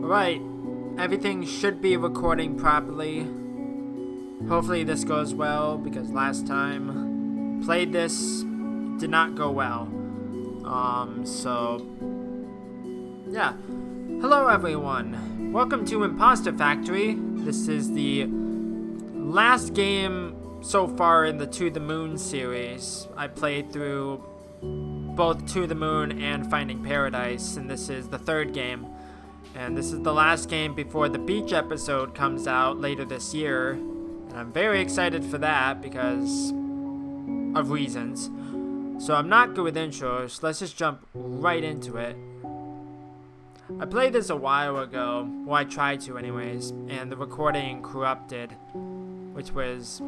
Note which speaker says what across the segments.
Speaker 1: Alright, everything should be recording properly. Hopefully this goes well, because last time played this, it did not go well. Yeah. Hello everyone, welcome to Impostor Factory. This is the last game so far in the To the Moon series. I played through both To the Moon and Finding Paradise, and this is the third game. And this is the last game before the beach episode comes out later this year. And I'm very excited for that because of reasons. So I'm not good with intros, let's just jump right into it. I played this a while ago, well I tried to anyways, and the recording corrupted, which was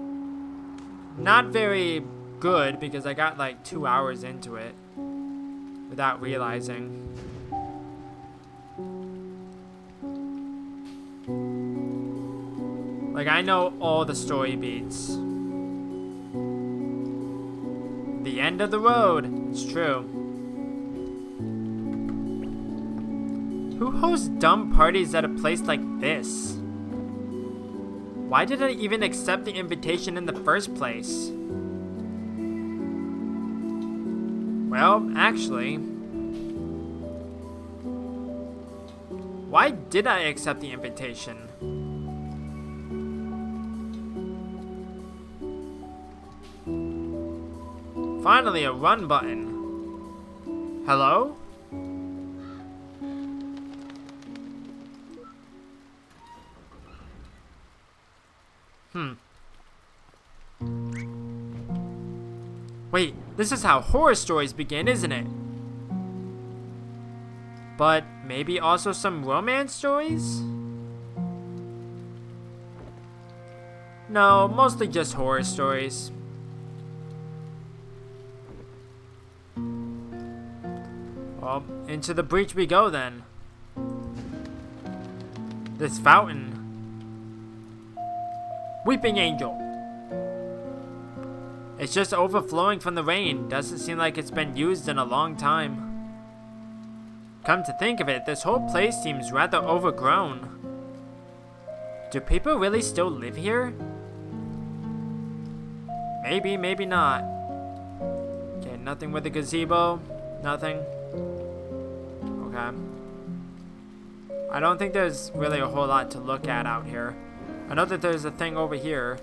Speaker 1: not very good because I got like 2 hours into it without realizing. Like, I know all the story beats. The end of the road. It's true. Who hosts dumb parties at a place like this? Why did I even accept the invitation in the first place? Well, actually, why did I accept the invitation? Finally, a run button. Hello? Wait, this is how horror stories begin, isn't it? But maybe also some romance stories? No, mostly just horror stories. Well, into the breach we go then. This fountain. Weeping Angel. It's just overflowing from the rain. Doesn't seem like it's been used in a long time. Come to think of it, this whole place seems rather overgrown. Do people really still live here? Maybe, maybe not. Okay, nothing with the gazebo. Nothing. Okay. I don't think there's really a whole lot to look at out here. I know that there's a thing over here.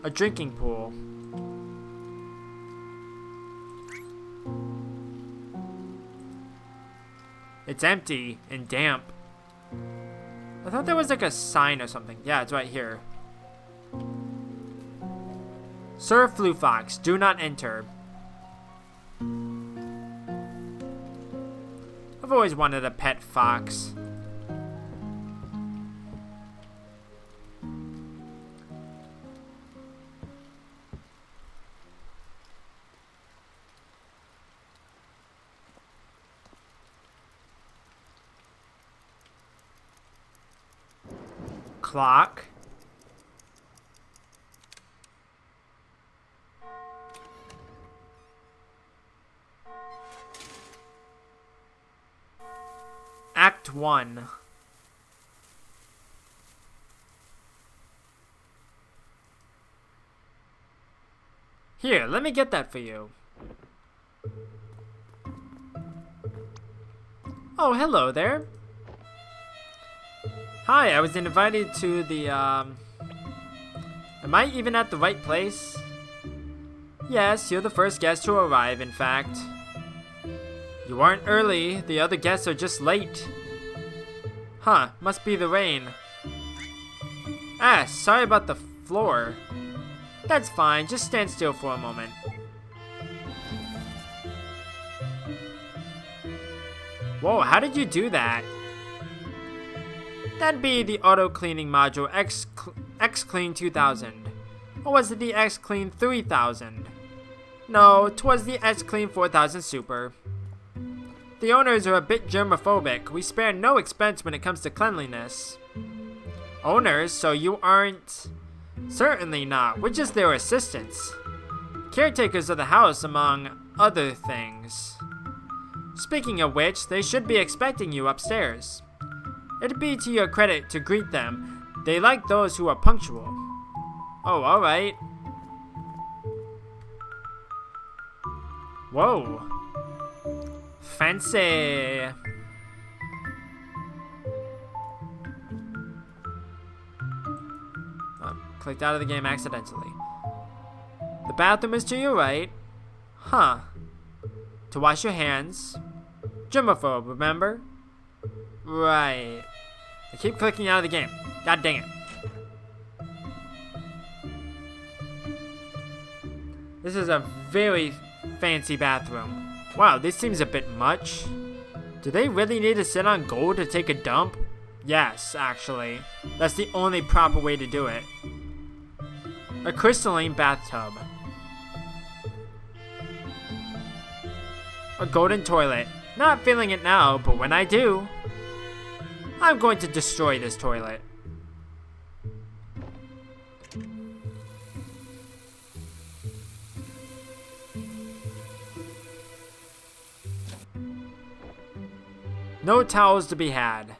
Speaker 1: A drinking pool. It's empty and damp. I thought there was like a sign or something. Yeah, it's right here. Sir Flu Fox, do not enter. I've always wanted a pet fox. Clock. Act 1. Here, let me get that for you. Oh, hello there. Hi, I was invited to the, Am I even at the right place? Yes, you're the first guest to arrive, in fact. You aren't early, the other guests are just late. Huh, must be the rain. Ah, sorry about the floor. That's fine, just stand still for a moment. Whoa, how did you do that? That'd be the auto cleaning module X-Clean 2000. Or was it the X-Clean 3000? No, 'twas the X-Clean 4000 Super. The owners are a bit germophobic. We spare no expense when it comes to cleanliness. Owners? So you aren't? Certainly not. We're just their assistants. Caretakers of the house, among other things. Speaking of which, they should be expecting you upstairs. It'd be to your credit to greet them. They like those who are punctual. Oh, alright. Whoa. Fancy. Oh, clicked out of the game accidentally. The bathroom is to your right. Huh. To wash your hands. Germaphobe, remember? Right. I keep clicking out of the game. God dang it. This is a very fancy bathroom. Wow, this seems a bit much. Do they really need to sit on gold to take a dump? Yes, actually. That's the only proper way to do it. A crystalline bathtub. A golden toilet. Not feeling it now, but when I do, I'm going to destroy this toilet. No towels to be had.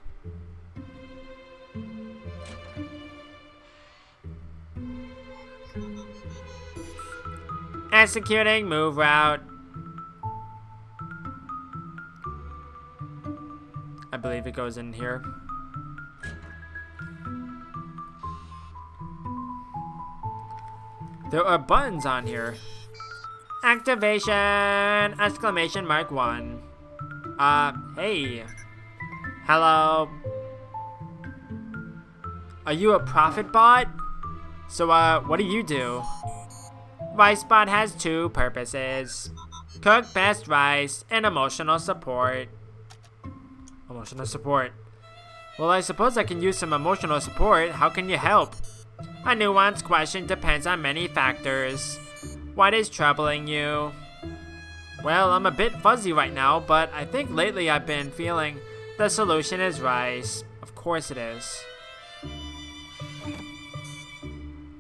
Speaker 1: Executing move route. I believe it goes in here. There are buttons on here. Activation! Exclamation mark 1. Hey. Hello. Are you a profit bot? So, what do you do? RiceBot has 2 purposes. Cook best rice and emotional support. Emotional support. Well, I suppose I can use some emotional support. How can you help? A nuanced question depends on many factors. What is troubling you? Well, I'm a bit fuzzy right now, but I think lately I've been feeling the solution is rice. Of course it is.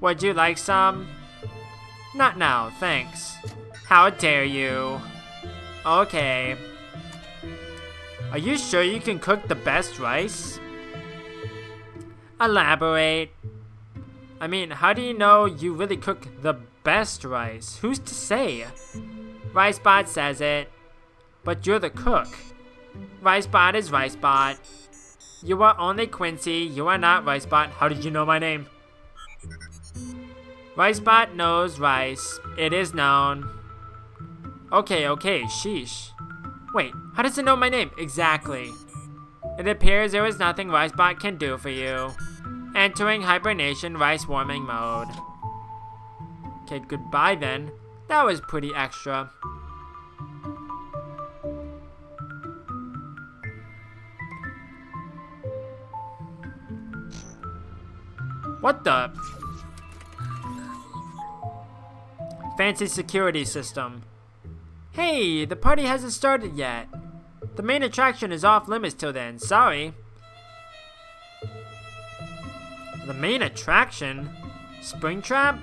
Speaker 1: Would you like some? Not now, thanks. How dare you? Okay. Are you sure you can cook the best rice? Elaborate. I mean, how do you know you really cook the best rice? Who's to say? RiceBot says it. But you're the cook. RiceBot is RiceBot. You are only Quincy. You are not RiceBot. How did you know my name? RiceBot knows rice. It is known. Okay, sheesh. Wait, how does it know my name? Exactly. It appears there is nothing RiceBot can do for you. Entering hibernation rice warming mode. Okay, goodbye then. That was pretty extra. What the? Fancy security system. Hey, the party hasn't started yet. The main attraction is off limits till then. Sorry. The main attraction? Springtrap?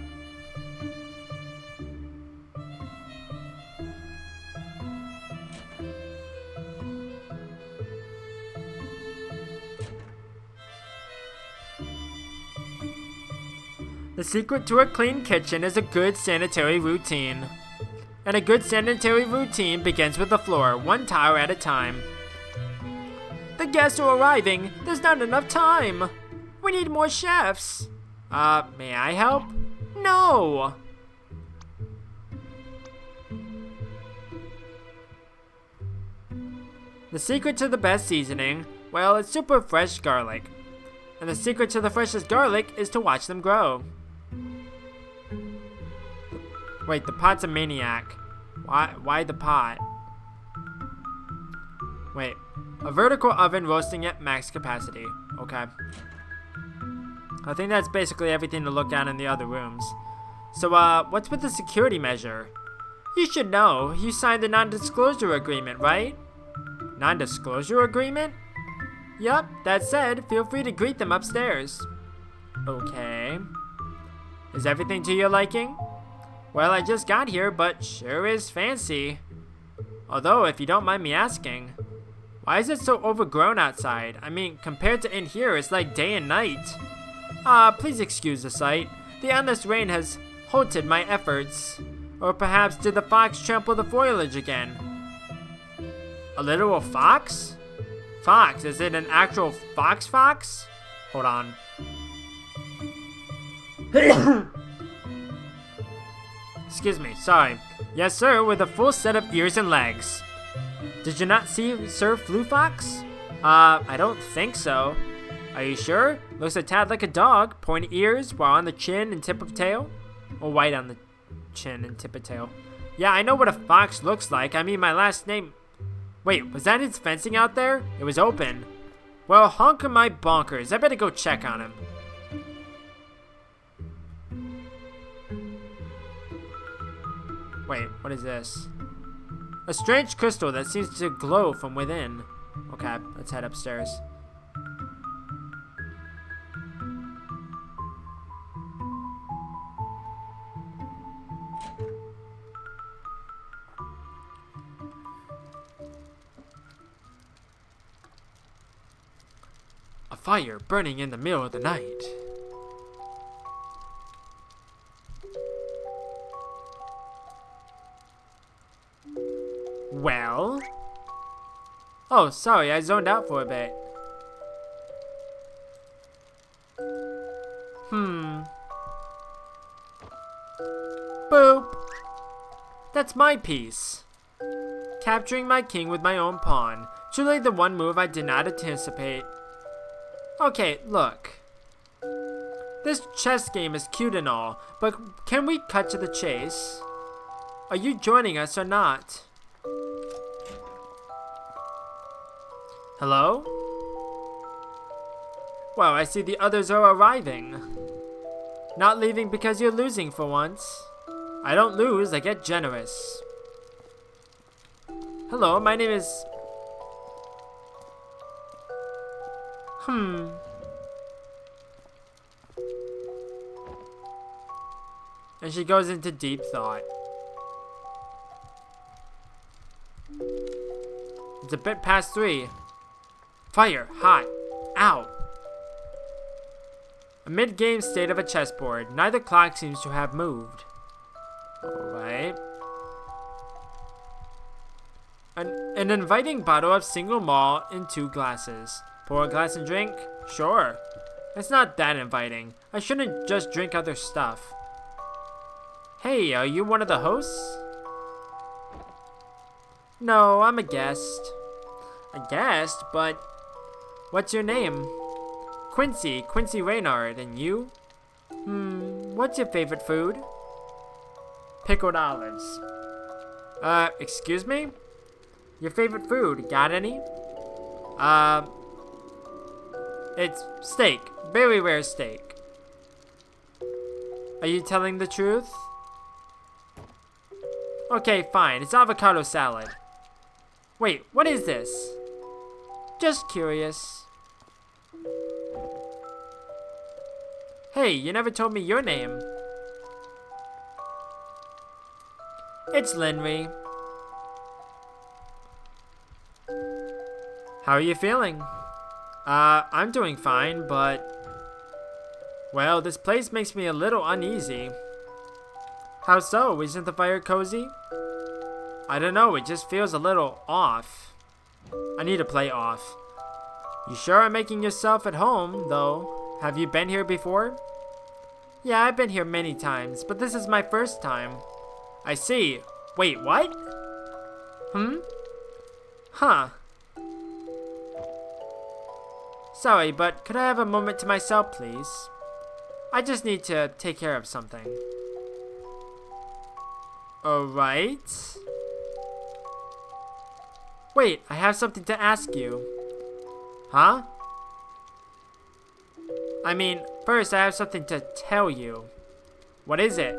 Speaker 1: The secret to a clean kitchen is a good sanitary routine. And a good sanitary routine begins with the floor, 1 tile at a time. The guests are arriving. There's not enough time. We need more chefs. May I help? No. The secret to the best seasoning, well, it's super fresh garlic. And the secret to the freshest garlic is to watch them grow. Wait, the pot's a maniac. Why the pot? Wait, a vertical oven roasting at max capacity. Okay. I think that's basically everything to look at in the other rooms. So, what's with the security measure? You should know. You signed the non-disclosure agreement, right? Non-disclosure agreement? Yup, that said, feel free to greet them upstairs. Okay. Is everything to your liking? Well, I just got here, but sure is fancy. Although, if you don't mind me asking, why is it so overgrown outside? I mean, compared to in here, it's like day and night. Please excuse the sight. The endless rain has halted my efforts. Or perhaps did the fox trample the foliage again? A literal fox? Fox? Is it an actual fox? Hold on. Excuse me, sorry. Yes, sir, with a full set of ears and legs. Did you not see Sir Flu Fox? I don't think so. Are you sure? Looks a tad like a dog. Pointy ears, while on the chin and tip of tail. Or white on the chin and tip of tail. Yeah, I know what a fox looks like. I mean, my last name... Wait, was that his fencing out there? It was open. Well, honker my bonkers. I better go check on him. Wait, what is this? A strange crystal that seems to glow from within. Okay, let's head upstairs. A fire burning in the middle of the night. Well? Oh, sorry, I zoned out for a bit. Boop. That's my piece. Capturing my king with my own pawn. Truly the one move I did not anticipate. Okay, look. This chess game is cute and all, but can we cut to the chase? Are you joining us or not? Hello? Well, I see the others are arriving. Not leaving because you're losing for once. I don't lose, I get generous. Hello, my name is... And she goes into deep thought. It's a bit past 3. Fire, hot, ow. A mid-game state of a chessboard. Neither clock seems to have moved. Alright. An inviting bottle of single malt in 2 glasses. Pour a glass and drink? Sure. It's not that inviting. I shouldn't just drink other stuff. Hey, are you one of the hosts? No, I'm a guest. A guest? But what's your name? Quincy Reynard. And you? What's your favorite food? Pickled olives. Excuse me? Your favorite food, got any? It's steak. Very rare steak. Are you telling the truth? Okay, fine. It's avocado salad. Wait, what is this? Just curious. Hey, you never told me your name. It's Linry. How are you feeling? I'm doing fine, but... Well, this place makes me a little uneasy. How so? Isn't the fire cozy? I don't know, it just feels a little off. I need to play off. You sure are making yourself at home, though. Have you been here before? Yeah, I've been here many times, but this is my first time. I see. Wait, what? Huh. Sorry, but could I have a moment to myself, please? I just need to take care of something. Alright. Wait, I have something to ask you. Huh? I mean, first I have something to tell you. What is it?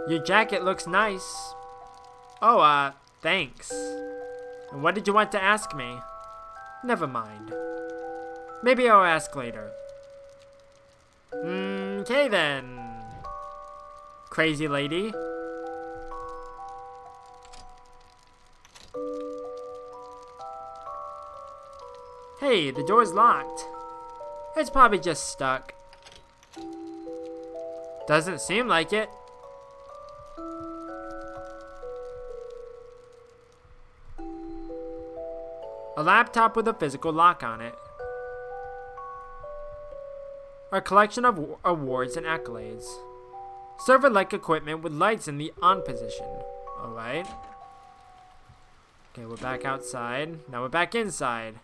Speaker 1: Your jacket looks nice. Oh, thanks. And what did you want to ask me? Never mind. Maybe I'll ask later. Okay then. Crazy lady. Hey, the door's locked. It's probably just stuck. Doesn't seem like it. A laptop with a physical lock on it. A collection of awards and accolades. Server-like equipment with lights in the on position. Alright. Okay, we're back outside. Now we're back inside.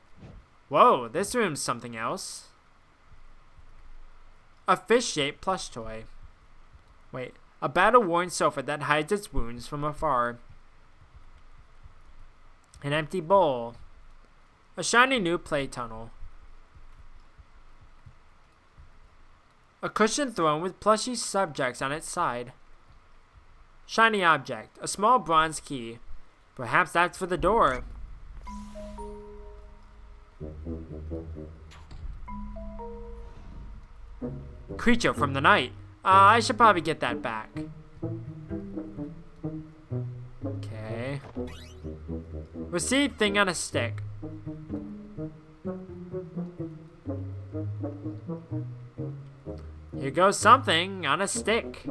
Speaker 1: Whoa, this room's something else. A fish-shaped plush toy. Wait, a battle-worn sofa that hides its wounds from afar. An empty bowl. A shiny new play tunnel. A cushioned throne with plushy subjects on its side. Shiny object. A small bronze key. Perhaps that's for the door. Creature from the night. I should probably get that back. Okay. Received thing on a stick. Here goes something on a stick.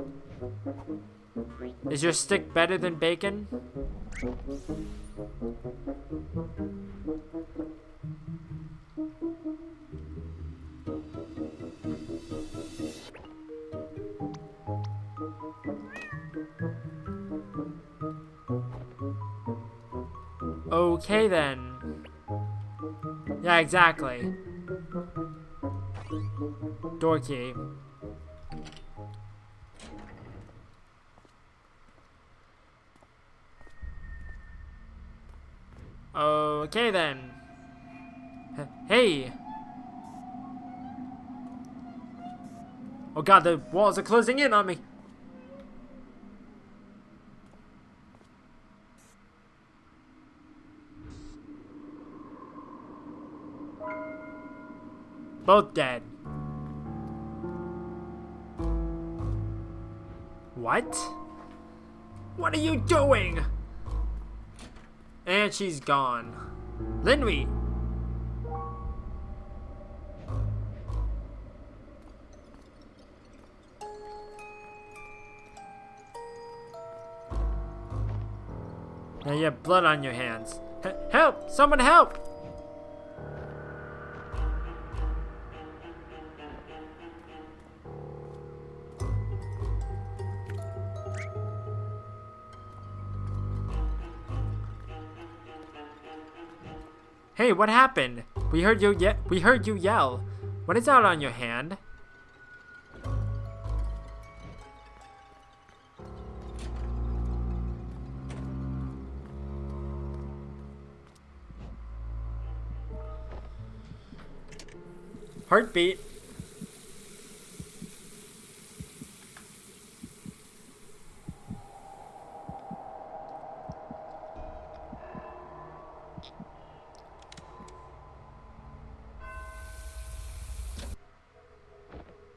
Speaker 1: Is your stick better than bacon? Okay then. Yeah, exactly. Door key. Okay then. Hey. Oh god, the walls are closing in on me. Both dead. What? What are you doing? And she's gone. Linry! Now you have blood on your hands. Help! Someone help! Hey, what happened? We heard you yell. What is out on your hand? Heartbeat.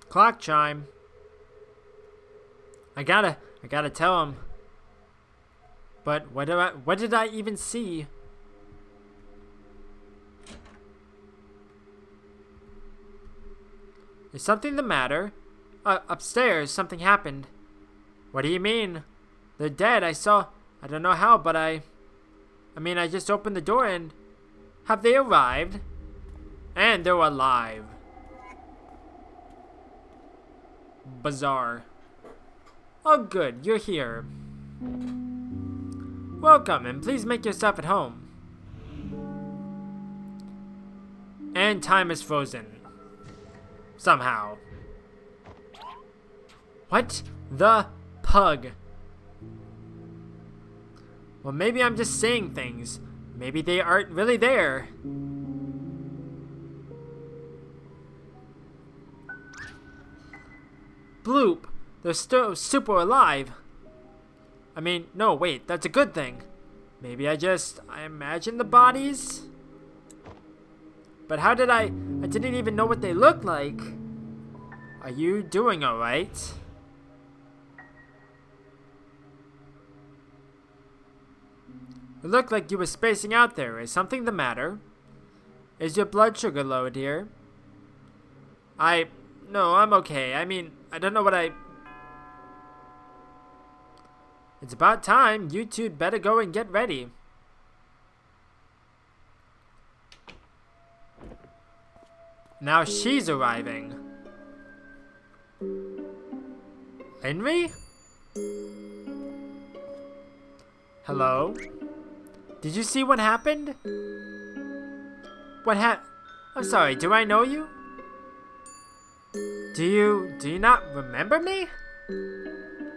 Speaker 1: Clock chime. I gotta tell him. But what did I even see? Is something the matter? Upstairs, something happened. What do you mean? They're dead. I don't know how, but I just opened the door and... Have they arrived? And they're alive. Bizarre. Oh good, you're here. Welcome, and please make yourself at home. And time is frozen. Somehow. What the pug? Well, maybe I'm just saying things. Maybe they aren't really there. Bloop. They're still super alive. No, wait, that's a good thing. Maybe I imagine the bodies? But how did I didn't even know what they looked like. Are you doing alright? It looked like you were spacing out there. Is something the matter? Is your blood sugar low, dear? No, I'm okay. I mean, I don't know what It's about time. You two'd better go and get ready. Now she's arriving. Henry? Hello? Did you see what happened? I'm sorry, do I know you? Do you not remember me?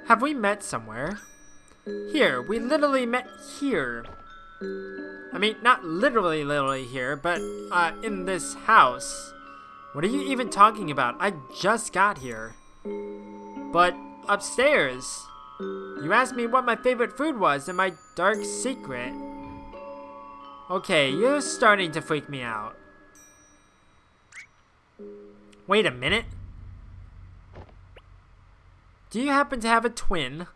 Speaker 1: Have we met somewhere? Here, we literally met here. I mean, not literally here, but, in this house. What are you even talking about? I just got here. But, upstairs. You asked me what my favorite food was and my dark secret. Okay, you're starting to freak me out. Wait a minute. Do you happen to have a twin?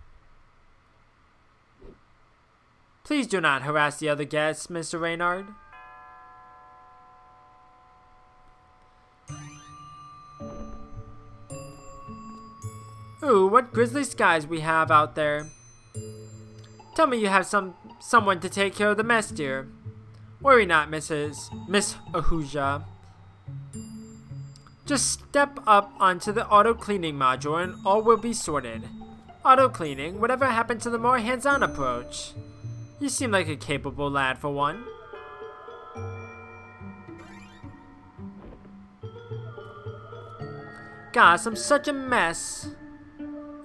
Speaker 1: Please do not harass the other guests, Mr. Reynard. Ooh, what grisly skies we have out there. Tell me you have someone to take care of the mess, dear. Worry not, Miss Ahuja. Just step up onto the auto-cleaning module and all will be sorted. Auto-cleaning? Whatever happened to the more hands-on approach? You seem like a capable lad for one. Gosh, I'm such a mess.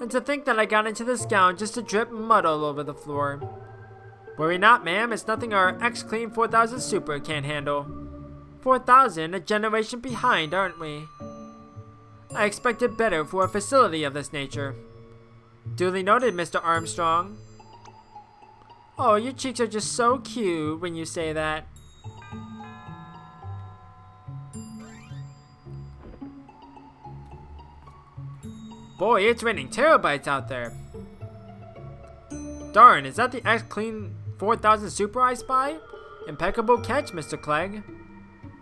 Speaker 1: And to think that I got into this gown just to drip mud all over the floor. Worry not, ma'am. It's nothing our X-Clean 4000 Super can't handle. 4,000, a generation behind, aren't we? I expected better for a facility of this nature. Duly noted, Mr. Armstrong. Oh, your cheeks are just so cute when you say that. Boy, it's raining terabytes out there. Darn, is that the X-Clean 4000 Super I spy? Impeccable catch, Mr. Clegg.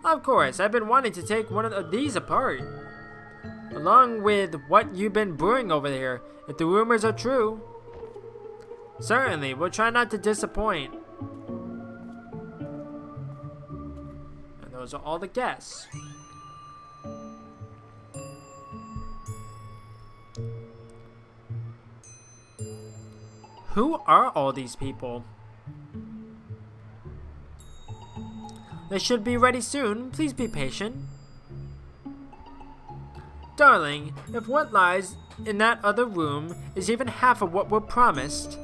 Speaker 1: Of course, I've been wanting to take one of these apart. Along with what you've been brewing over here, if the rumors are true. Certainly, we'll try not to disappoint. And those are all the guests. Who are all these people? They should be ready soon. Please be patient. Darling, if what lies in that other room is even half of what we're promised,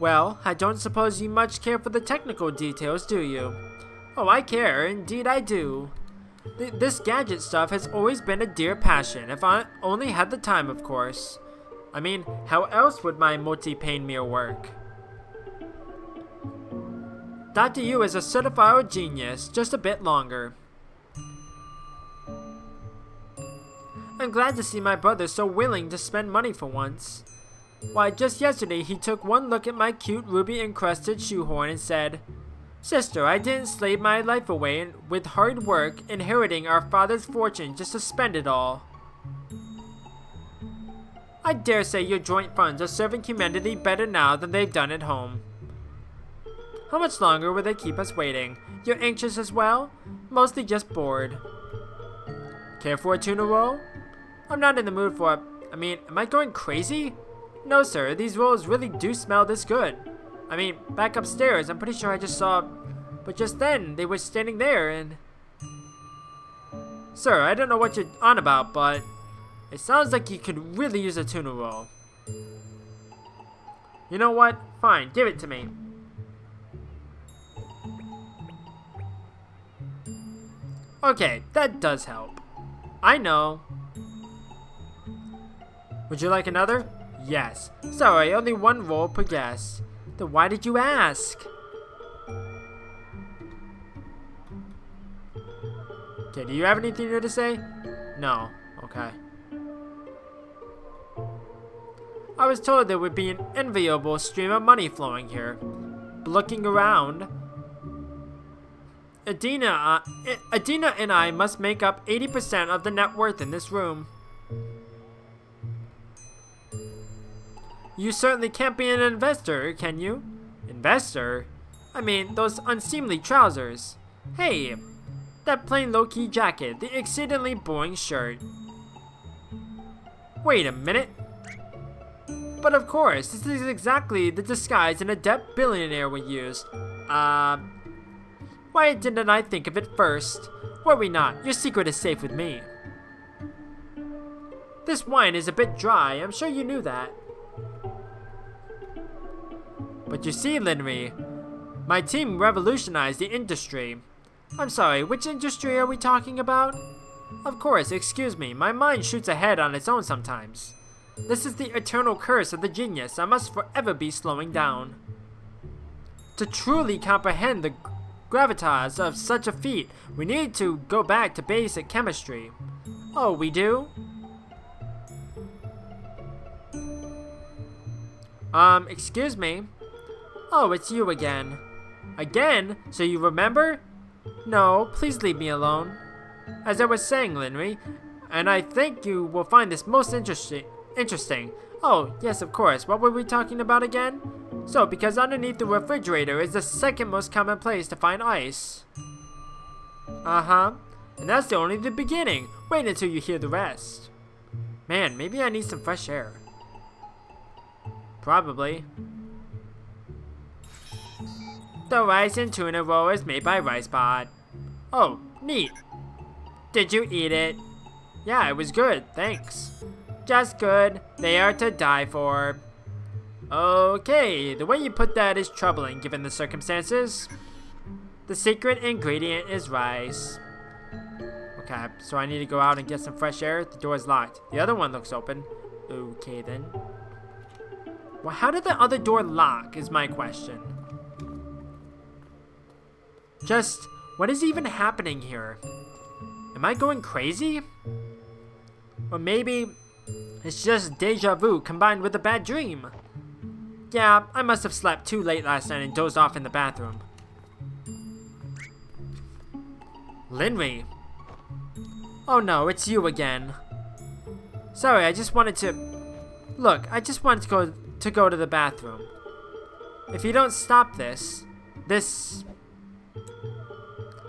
Speaker 1: well, I don't suppose you much care for the technical details, do you? Oh, I care. Indeed I do. This gadget stuff has always been a dear passion, if I only had the time, of course. I mean, how else would my multi-pane mirror work? Dr. Yu is a certified genius, just a bit longer. I'm glad to see my brother so willing to spend money for once. Why, just yesterday he took one look at my cute ruby-encrusted shoehorn and said, "Sister, I didn't slave my life away with hard work, inheriting our father's fortune just to spend it all." I dare say your joint funds are serving humanity better now than they've done at home. How much longer will they keep us waiting? You're anxious as well? Mostly just bored. Care for a tuna roll? I'm not in the mood for am I going crazy? No, sir, these rolls really do smell this good. I mean, back upstairs, I'm pretty sure I just saw... But just then, they were standing there and... Sir, I don't know what you're on about, but... It sounds like you could really use a tuna roll. You know what? Fine, give it to me. Okay, that does help. I know. Would you like another? Yes. Sorry, only one roll per guest. Then why did you ask? Okay, do you have anything new to say? No. Okay. I was told there would be an enviable stream of money flowing here. But looking around, Adina and I must make up 80% of the net worth in this room. You certainly can't be an investor, can you? Investor? I mean, those unseemly trousers. Hey, that plain low-key jacket, the exceedingly boring shirt. Wait a minute. But of course, this is exactly the disguise an adept billionaire would use. Why didn't I think of it first? Worry not, your secret is safe with me. This wine is a bit dry, I'm sure you knew that. But you see, Linry, my team revolutionized the industry. I'm sorry, which industry are we talking about? Of course, excuse me, my mind shoots ahead on its own sometimes. This is the eternal curse of the genius. I must forever be slowing down. To truly comprehend the gravitas of such a feat, we need to go back to basic chemistry. Oh, we do? Excuse me? Oh, it's you again. Again? So you remember? No, please leave me alone. As I was saying, Linry, and I think you will find this most interesting. Oh, yes, of course. What were we talking about again? So, because underneath the refrigerator is the second most common place to find ice. Uh-huh. And that's only the beginning. Wait until you hear the rest. Man, maybe I need some fresh air. Probably. The rice and tuna roll is made by RiceBot. Oh, neat. Did you eat it? Yeah, it was good, thanks. Just good. They are to die for. Okay, the way you put that is troubling given the circumstances. The secret ingredient is rice. Okay, so I need to go out and get some fresh air. The door is locked. The other one looks open. Okay then. Well, how did the other door lock is my question. Just, what is even happening here? Am I going crazy? Or maybe it's just deja vu combined with a bad dream. Yeah, I must have slept too late last night and dozed off in the bathroom. Linry. Oh no, it's you again. Sorry, I just wanted to... Look, I just wanted to go to the bathroom. If you don't stop this...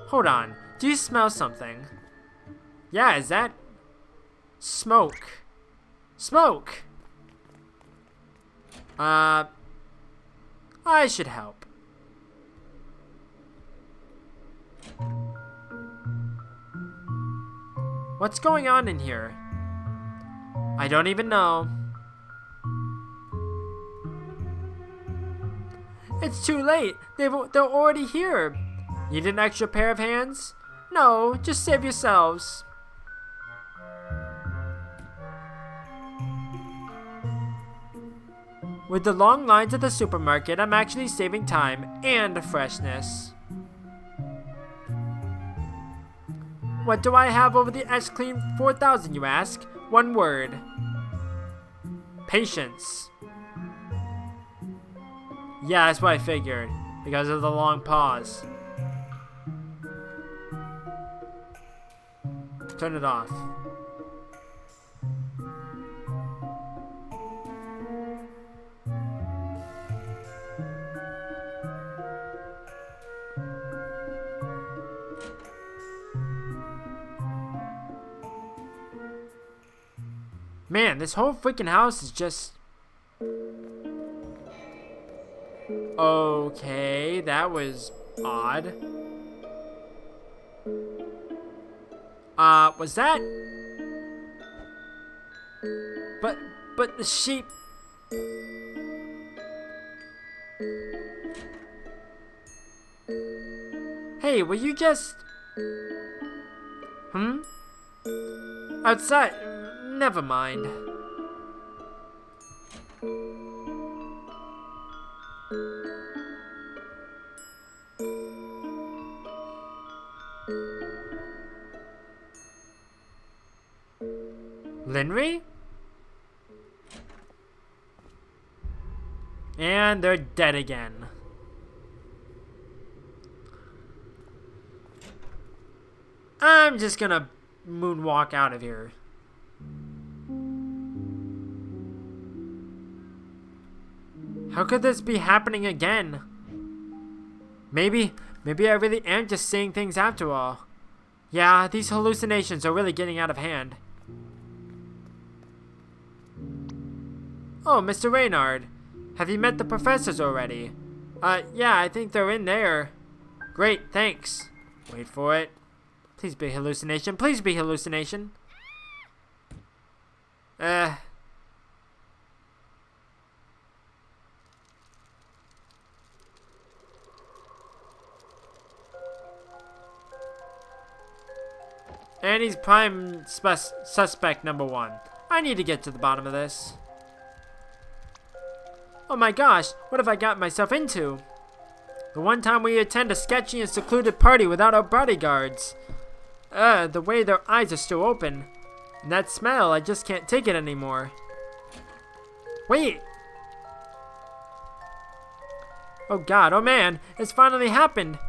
Speaker 1: Hold on, do you smell something? Yeah, is that... Smoke. Smoke! I should help. What's going on in here? I don't even know. It's too late. They're already here. Need an extra pair of hands? No, just save yourselves. With the long lines at the supermarket, I'm actually saving time and freshness. What do I have over the X Clean 4000, you ask? One word. Patience. Yeah, that's what I figured, because of the long pause. Turn it off. Man, this whole freaking house is just... Okay, that was odd. Was that... But the sheep... Hey, were you just... Outside... Never mind. Linry? And they're dead again. I'm just gonna moonwalk out of here. How could this be happening again? Maybe I really am just seeing things after all. Yeah, these hallucinations are really getting out of hand. Oh, Mr. Reynard. Have you met the professors already? Yeah, I think they're in there. Great, thanks. Wait for it. Please be hallucination. Please be hallucination. And he's prime suspect number 1. I need to get to the bottom of this. Oh my gosh, what have I got myself into? The one time we attend a sketchy and secluded party without our bodyguards. The way their eyes are still open. And that smell, I just can't take it anymore. Wait! Oh god, oh man, it's finally happened!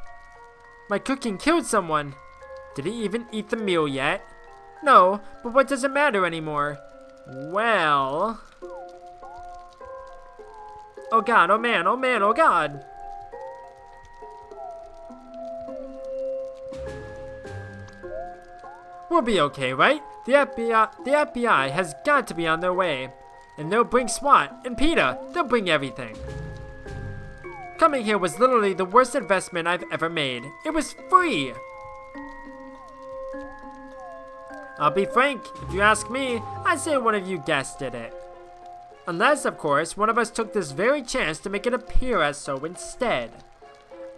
Speaker 1: My cooking killed someone! Did he even eat the meal yet? No, but what does it matter anymore? Well... Oh god, oh man, oh man, oh god! We'll be okay, right? The FBI has got to be on their way. And they'll bring SWAT, and PETA, they'll bring everything. Coming here was literally the worst investment I've ever made. It was free! I'll be frank, if you ask me, I'd say one of you guests did it. Unless, of course, one of us took this very chance to make it appear as so instead.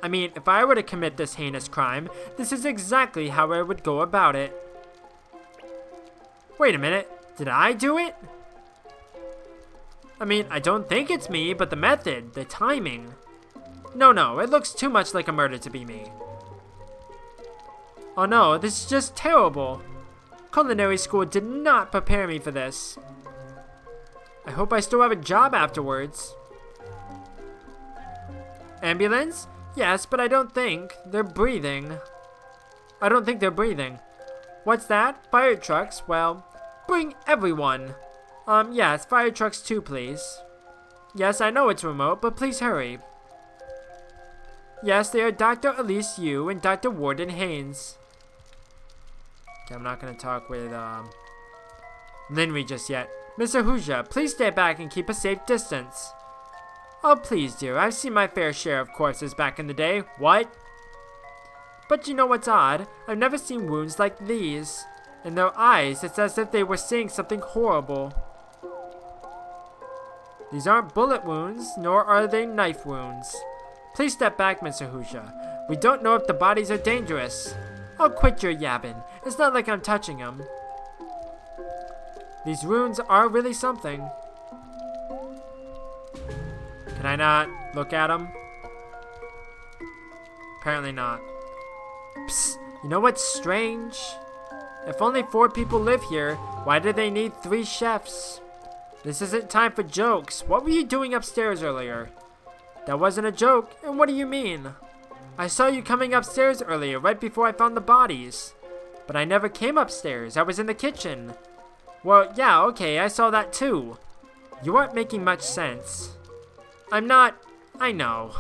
Speaker 1: I mean, if I were to commit this heinous crime, this is exactly how I would go about it. Wait a minute, did I do it? I mean, I don't think it's me, but the method, the timing. No, it looks too much like a murder to be me. Oh no, this is just terrible. Culinary school did not prepare me for this. I hope I still have a job afterwards. Ambulance? Yes, but I don't think they're breathing. What's that? Fire trucks? Well, bring everyone. Yes, fire trucks too, please. Yes, I know it's remote, but please hurry. Yes, they are Dr. Elise Yu and Dr. Warden Haynes. Okay, I'm not gonna talk with, Linry just yet. Mr. Huja, please stay back and keep a safe distance. Oh, please, dear. I've seen my fair share of corpses back in the day. What? But you know what's odd? I've never seen wounds like these. In their eyes, it's as if they were seeing something horrible. These aren't bullet wounds, nor are they knife wounds. Please step back, Mr. Huja. We don't know if the bodies are dangerous. Oh, quit your yabbing. It's not like I'm touching them. These wounds are really something. Can I not look at them? Apparently not. Psst, you know what's strange? If only 4 people live here, why do they need 3 chefs? This isn't time for jokes. What were you doing upstairs earlier? That wasn't a joke, and what do you mean? I saw you coming upstairs earlier, right before I found the bodies. But I never came upstairs, I was in the kitchen. Well, yeah, okay, I saw that too. You aren't making much sense. I'm not... I know.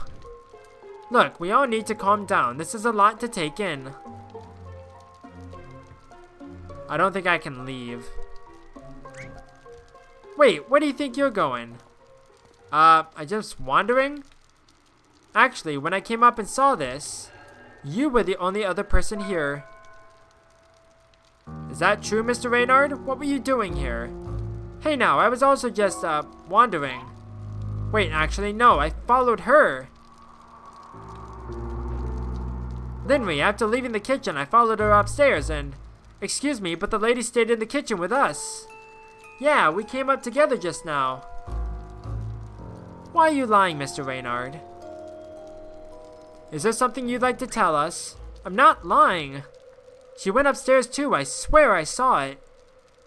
Speaker 1: Look, we all need to calm down. This is a lot to take in. I don't think I can leave. Wait, where do you think you're going? I just wandering? Actually, when I came up and saw this, you were the only other person here. Is that true, Mr. Reynard? What were you doing here? Hey now, I was also just, wandering. Wait, actually, no, I followed her. Linry, after leaving the kitchen, I followed her upstairs and... Excuse me, but the lady stayed in the kitchen with us. Yeah, we came up together just now. Why are you lying, Mr. Reynard? Is there something you'd like to tell us? I'm not lying. She went upstairs too, I swear I saw it.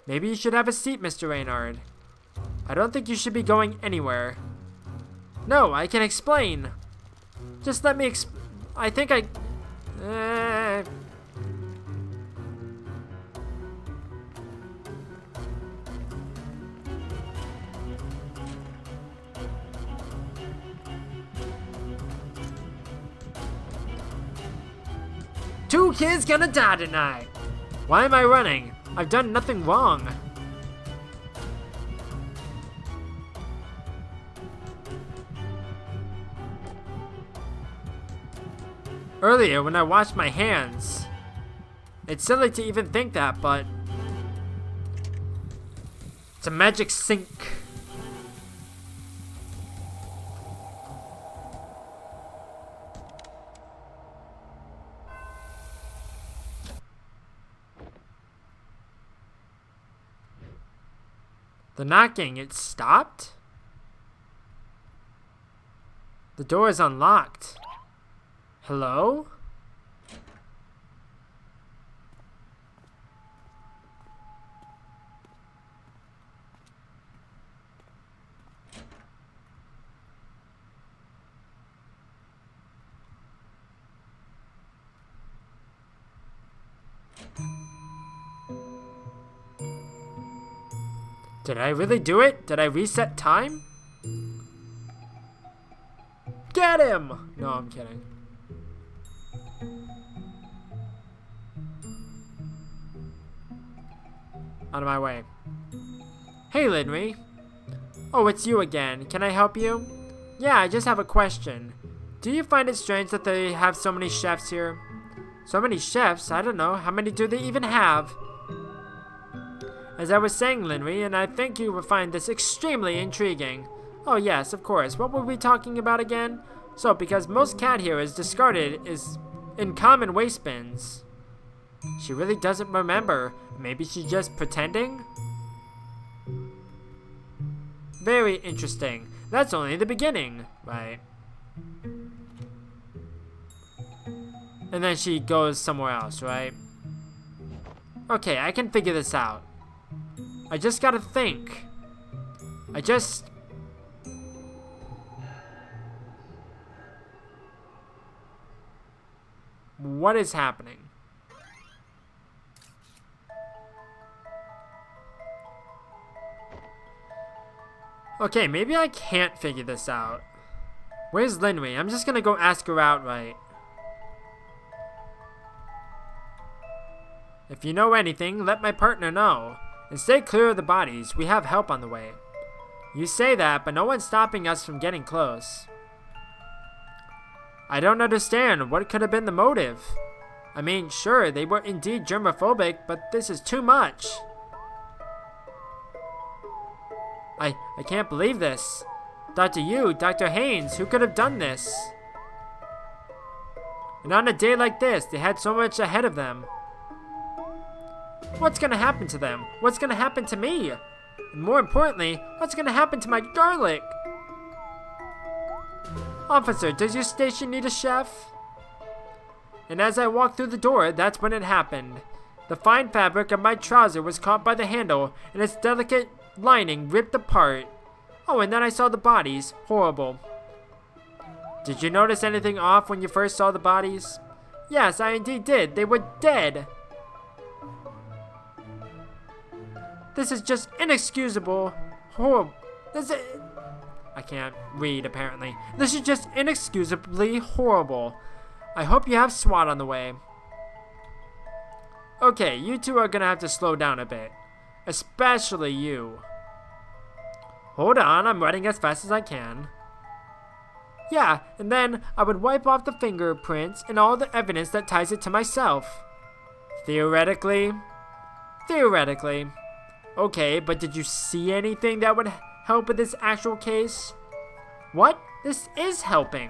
Speaker 1: Maybe you should have a seat, Mr. Reynard. I don't think you should be going anywhere. No, I can explain. Just let me I think I... 2 kids gonna die tonight. Why am I running? I've done nothing wrong. Earlier, when I washed my hands, it's silly to even think that, but it's a magic sink. The knocking, it stopped? The door is unlocked. Hello? Did I really do it? Did I reset time? Get him! No, I'm kidding. Out of my way. Hey, Linry. Oh, it's you again. Can I help you? Yeah, I just have a question. Do you find it strange that they have so many chefs here? So many chefs? I don't know. How many do they even have? As I was saying, Linry, and I think you will find this extremely intriguing. Oh yes, of course. What were we talking about again? So, because most cat hair is discarded in common waste bins. She really doesn't remember. Maybe she's just pretending? Very interesting. That's only the beginning, right? And then she goes somewhere else, right? Okay, I can figure this out. I just gotta think. What is happening? Okay, maybe I can't figure this out. Where's Linry? I'm just gonna go ask her outright. If you know anything, let my partner know. And stay clear of the bodies. We have help on the way. You say that, but no one's stopping us from getting close. I don't understand. What could have been the motive? I mean, sure, they were indeed germophobic, but this is too much. I can't believe this. Dr. Haynes, who could have done this? And on a day like this, they had so much ahead of them. What's gonna happen to them? What's gonna happen to me? And more importantly, what's gonna happen to my garlic? Officer, does your station need a chef? And as I walked through the door, that's when it happened. The fine fabric of my trouser was caught by the handle, and its delicate lining ripped apart. Oh, and then I saw the bodies. Horrible. Did you notice anything off when you first saw the bodies? Yes, I indeed did. They were dead. This is just inexcusable. Horrible. I can't read, apparently. This is just inexcusably horrible. I hope you have SWAT on the way. Okay, you two are gonna have to slow down a bit. Especially you. Hold on, I'm running as fast as I can. Yeah, and then I would wipe off the fingerprints and all the evidence that ties it to myself. Theoretically. Okay, but did you see anything that would help with this actual case? What? This is helping.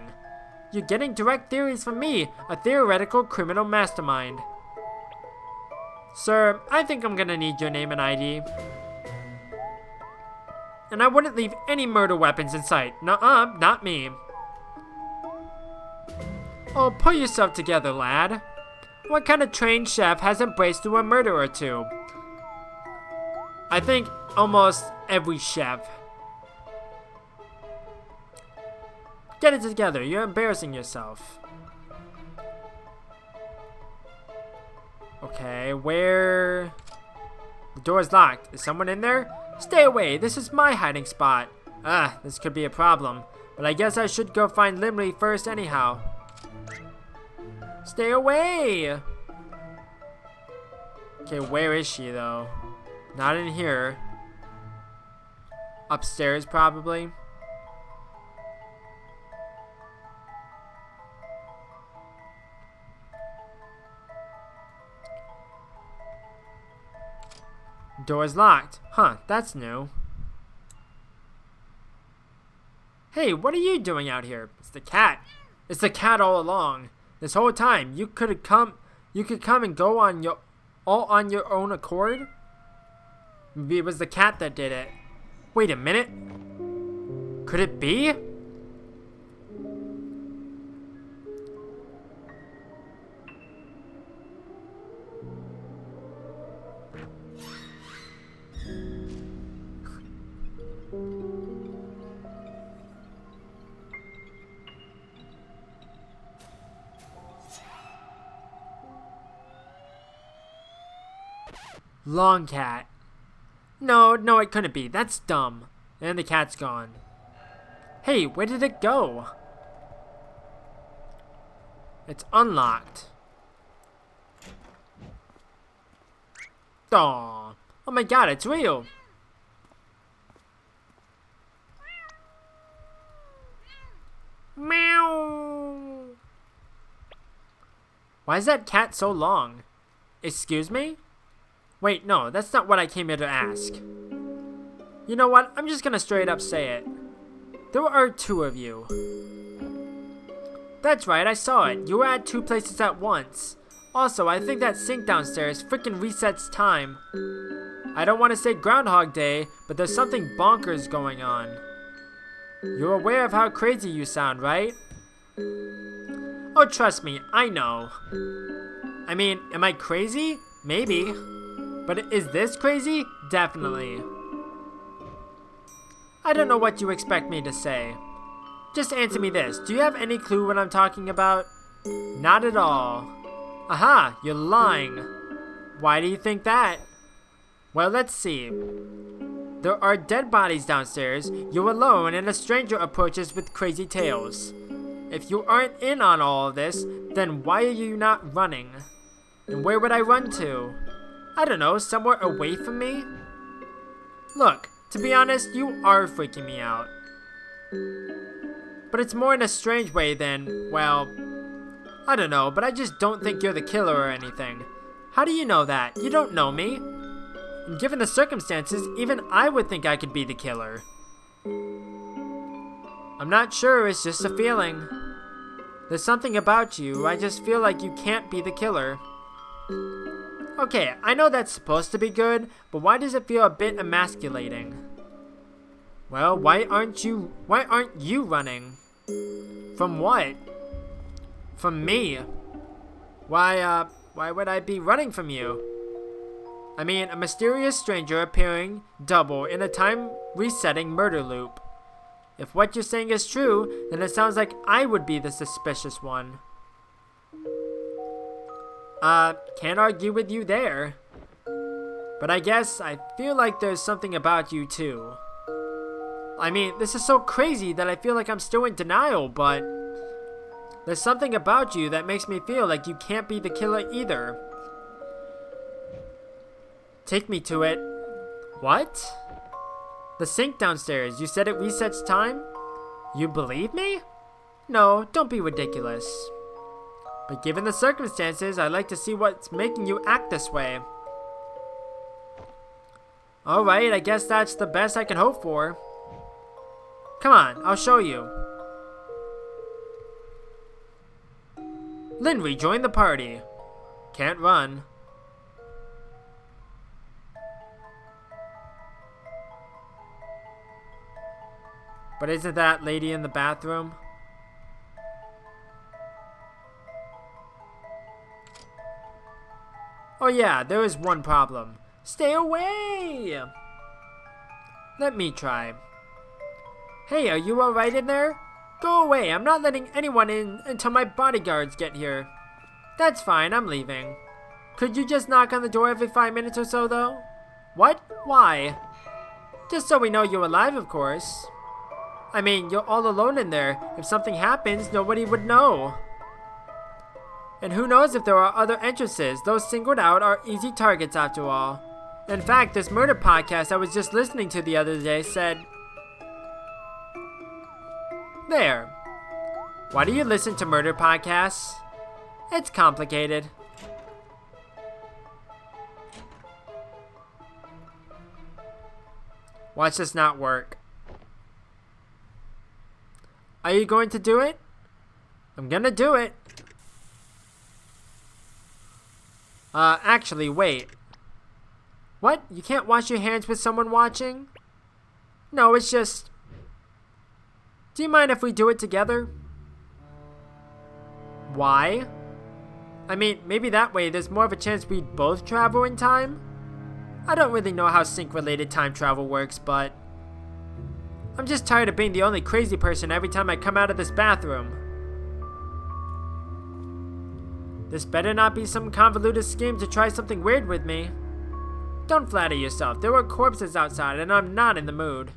Speaker 1: You're getting direct theories from me, a theoretical criminal mastermind. Sir, I think I'm gonna need your name and ID. And I wouldn't leave any murder weapons in sight. Nuh-uh, not me. Oh, pull yourself together, lad. What kind of trained chef has embraced through a murder or two? I think almost every chef. Get it together, you're embarrassing yourself. Okay, where? The door's locked. Is someone in there? Stay away, this is my hiding spot. This could be a problem. But I guess I should go find Limley first anyhow. Stay away! Okay, where is she though? Not in here. Upstairs probably. Door's locked. Huh, that's new. Hey, what are you doing out here? It's the cat. It's the cat all along. This whole time, you could come and go on your own accord? Maybe it was the cat that did it. Wait a minute. Could it be? Long cat. No, it couldn't be. That's dumb. And the cat's gone. Hey, where did it go? It's unlocked. Aww. Oh my god, it's real. Meow. Why is that cat so long? Excuse me? Wait, no, that's not what I came here to ask. You know what? I'm just gonna straight up say it. There are two of you. That's right, I saw it. You were at two places at once. Also, I think that sink downstairs frickin' resets time. I don't want to say Groundhog Day, but there's something bonkers going on. You're aware of how crazy you sound, right? Oh, trust me, I know. I mean, am I crazy? Maybe. But is this crazy? Definitely. I don't know what you expect me to say. Just answer me this. Do you have any clue what I'm talking about? Not at all. Aha, you're lying. Why do you think that? Well, let's see. There are dead bodies downstairs, you're alone, and a stranger approaches with crazy tales. If you aren't in on all of this, then why are you not running? And where would I run to? I don't know, somewhere away from me? Look, to be honest, you are freaking me out. But it's more in a strange way than, well, I don't know, but I just don't think you're the killer or anything. How do you know that? You don't know me. And given the circumstances, even I would think I could be the killer. I'm not sure, it's just a feeling. There's something about you, I just feel like you can't be the killer. Okay, I know that's supposed to be good, but why does it feel a bit emasculating? Well, why aren't you running? From what? From me? Why would I be running from you? I mean, a mysterious stranger appearing double in a time-resetting murder loop. If what you're saying is true, then it sounds like I would be the suspicious one. Can't argue with you there. But I guess I feel like there's something about you too. I mean, this is so crazy that I feel like I'm still in denial, but there's something about you that makes me feel like you can't be the killer either. Take me to it. What? The sink downstairs, you said it resets time? You believe me? No, don't be ridiculous. But given the circumstances, I'd like to see what's making you act this way. Alright, I guess that's the best I can hope for. Come on, I'll show you. Lynn, rejoin the party. Can't run. But isn't that lady in the bathroom? Oh yeah, there is one problem. Stay away! Let me try. Hey, are you alright in there? Go away, I'm not letting anyone in until my bodyguards get here. That's fine, I'm leaving. Could you just knock on the door every 5 minutes or so, though? What? Why? Just so we know you're alive, of course. I mean, you're all alone in there. If something happens, nobody would know. And who knows if there are other entrances? Those singled out are easy targets after all. In fact, this murder podcast I was just listening to the other day said... There. Why do you listen to murder podcasts? It's complicated. Watch this not work. Are you going to do it? I'm gonna do it. Actually, wait. What? You can't wash your hands with someone watching? No, it's just... Do you mind if we do it together? Why? I mean, maybe that way there's more of a chance we'd both travel in time? I don't really know how sync-related time travel works, but... I'm just tired of being the only crazy person every time I come out of this bathroom. This better not be some convoluted scheme to try something weird with me. Don't flatter yourself. There were corpses outside and I'm not in the mood.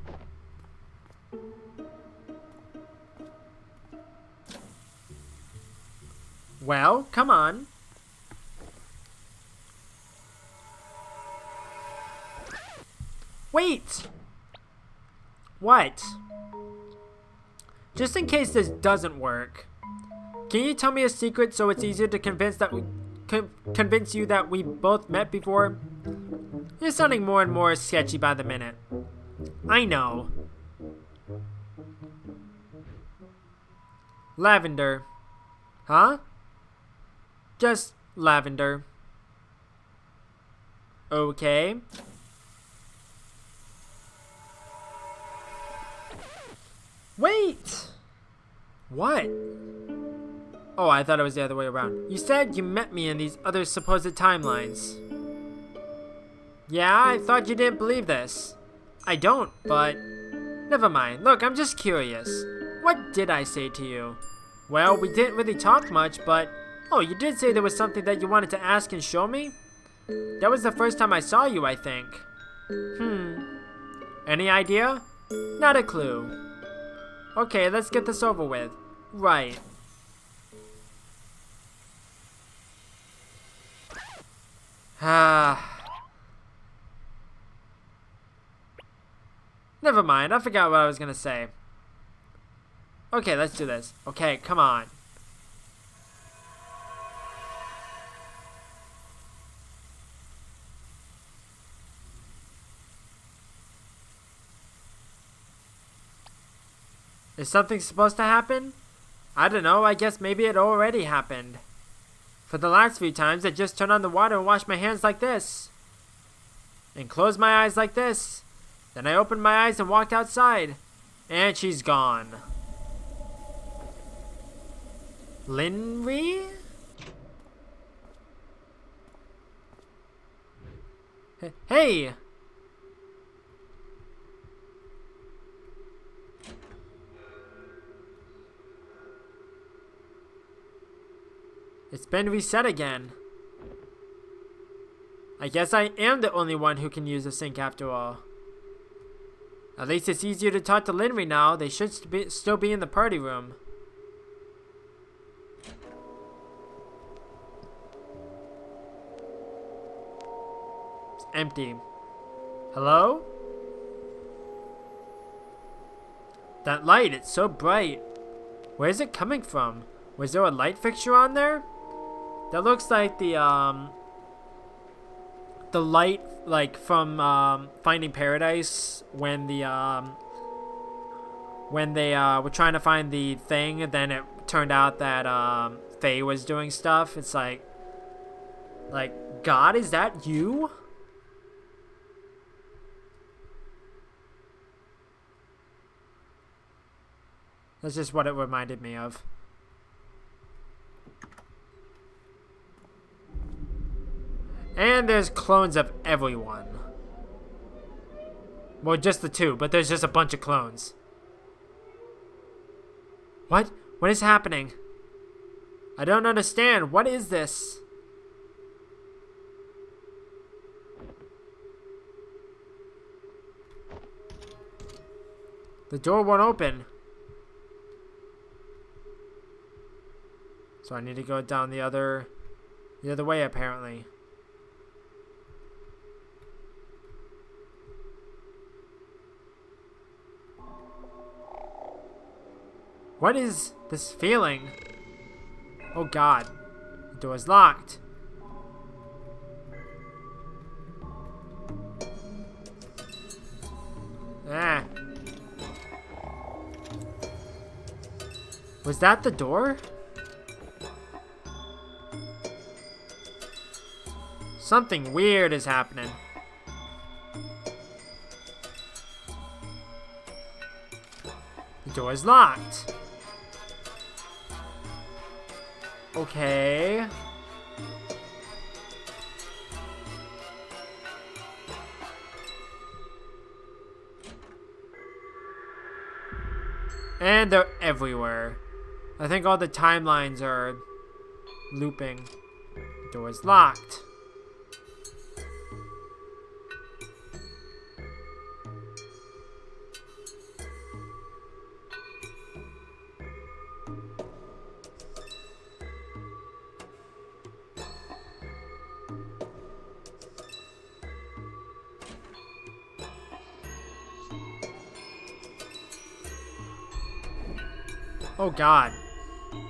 Speaker 1: Well, come on. Wait! What? Just in case this doesn't work, can you tell me a secret so it's easier to convince you that we both met before? You're sounding more and more sketchy by the minute. I know. Lavender. Huh? Just lavender. Okay. Wait! What? Oh, I thought it was the other way around. You said you met me in these other supposed timelines. Yeah, I thought you didn't believe this. I don't, but... Never mind. Look, I'm just curious. What did I say to you? Well, we didn't really talk much, but... Oh, you did say there was something that you wanted to ask and show me? That was the first time I saw you, I think. Any idea? Not a clue. Okay, let's get this over with. Right. Never mind, I forgot what I was gonna say. Okay, let's do this. Okay, come on. Is something supposed to happen? I don't know, I guess maybe it already happened. For the last few times, I just turned on the water and washed my hands like this. And closed my eyes like this. Then I opened my eyes and walked outside. And she's gone. Linry? Hey! It's been reset again. I guess I am the only one who can use the sink after all. At least it's easier to talk to Linry now. They should still be in the party room. It's empty. Hello? That light, it's so bright. Where is it coming from? Was there a light fixture on there? That looks like the light, like, from, Finding Paradise, when they were trying to find the thing, and then it turned out that, Faye was doing stuff. It's like, God, is that you? That's just what it reminded me of. And there's clones of everyone. Well, just the two, but there's just a bunch of clones. What? What is happening? I don't understand. What is this? The door won't open. So I need to go down the other way, apparently. What is this feeling? Oh God, the door is locked. Ah. Was that the door? Something weird is happening. The door is locked. Okay. And they're everywhere. I think all the timelines are looping. The door is locked. Oh God.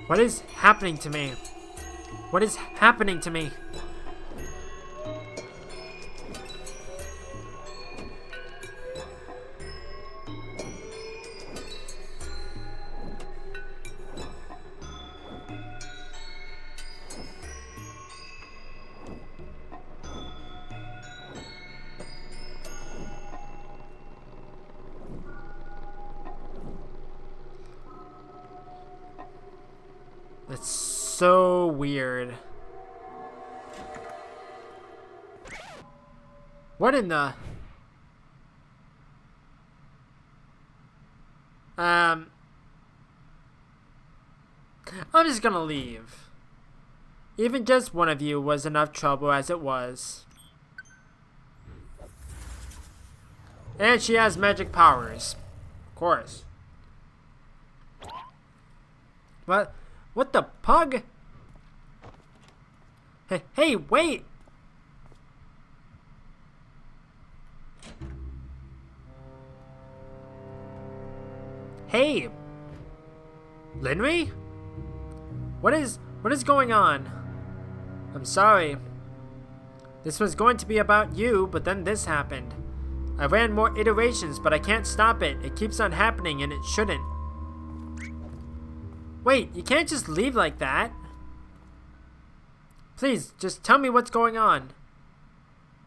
Speaker 1: What is happening to me? What is happening to me? That's so weird. What in the... I'm just gonna leave. Even just one of you was enough trouble as it was. And she has magic powers. Of course. What the pug? Hey, wait! Hey! Linry? What is going on? I'm sorry. This was going to be about you, but then this happened. I ran more iterations, but I can't stop it. It keeps on happening and it shouldn't. Wait, you can't just leave like that. Please, just tell me what's going on.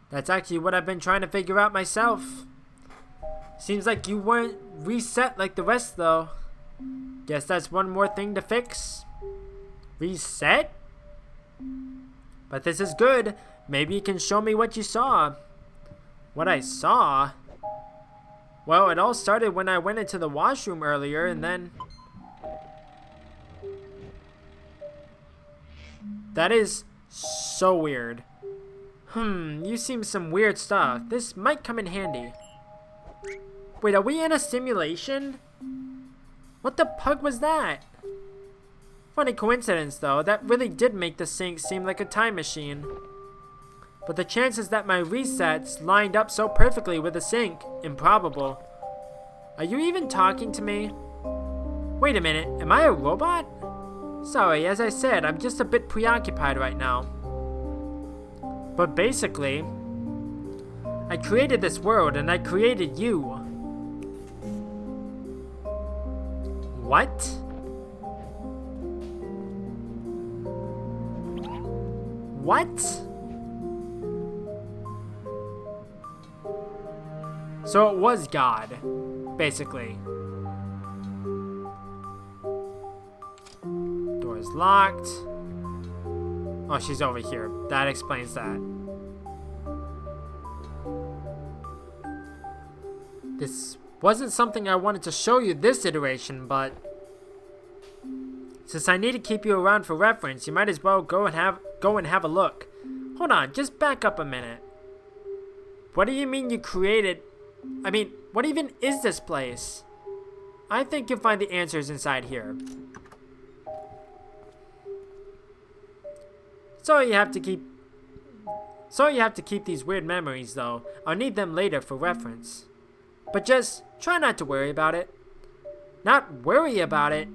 Speaker 1: That's actually what I've been trying to figure out myself. Seems like you weren't reset like the rest, though. Guess that's one more thing to fix. Reset? But this is good. Maybe you can show me what you saw. What I saw? Well, it all started when I went into the washroom earlier, and then... That is so weird. You seem some weird stuff. This might come in handy. Wait, are we in a simulation? What the pug was that? Funny coincidence though, that really did make the sink seem like a time machine. But the chances that my resets lined up so perfectly with the sink, improbable. Are you even talking to me? Wait a minute, am I a robot? Sorry, as I said, I'm just a bit preoccupied right now. But basically, I created this world and I created you. What? What? So it was God, basically. Door's locked. Oh, she's over here. That explains that. This wasn't something I wanted to show you this iteration, but since I need to keep you around for reference, you might as well go and have a look. Hold on, just back up a minute. What do you mean you created... I mean, what even is this place? I think you'll find the answers inside here. Sorry you have to keep these weird memories, though. I'll need them later for reference. But just try not to worry about it. Not worry about it?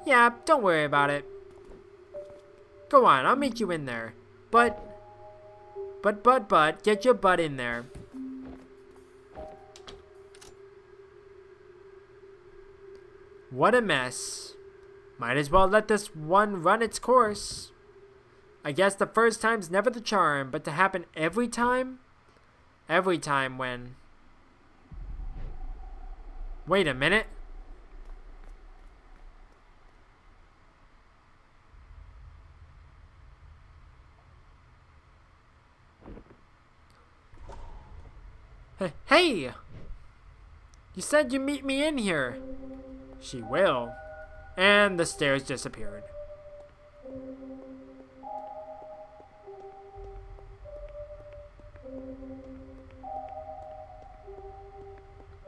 Speaker 1: Yeah, don't worry about it. Go on, I'll meet you in there. But, get your butt in there. What a mess. Might as well let this one run its course. I guess the first time's never the charm, but to happen every time? Every time when... Wait a minute. Hey! You said you'd meet me in here. She will. And the stairs disappeared.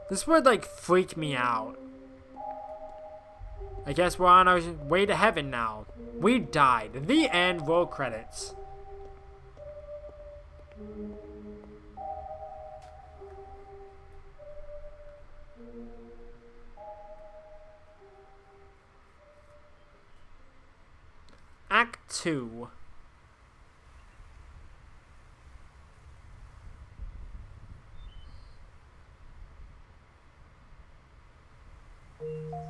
Speaker 1: This would like freak me out. I guess we're on our way to heaven now. We died. The end. Roll credits. Act 2.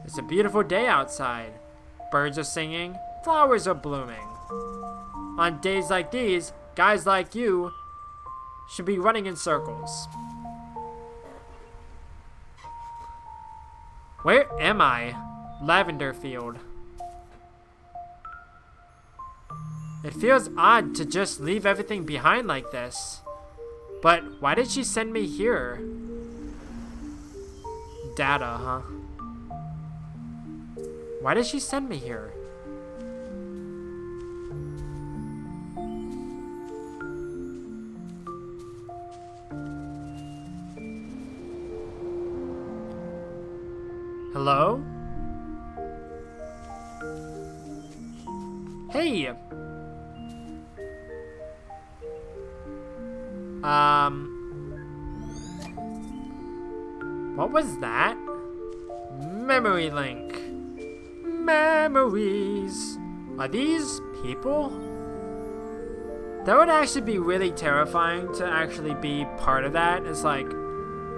Speaker 1: It's a beautiful day outside. Birds are singing, flowers are blooming. On days like these, guys like you should be running in circles. Where am I? Lavender field. It feels odd to just leave everything behind like this. But why did she send me here? Data, huh? Why did she send me here? Hello? Hey! What was that? Memory link. Memories. Are these people? That would actually be really terrifying to actually be part of that. It's like,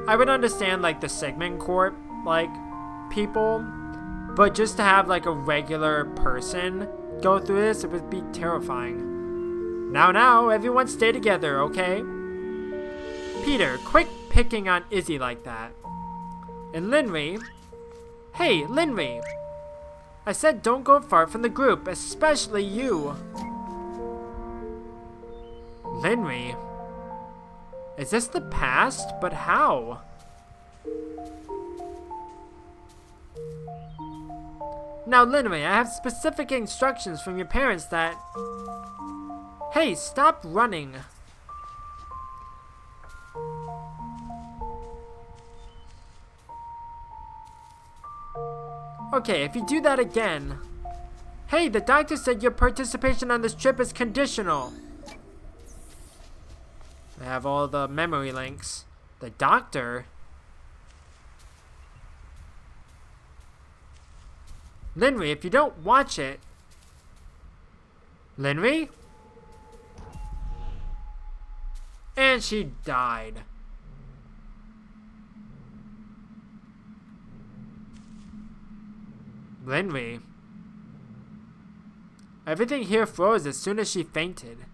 Speaker 1: I would understand like the Sigmund Corp, like, people, but just to have like a regular person go through this, it would be terrifying. Now, everyone stay together, okay? Peter, quit picking on Izzy like that. And Linry. Hey, Linry. I said don't go far from the group, especially you. Linry. Is this the past? But how? Now, Linry, I have specific instructions from your parents that... Hey, stop running. Okay, if you do that again... Hey, the doctor said your participation on this trip is conditional. I have all the memory links. The doctor? Linry, if you don't watch it... Linry? And she died. Linry. Everything here froze as soon as she fainted.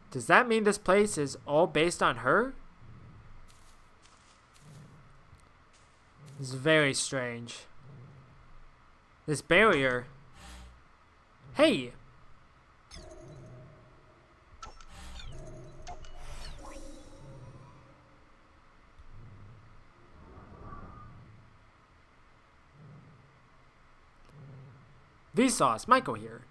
Speaker 1: Does that mean this place is all based on her? It's very strange. This barrier. Hey! Vsauce, Michael here.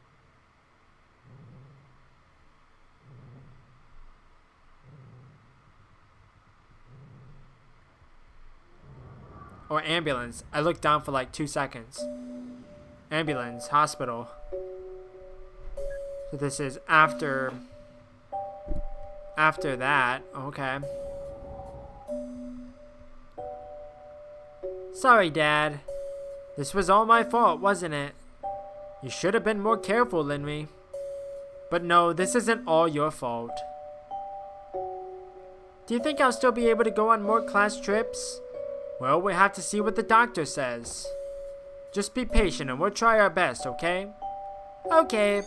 Speaker 1: Or ambulance. I looked down for like 2 seconds. Ambulance, hospital. So this is after that. Okay. Sorry, Dad. This was all my fault, wasn't it? You should have been more careful, Linry. But no, this isn't all your fault. Do you think I'll still be able to go on more class trips? Well, we have to see what the doctor says. Just be patient and we'll try our best, okay? Okay.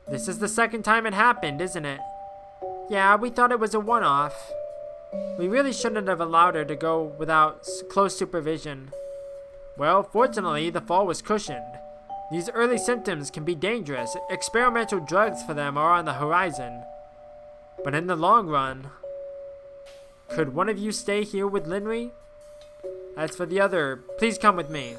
Speaker 1: This is the second time it happened, isn't it? Yeah, we thought it was a one-off. We really shouldn't have allowed her to go without close supervision. Well, fortunately, the fall was cushioned. These early symptoms can be dangerous. Experimental drugs for them are on the horizon. But in the long run, could one of you stay here with Linry? As for the other, please come with me.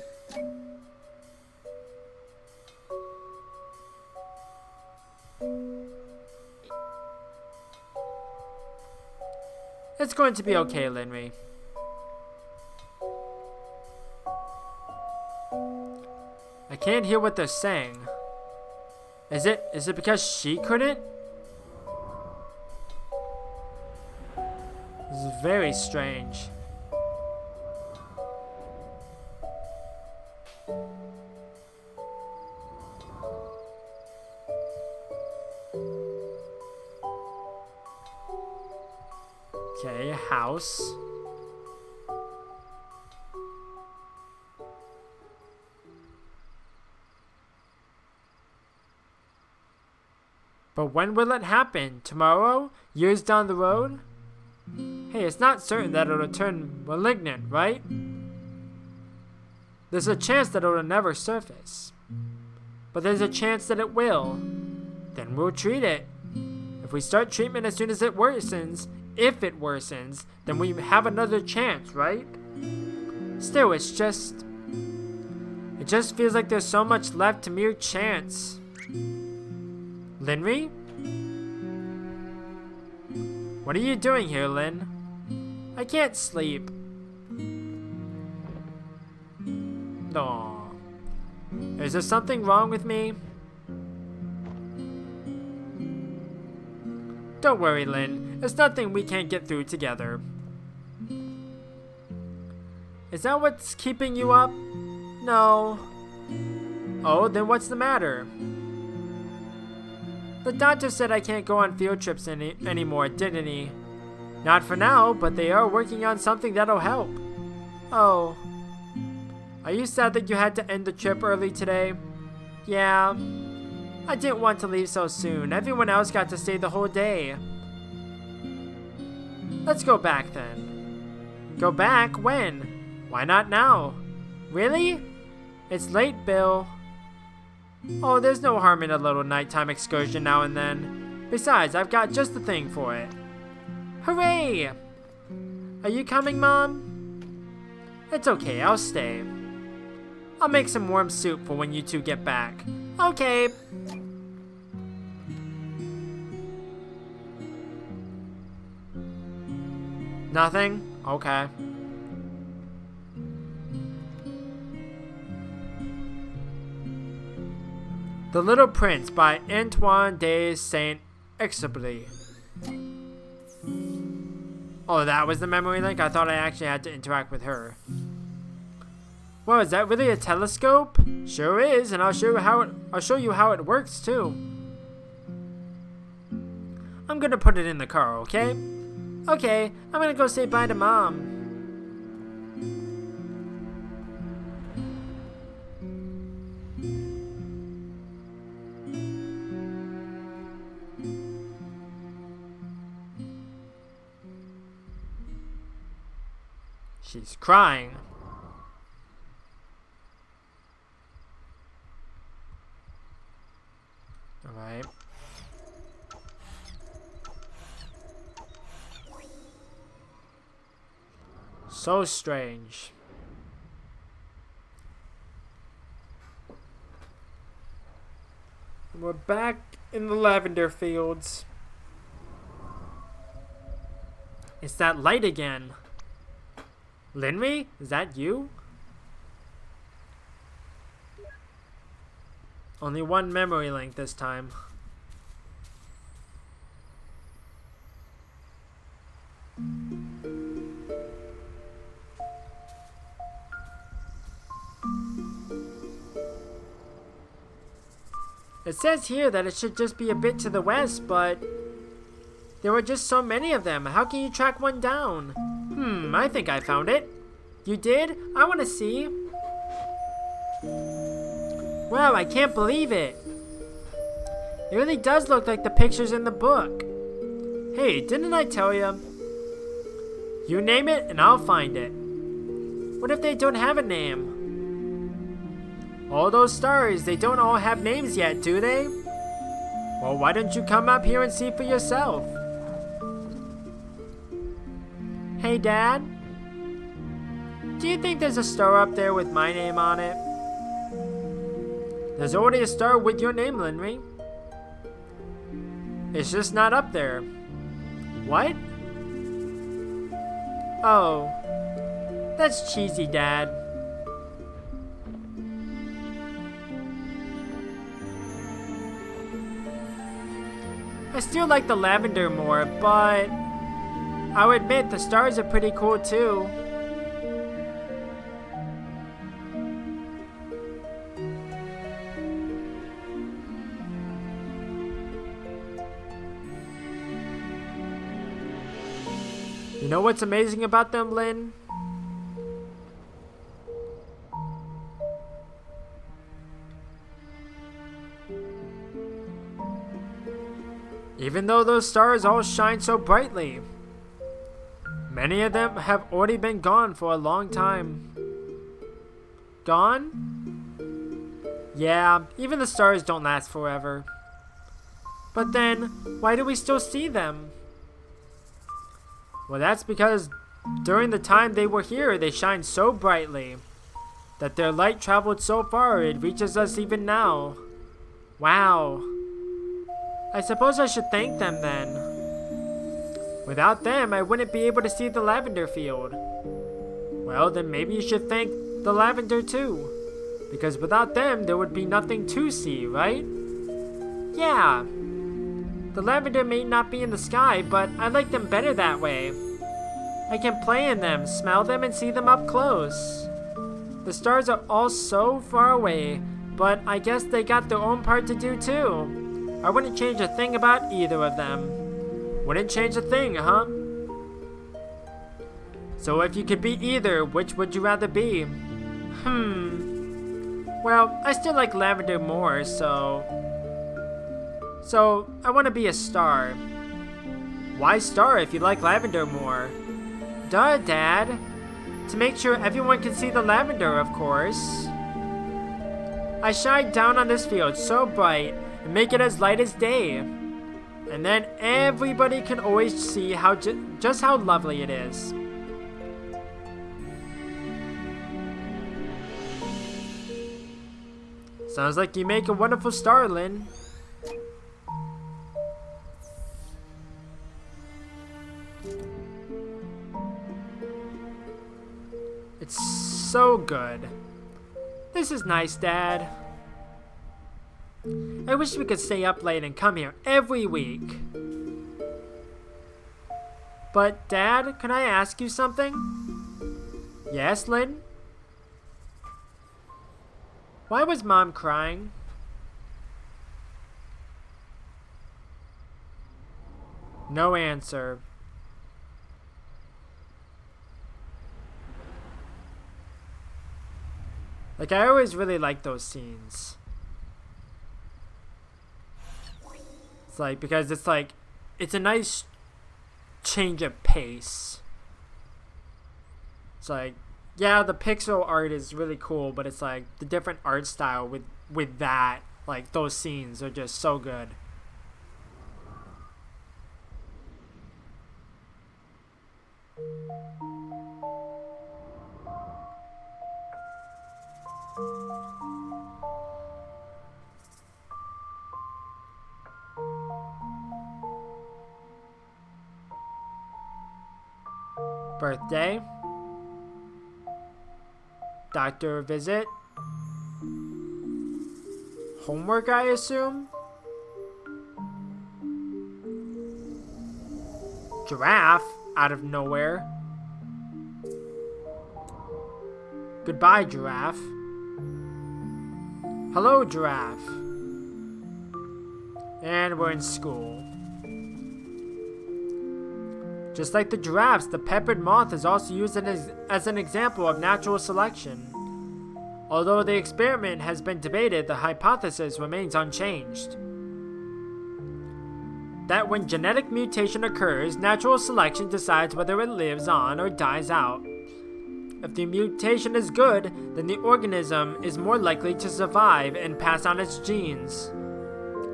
Speaker 1: It's going to be okay, Linry. I can't hear what they're saying. Is it because she couldn't? This is very strange. Okay, house. But when will it happen? Tomorrow? Years down the road? Hey, it's not certain that it'll turn malignant, right? There's a chance that it'll never surface. But there's a chance that it will. Then we'll treat it. If we start treatment as soon as it worsens, if it worsens, then we have another chance, right? Still, it just feels like there's so much left to mere chance. Linry? What are you doing here, Lin? I can't sleep. Aww. Is there something wrong with me? Don't worry, Lin. There's nothing we can't get through together. Is that what's keeping you up? No. Oh, then what's the matter? The doctor said I can't go on field trips anymore, didn't he? Not for now, but they are working on something that'll help. Oh. Are you sad that you had to end the trip early today? Yeah. I didn't want to leave so soon. Everyone else got to stay the whole day. Let's go back then. Go back? When? Why not now? Really? It's late, Bill. Oh, there's no harm in a little nighttime excursion now and then. Besides, I've got just the thing for it. Hooray! Are you coming, Mom? It's okay, I'll stay. I'll make some warm soup for when you two get back. Okay. Nothing? Okay. The Little Prince by Antoine de Saint-Exupéry. Oh, that was the memory link? I thought I actually had to interact with her. Well, is that really a telescope? Sure is, and I'll show you how it works too. I'm gonna put it in the car, okay? Okay, I'm gonna go say bye to Mom. She's crying. Alright. So strange. We're back in the lavender fields. It's that light again. Linry, is that you? Only one memory link this time. It says here that it should just be a bit to the west, but there were just so many of them. How can you track one down? I think I found it. You did? I want to see. Wow, I can't believe it. It really does look like the pictures in the book. Hey, didn't I tell you? You name it and I'll find it. What if they don't have a name? All those stars, they don't all have names yet, do they? Well, why don't you come up here and see for yourself? Hey, Dad? Do you think there's a star up there with my name on it? There's already a star with your name, Linry. It's just not up there. What? Oh. That's cheesy, Dad. I still like the lavender more, but I'll admit the stars are pretty cool too. You know what's amazing about them, Lynn? Even though those stars all shine so brightly, many of them have already been gone for a long time. Gone? Yeah, even the stars don't last forever. But then, why do we still see them? Well, that's because during the time they were here, they shined so brightly that their light traveled so far it reaches us even now. Wow. I suppose I should thank them then. Without them, I wouldn't be able to see the lavender field. Well, then maybe you should thank the lavender too. Because without them, there would be nothing to see, right? Yeah. The lavender may not be in the sky, but I like them better that way. I can play in them, smell them, and see them up close. The stars are all so far away, but I guess they got their own part to do too. I wouldn't change a thing about either of them. Wouldn't change a thing, huh? So if you could be either, which would you rather be? Well, I still like lavender more, so I want to be a star. Why star if you like lavender more? Duh, Dad. To make sure everyone can see the lavender, of course. I shine down on this field so bright and make it as light as day. And then everybody can always see just how lovely it is. Sounds like you make a wonderful star, Lynn. It's so good. This is nice, Dad. I wish we could stay up late and come here every week. But, Dad, can I ask you something? Yes, Lynn? Why was Mom crying? No answer. Like, I always really like those scenes. It's like, because it's like, it's a nice change of pace. It's like, yeah, the pixel art is really cool, but it's like, the different art style with that, like, those scenes are just so good. Birthday. Doctor visit. Homework, I assume? Giraffe out of nowhere. Goodbye, Giraffe. Hello, Giraffe. And we're in school. Just like the giraffes, the peppered moth is also used as an example of natural selection. Although the experiment has been debated, the hypothesis remains unchanged. That when genetic mutation occurs, natural selection decides whether it lives on or dies out. If the mutation is good, then the organism is more likely to survive and pass on its genes.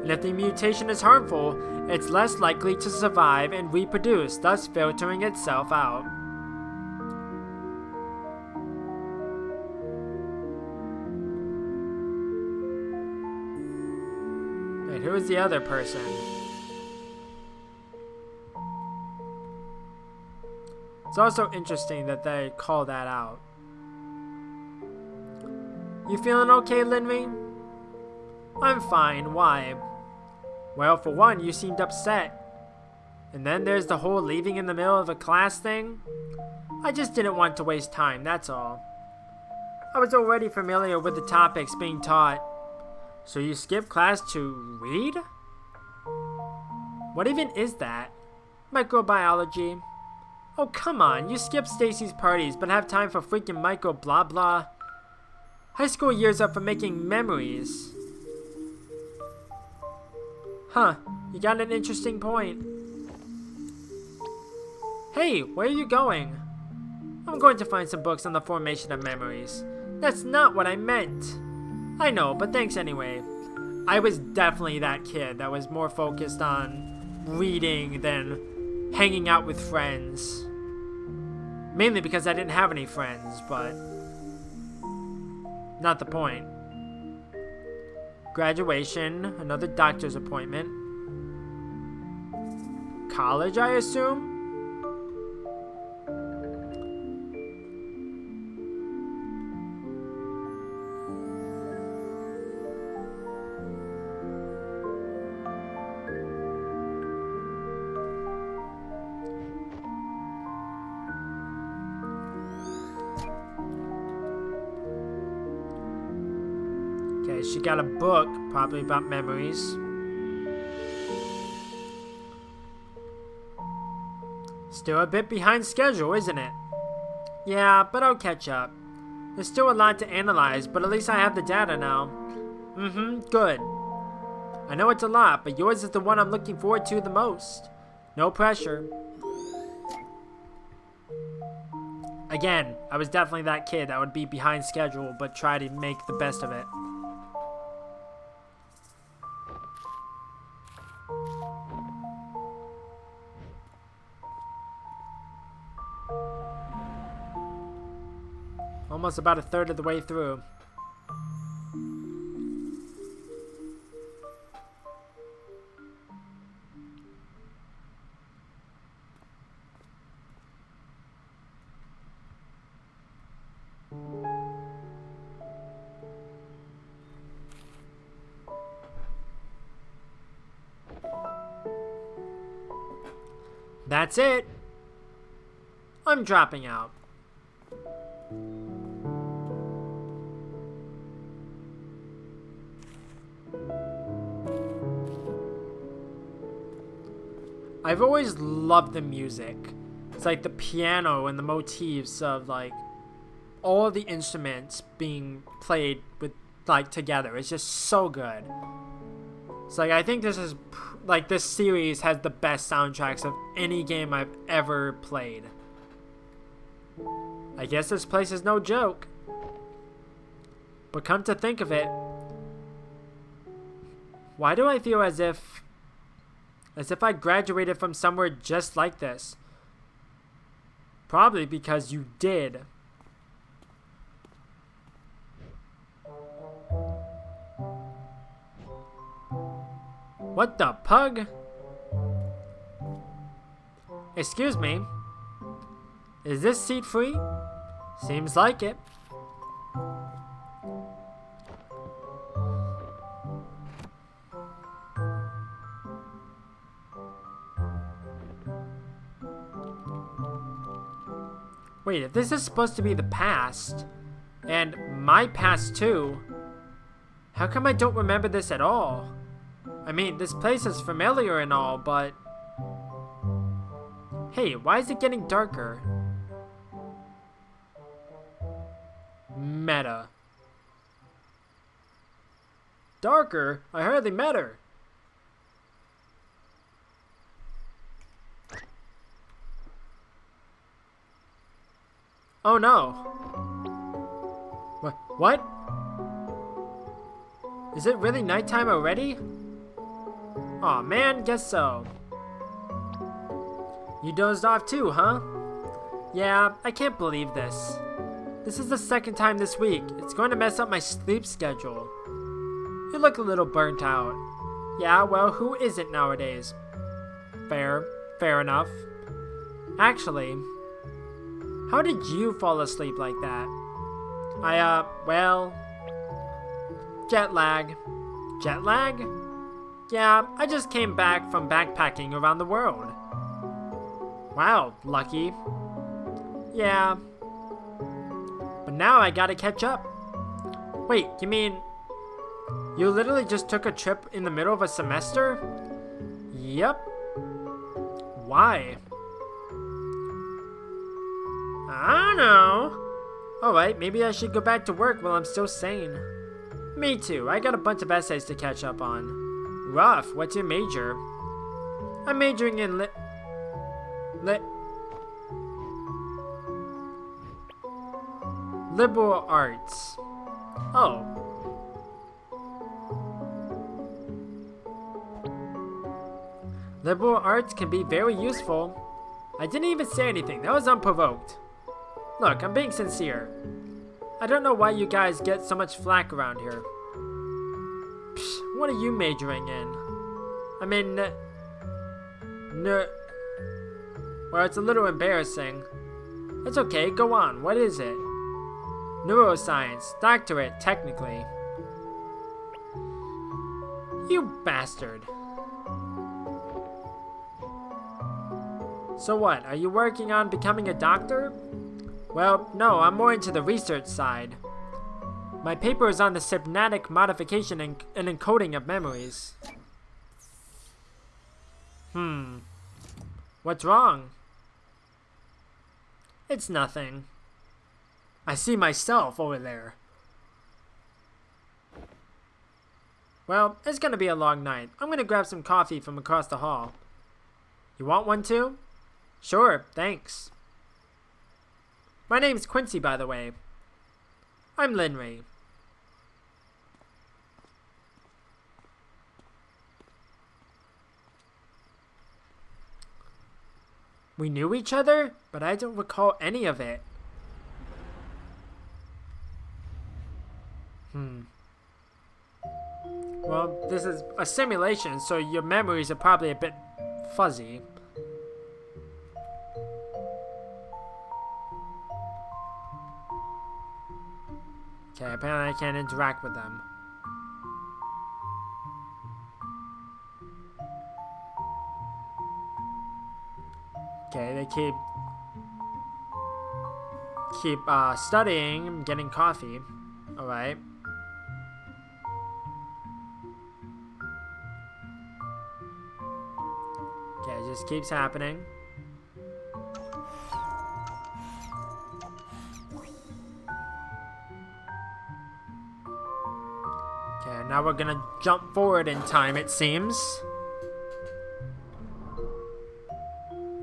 Speaker 1: And if the mutation is harmful, it's less likely to survive and reproduce, thus filtering itself out. Wait, who is the other person? It's also interesting that they call that out. You feeling okay, Linry? I'm fine. Why? Well, for one, you seemed upset. And then there's the whole leaving in the middle of a class thing. I just didn't want to waste time, that's all. I was already familiar with the topics being taught. So you skipped class to read? What even is that? Microbiology? Oh, come on, you skipped Stacy's parties but have time for freaking micro blah blah. High school years are for making memories. Huh, you got an interesting point. Hey, where are you going? I'm going to find some books on the formation of memories. That's not what I meant. I know, but thanks anyway. I was definitely that kid that was more focused on reading than hanging out with friends. Mainly because I didn't have any friends, but not the point. Graduation, another doctor's appointment. College, I assume? Okay, she got a book, probably about memories. Still a bit behind schedule, isn't it? Yeah, but I'll catch up. There's still a lot to analyze, but at least I have the data now. Good. I know it's a lot, but yours is the one I'm looking forward to the most. No pressure. Again, I was definitely that kid that would be behind schedule, but try to make the best of it. Almost about a third of the way through. That's it. I'm dropping out. I've always loved the music. It's like the piano and the motifs of like all the instruments being played with like together. It's just so good. It's like I think this is like this series has the best soundtracks of any game I've ever played. I guess this place is no joke. But come to think of it, why do I feel as if I graduated from somewhere just like this? Probably because you did. What the pug? Excuse me. Is this seat free? Seems like it. Wait, if this is supposed to be the past, and my past too, how come I don't remember this at all? I mean, this place is familiar and all, but... Hey, why is it getting darker? Meta. Darker? I hardly met her. Oh no. What? Is it really nighttime already? Aw man, guess so. You dozed off too, huh? Yeah, I can't believe this. This is the second time this week. It's going to mess up my sleep schedule. You look a little burnt out. Yeah, well, who isn't nowadays? Fair enough. Actually, how did you fall asleep like that? Well... Jet lag. Jet lag? Yeah, I just came back from backpacking around the world. Wow, lucky. Yeah. But now I gotta catch up. Wait, you mean... You literally just took a trip in the middle of a semester? Yep. Why? I don't know. Alright, maybe I should go back to work while I'm still sane. Me too, I got a bunch of essays to catch up on. Rough, what's your major? I'm majoring in liberal arts. Oh. Liberal arts can be very useful. I didn't even say anything, that was unprovoked. Look, I'm being sincere. I don't know why you guys get so much flack around here. Psh, what are you majoring in? I mean, well, it's a little embarrassing. It's okay, go on, what is it? Neuroscience, doctorate, technically. You bastard. So what, are you working on becoming a doctor? Well, no, I'm more into the research side. My paper is on the synaptic modification and encoding of memories. What's wrong? It's nothing. I see myself over there. Well, it's gonna be a long night. I'm gonna grab some coffee from across the hall. You want one too? Sure, thanks. My name's Quincy, by the way. I'm Linry. We knew each other, but I don't recall any of it. Well, this is a simulation, so your memories are probably a bit fuzzy. Okay, apparently I can't interact with them. Okay, they keep studying and getting coffee. Alright. Okay, it just keeps happening. Okay, now we're gonna jump forward in time, it seems.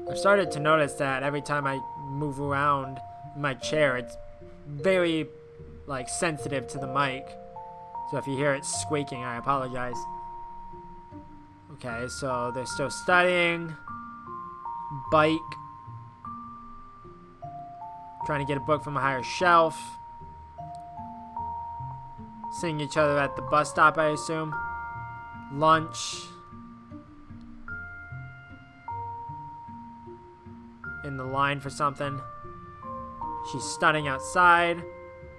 Speaker 1: I've started to notice that every time I move around in my chair, it's very, like, sensitive to the mic. So if you hear it squeaking, I apologize. Okay, so they're still studying. Bike. Trying to get a book from a higher shelf. Seeing each other at the bus stop, I assume. Lunch. In the line for something. She's studying outside.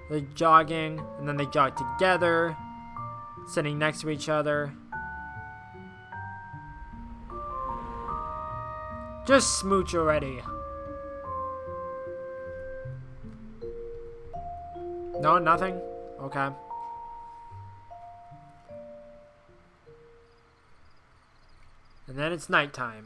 Speaker 1: They're jogging, and then they jog together, sitting next to each other. Just smooch already. No, nothing? Okay. And then it's nighttime.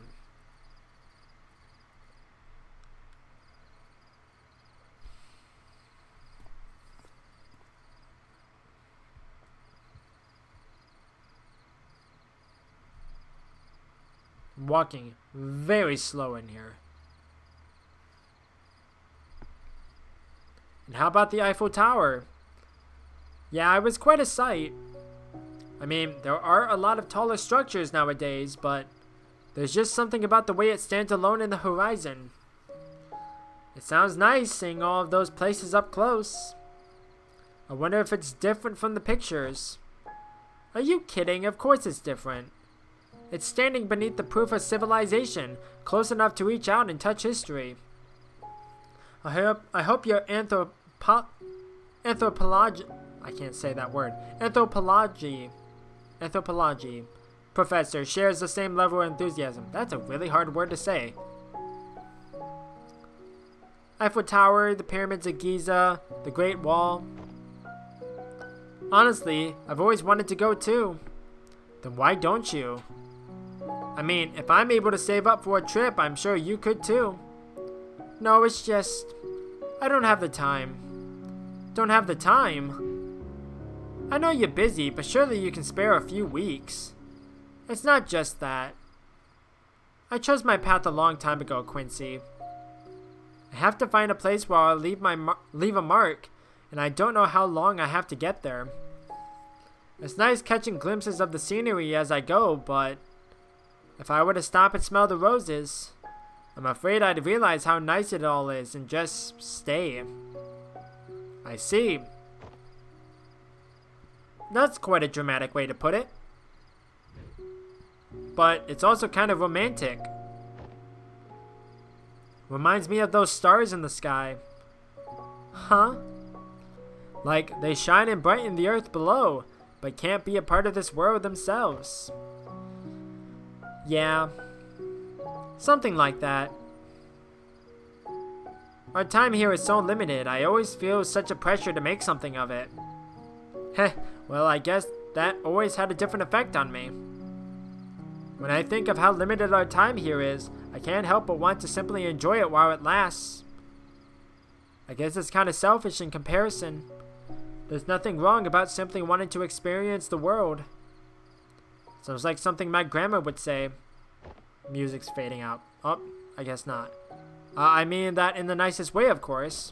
Speaker 1: I'm walking very slow in here. And how about the Eiffel Tower? Yeah, it was quite a sight. I mean, there are a lot of taller structures nowadays, but there's just something about the way it stands alone in the horizon. It sounds nice seeing all of those places up close. I wonder if it's different from the pictures. Are you kidding? Of course it's different. It's standing beneath the proof of civilization, close enough to reach out and touch history. I hope your anthropology, I can't say that word, anthropology professor shares the same level of enthusiasm. That's a really hard word to say. Eiffel Tower, the pyramids of Giza, the Great Wall. Honestly, I've always wanted to go too. Then why don't you? I mean, if I'm able to save up for a trip, I'm sure you could too. No, it's just, I don't have the time. Don't have the time? I know you're busy, but surely you can spare a few weeks. It's not just that. I chose my path a long time ago, Quincy. I have to find a place where I'll leave a mark, and I don't know how long I have to get there. It's nice catching glimpses of the scenery as I go, but if I were to stop and smell the roses, I'm afraid I'd realize how nice it all is and just stay. I see. That's quite a dramatic way to put it. But it's also kind of romantic. Reminds me of those stars in the sky. Huh? Like they shine and brighten the earth below, but can't be a part of this world themselves. Yeah. Something like that. Our time here is so limited, I always feel such a pressure to make something of it. Heh, well I guess that always had a different effect on me. When I think of how limited our time here is, I can't help but want to simply enjoy it while it lasts. I guess it's kind of selfish in comparison. There's nothing wrong about simply wanting to experience the world. Sounds like something my grandma would say. Music's fading out. Oh, I guess not. I mean that in the nicest way, of course.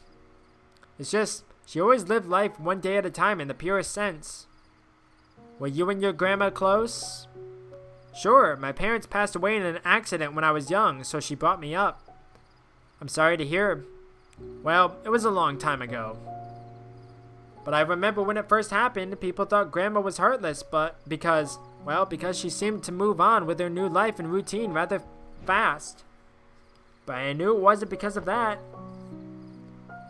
Speaker 1: It's just, she always lived life one day at a time in the purest sense. Were you and your grandma close? Sure, my parents passed away in an accident when I was young, so she brought me up. I'm sorry to hear. Well, it was a long time ago. But I remember when it first happened, people thought Grandma was heartless, but because she seemed to move on with her new life and routine rather fast. But I knew it wasn't because of that.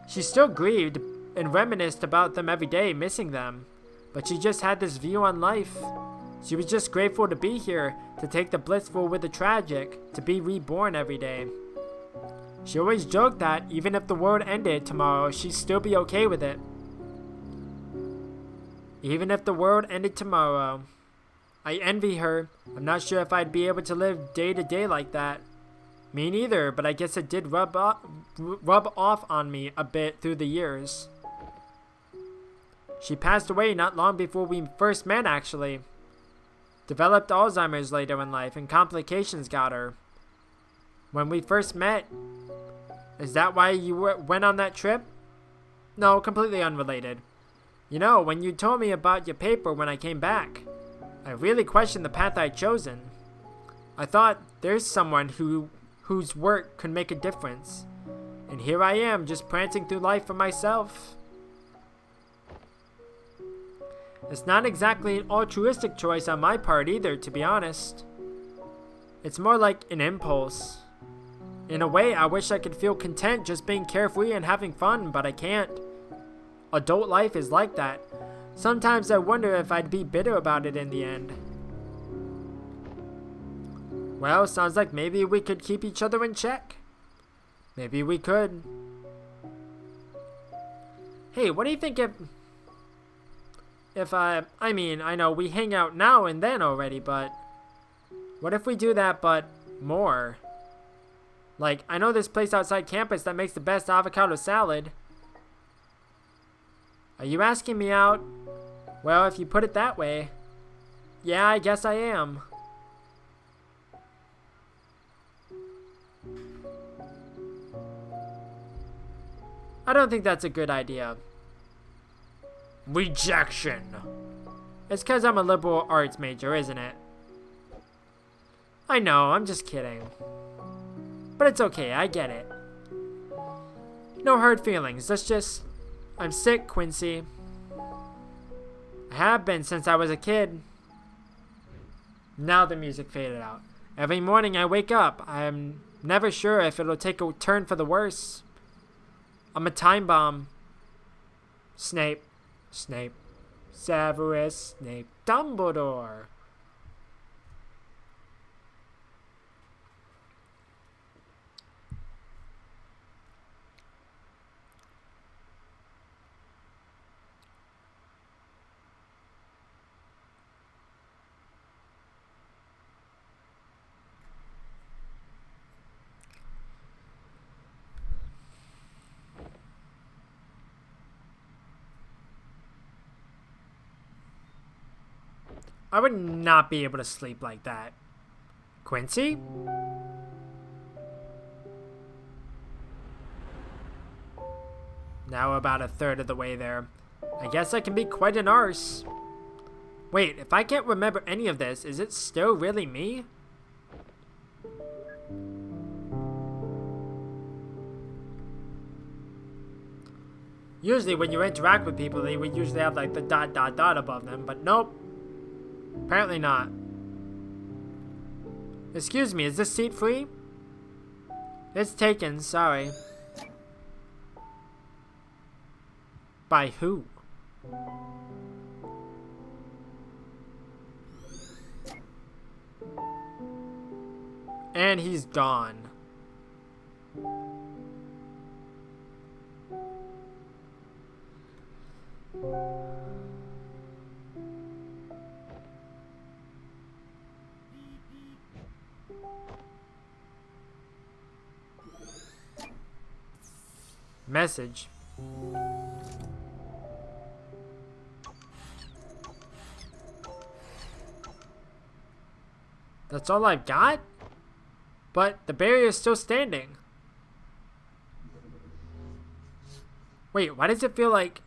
Speaker 1: She still grieved and reminisced about them every day, missing them. But she just had this view on life. She was just grateful to be here, to take the blissful with the tragic, to be reborn every day. She always joked that even if the world ended tomorrow, she'd still be okay with it. Even if the world ended tomorrow. I envy her. I'm not sure if I'd be able to live day to day like that. Me neither, but I guess it did rub off on me a bit through the years. She passed away not long before we first met, actually. Developed Alzheimer's later in life, and complications got her. When we first met, is that why you went on that trip? No, completely unrelated. You know, when you told me about your paper when I came back, I really questioned the path I'd chosen. I thought there's someone whose work could make a difference. And here I am, just prancing through life for myself. It's not exactly an altruistic choice on my part either, to be honest. It's more like an impulse. In a way, I wish I could feel content just being carefree and having fun, but I can't. Adult life is like that. Sometimes I wonder if I'd be bitter about it in the end. Well, sounds like maybe we could keep each other in check. Maybe we could. Hey, what do you think if I mean, I know we hang out now and then already, but what if we do that, but more? Like, I know this place outside campus that makes the best avocado salad. Are you asking me out? Well, if you put it that way, yeah, I guess I am. I don't think that's a good idea. Rejection. It's because I'm a liberal arts major, isn't it? I know, I'm just kidding. But it's okay, I get it. No hard feelings, let's just... I'm sick, Quincy. I have been since I was a kid. Now the music faded out. Every morning I wake up, I'm never sure if it'll take a turn for the worse. I'm a time bomb. Snape. Severus Snape. Dumbledore. I would not be able to sleep like that. Quincy? Now about a third of the way there. I guess I can be quite an arse. Wait, if I can't remember any of this, is it still really me? Usually when you interact with people, they would usually have like the ... above them, but nope. Apparently not. Excuse me, is this seat free? It's taken, sorry. By who? And he's gone. Message. That's all I've got? But the barrier is still standing. Wait, why does it feel like...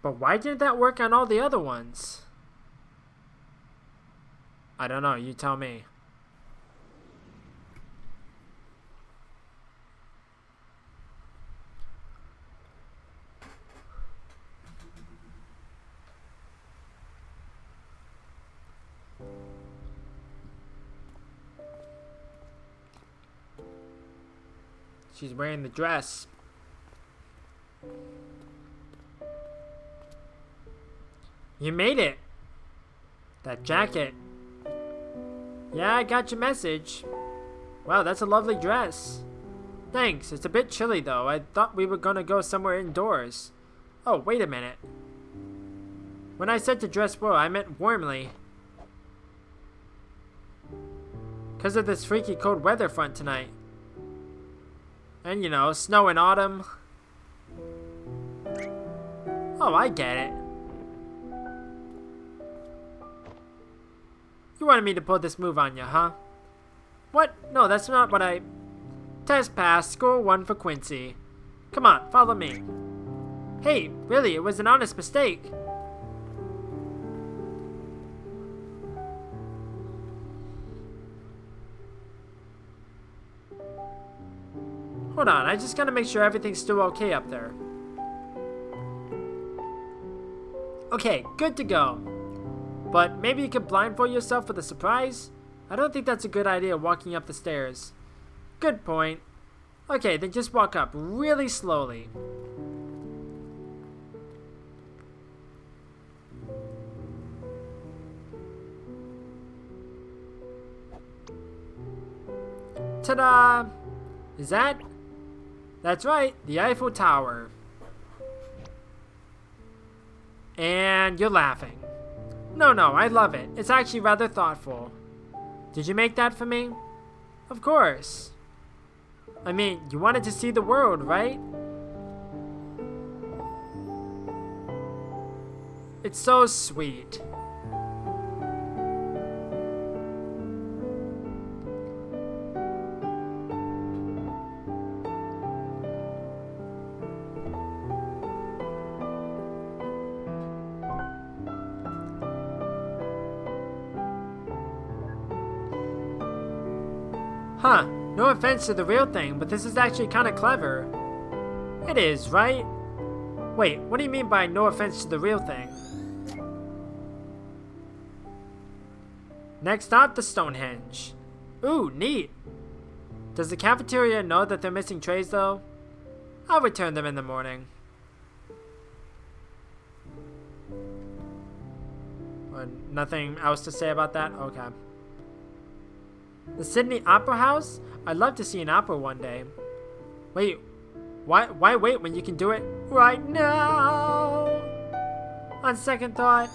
Speaker 1: But why didn't that work on all the other ones? I don't know, you tell me. She's wearing the dress. You made it. That jacket. Yeah, I got your message. Wow, that's a lovely dress. Thanks, it's a bit chilly though. I thought we were gonna go somewhere indoors. Oh, wait a minute. When I said to dress well, I meant warmly. 'Cause of this freaky cold weather front tonight. And you know, snow and autumn. Oh, I get it. You wanted me to pull this move on you, huh? What? No, that's not what I... Test pass, score 1 for Quincy. Come on, follow me. Hey, really, it was an honest mistake. Hold on, I just gotta make sure everything's still okay up there. Okay, good to go. But maybe you could blindfold yourself for the surprise? I don't think that's a good idea walking up the stairs. Good point. Okay, then just walk up really slowly. Ta-da! Is that? That's right, the Eiffel Tower. And you're laughing. No, I love it. It's actually rather thoughtful. Did you make that for me? Of course. I mean, you wanted to see the world, right? It's so sweet. Huh, no offense to the real thing, but this is actually kind of clever. It is, right? Wait, what do you mean by no offense to the real thing? Next stop, the Stonehenge. Ooh, neat. Does the cafeteria know that they're missing trays, though? I'll return them in the morning. Nothing else to say about that? Okay. The Sydney Opera House? I'd love to see an opera one day. Wait, why wait when you can do it right now? On second thought.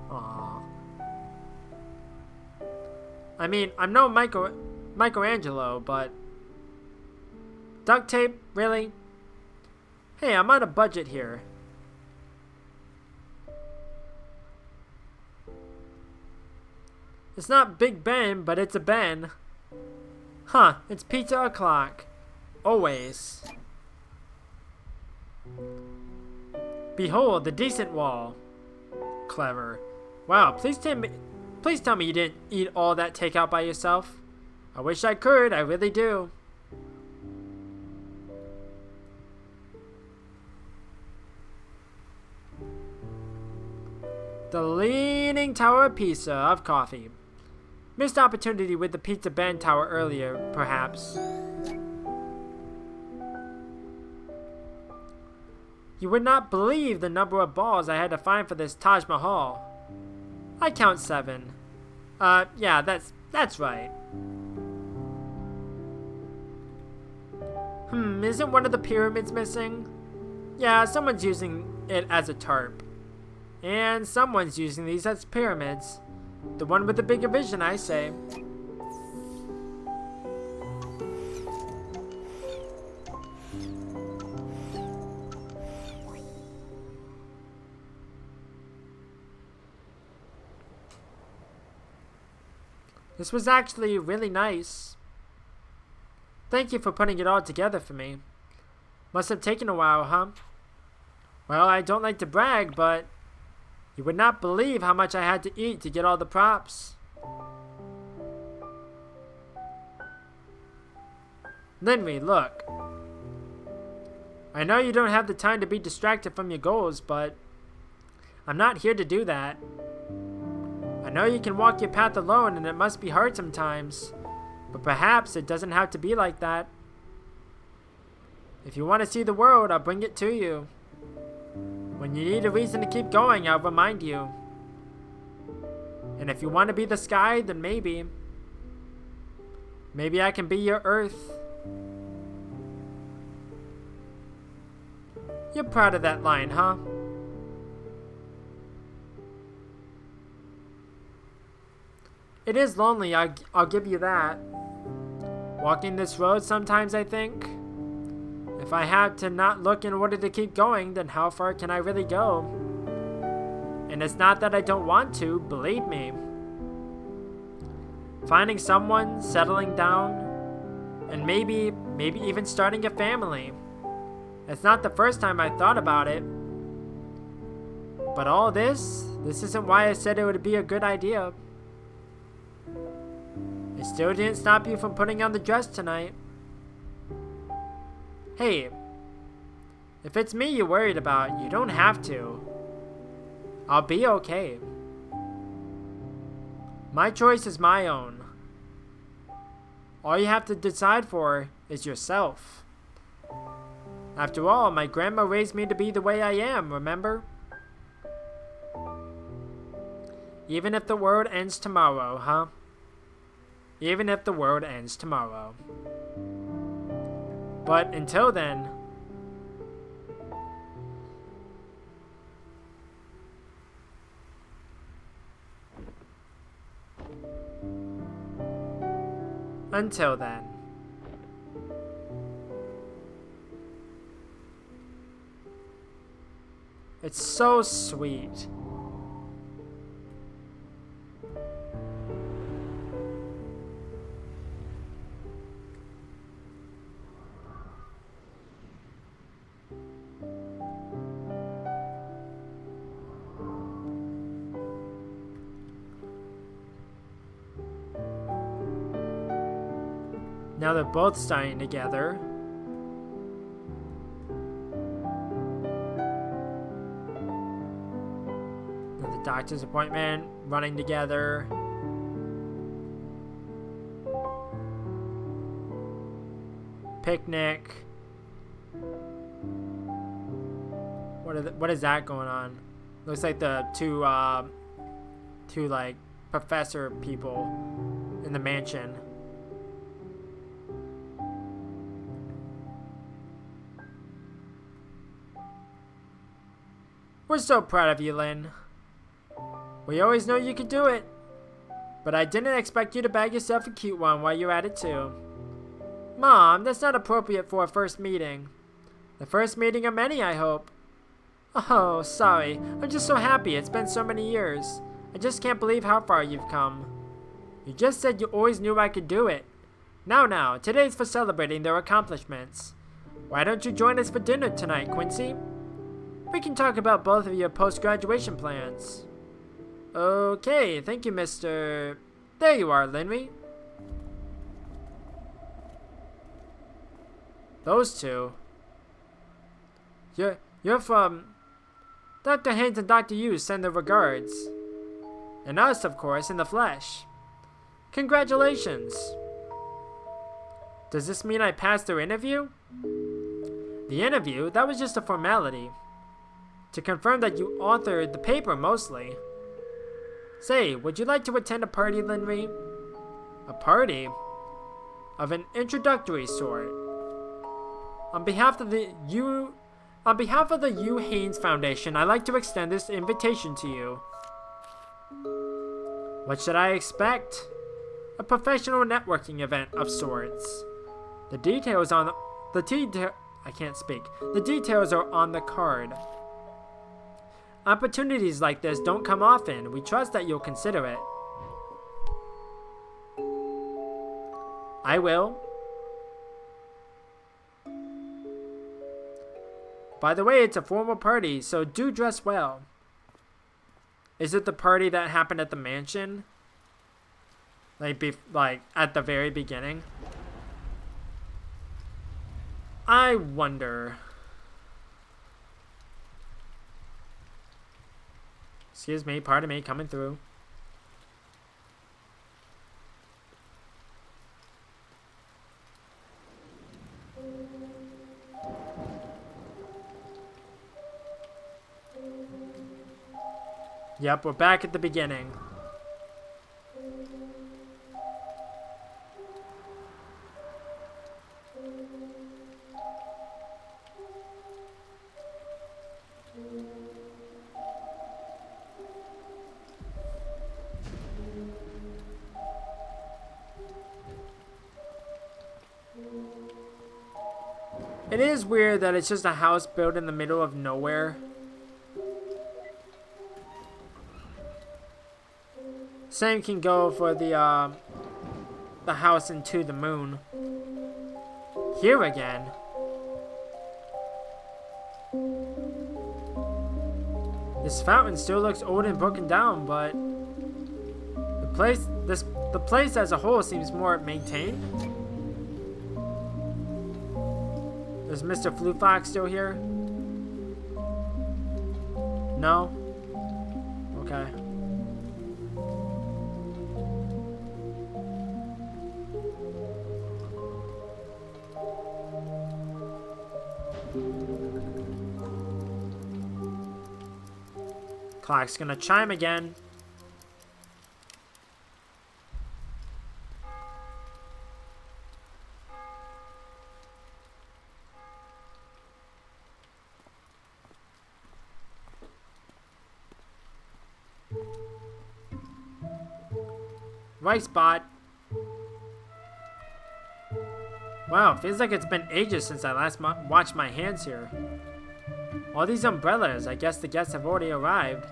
Speaker 1: Aww. I mean, I'm no Michelangelo, but... Duct tape? Really? Hey, I'm on a budget here. It's not Big Ben, but it's a Ben. Huh, it's pizza o'clock. Always. Behold, the decent wall. Clever. Wow, please tell me you didn't eat all that takeout by yourself. I wish I could, I really do. The Leaning Tower of Pisa of coffee. Missed opportunity with the Pizza Ben Tower earlier, perhaps. You would not believe the number of balls I had to find for this Taj Mahal. I count 7. Yeah, that's right. Isn't one of the pyramids missing? Yeah, someone's using it as a tarp. And someone's using these as pyramids. The one with the bigger vision, I say. This was actually really nice. Thank you for putting it all together for me. Must have taken a while, huh? Well, I don't like to brag, but you would not believe how much I had to eat to get all the props. Linry, look. I know you don't have the time to be distracted from your goals, but I'm not here to do that. I know you can walk your path alone and it must be hard sometimes, but perhaps it doesn't have to be like that. If you want to see the world, I'll bring it to you. When you need a reason to keep going, I'll remind you. And if you want to be the sky, then maybe. Maybe I can be your earth. You're proud of that line, huh? It is lonely, I'll give you that. Walking this road sometimes, I think. If I had to not look in order to keep going, then how far can I really go? And it's not that I don't want to, believe me. Finding someone, settling down, and maybe even starting a family. It's not the first time I thought about it. But all this isn't why I said it would be a good idea. It still didn't stop you from putting on the dress tonight. Hey, if it's me you're worried about, you don't have to. I'll be okay. My choice is my own. All you have to decide for is yourself. After all, my grandma raised me to be the way I am, remember? Even if the world ends tomorrow, huh? even if the world ends tomorrow. But until then, it's so sweet. Now they're both studying together. And the doctor's appointment, running together. Picnic. What is that going on? Looks like the two like professor people in the mansion. We're so proud of you, Lynn. We always knew you could do it. But I didn't expect you to bag yourself a cute one while you're at it too. Mom, that's not appropriate for a first meeting. The first meeting of many, I hope. Oh, sorry. I'm just so happy. It's been so many years. I just can't believe how far you've come. You just said you always knew I could do it. Now, today's for celebrating their accomplishments. Why don't you join us for dinner tonight, Quincy? We can talk about both of your post-graduation plans. Okay, thank you, Mr. There you are, Linry. Those two. You're from... Dr. Haynes and Dr. Yu send their regards. And us, of course, in the flesh. Congratulations. Does this mean I passed their interview? The interview? That was just a formality. To confirm that you authored the paper, mostly. Say, would you like to attend a party, Linry? A party? Of an introductory sort. On behalf of the Yu Haynes Foundation, I'd like to extend this invitation to you. What should I expect? A professional networking event of sorts. The details are on the card. Opportunities like this don't come often. We trust that you'll consider it. I will. By the way, it's a formal party, so do dress well. Is it the party that happened at the mansion? Like at the very beginning? I wonder. Excuse me, pardon me, coming through. Yep, we're back at the beginning. It is weird that it's just a house built in the middle of nowhere. Same can go for the house into the moon. Here again. This fountain still looks old and broken down, but the place as a whole seems more maintained. Is Mr. Flufox still here? No? Okay. Clock's gonna chime again. Rice bot. Wow, feels like it's been ages since I last watched my hands here. All these umbrellas, I guess the guests have already arrived.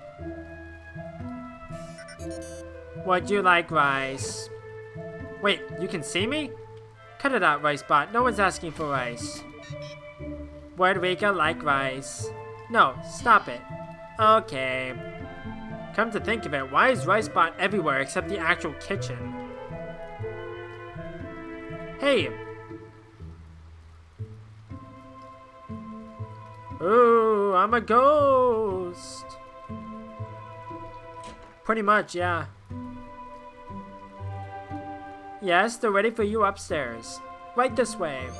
Speaker 1: Would you like rice? Wait, you can see me? Cut it out, rice bot. No one's asking for rice. Would Rika like rice? No, stop it. Okay. Come to think of it, why is rice bot everywhere except the actual kitchen? Hey! Ooh, I'm a ghost! Pretty much, yeah. Yes, they're ready for you upstairs. Right this way.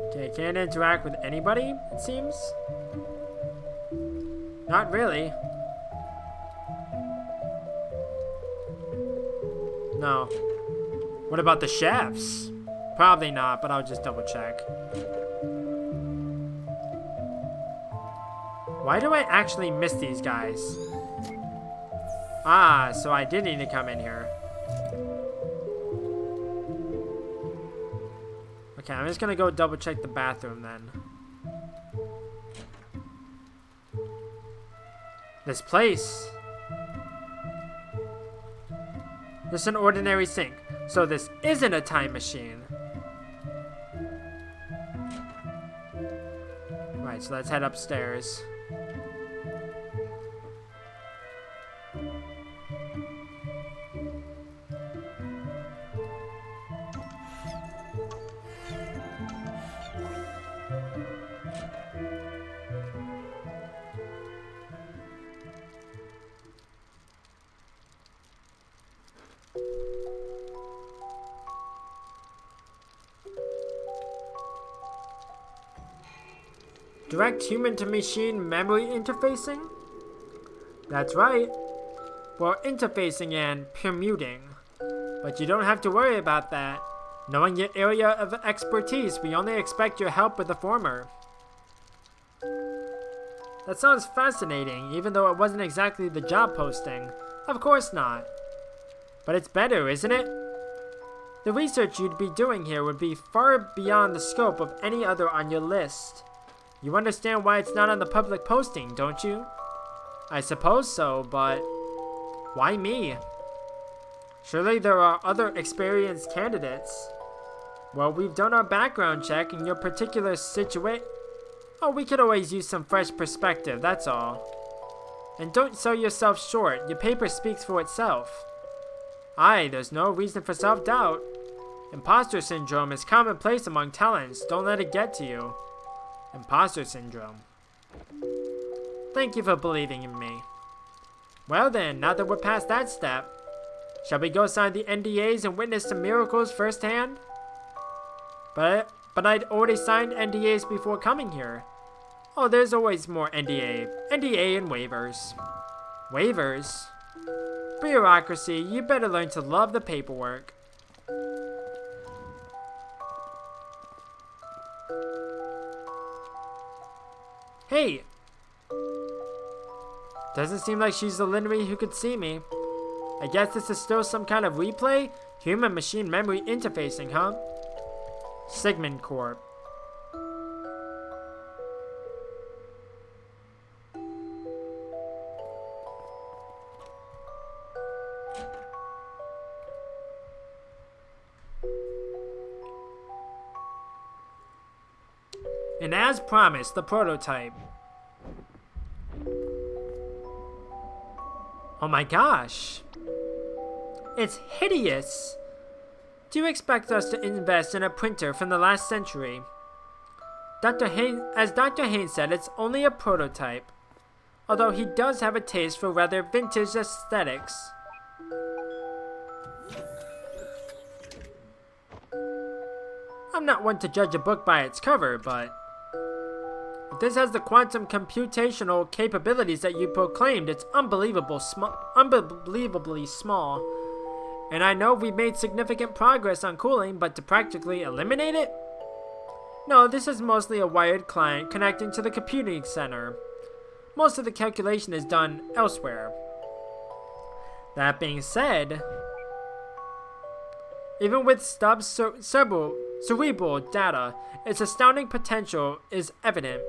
Speaker 1: Okay, can't interact with anybody, it seems. Not really. No. What about the chefs? Probably not, but I'll just double check. Why do I actually miss these guys? Ah, so I did need to come in here. Okay, I'm just gonna go double check the bathroom then. This place. This is an ordinary sink, so this isn't a time machine. Right, so let's head upstairs. Direct human-to-machine memory interfacing? That's right. Well, interfacing and permuting. But you don't have to worry about that. Knowing your area of expertise, we only expect your help with the former. That sounds fascinating, even though it wasn't exactly the job posting. Of course not. But it's better, isn't it? The research you'd be doing here would be far beyond the scope of any other on your list. You understand why it's not on the public posting, don't you? I suppose so, but why me? Surely there are other experienced candidates. Well, we've done our background check in your particular situation. Oh, we could always use some fresh perspective, that's all. And don't sell yourself short, your paper speaks for itself. Aye, there's no reason for self-doubt. Impostor syndrome is commonplace among talents, don't let it get to you. Impostor syndrome. Thank you for believing in me. Well then, now that we're past that step, shall we go sign the NDAs and witness some miracles firsthand? But I'd already signed NDAs before coming here. Oh, there's always more NDA and waivers. Waivers? Bureaucracy, you better learn to love the paperwork. Hey! Doesn't seem like she's the Linry who could see me. I guess this is still some kind of replay? Human-machine memory interfacing, huh? Sigmund Corp. And as promised, the prototype. Oh my gosh. It's hideous. Do you expect us to invest in a printer from the last century? As Dr. Haynes said, it's only a prototype. Although he does have a taste for rather vintage aesthetics. I'm not one to judge a book by its cover, but if this has the quantum computational capabilities that you proclaimed, it's unbelievably small. And I know we've made significant progress on cooling, but to practically eliminate it? No, this is mostly a wired client connecting to the computing center. Most of the calculation is done elsewhere. That being said, even with Stubbs' cerebral data, its astounding potential is evident.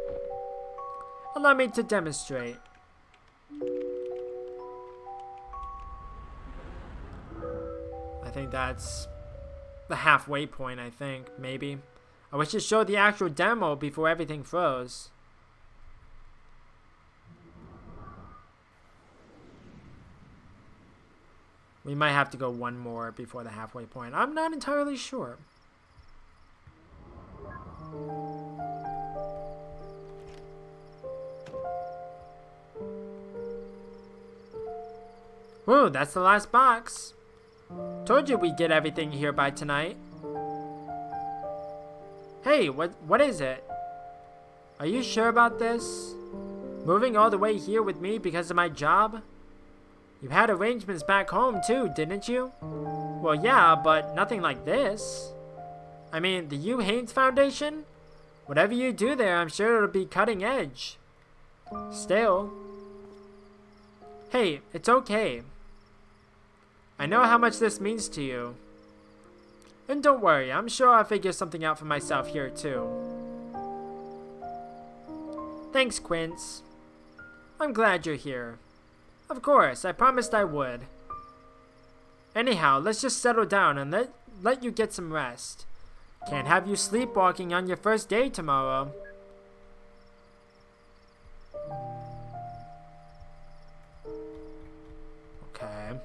Speaker 1: Allow me to demonstrate. I think that's the halfway point, I think, maybe. I wish it showed the actual demo before everything froze. We might have to go one more before the halfway point. I'm not entirely sure. Whoa, that's the last box. Told you we'd get everything here by tonight. Hey, what is it? Are you sure about this? Moving all the way here with me because of my job? You had arrangements back home too, didn't you? Well, yeah, but nothing like this. I mean, the Hugh Haynes Foundation? Whatever you do there, I'm sure it'll be cutting edge. Still. Hey, it's okay. I know how much this means to you. And don't worry, I'm sure I'll figure something out for myself here too. Thanks, Quince. I'm glad you're here. Of course, I promised I would. Anyhow, let's just settle down and let you get some rest. Can't have you sleepwalking on your first day tomorrow. Okay.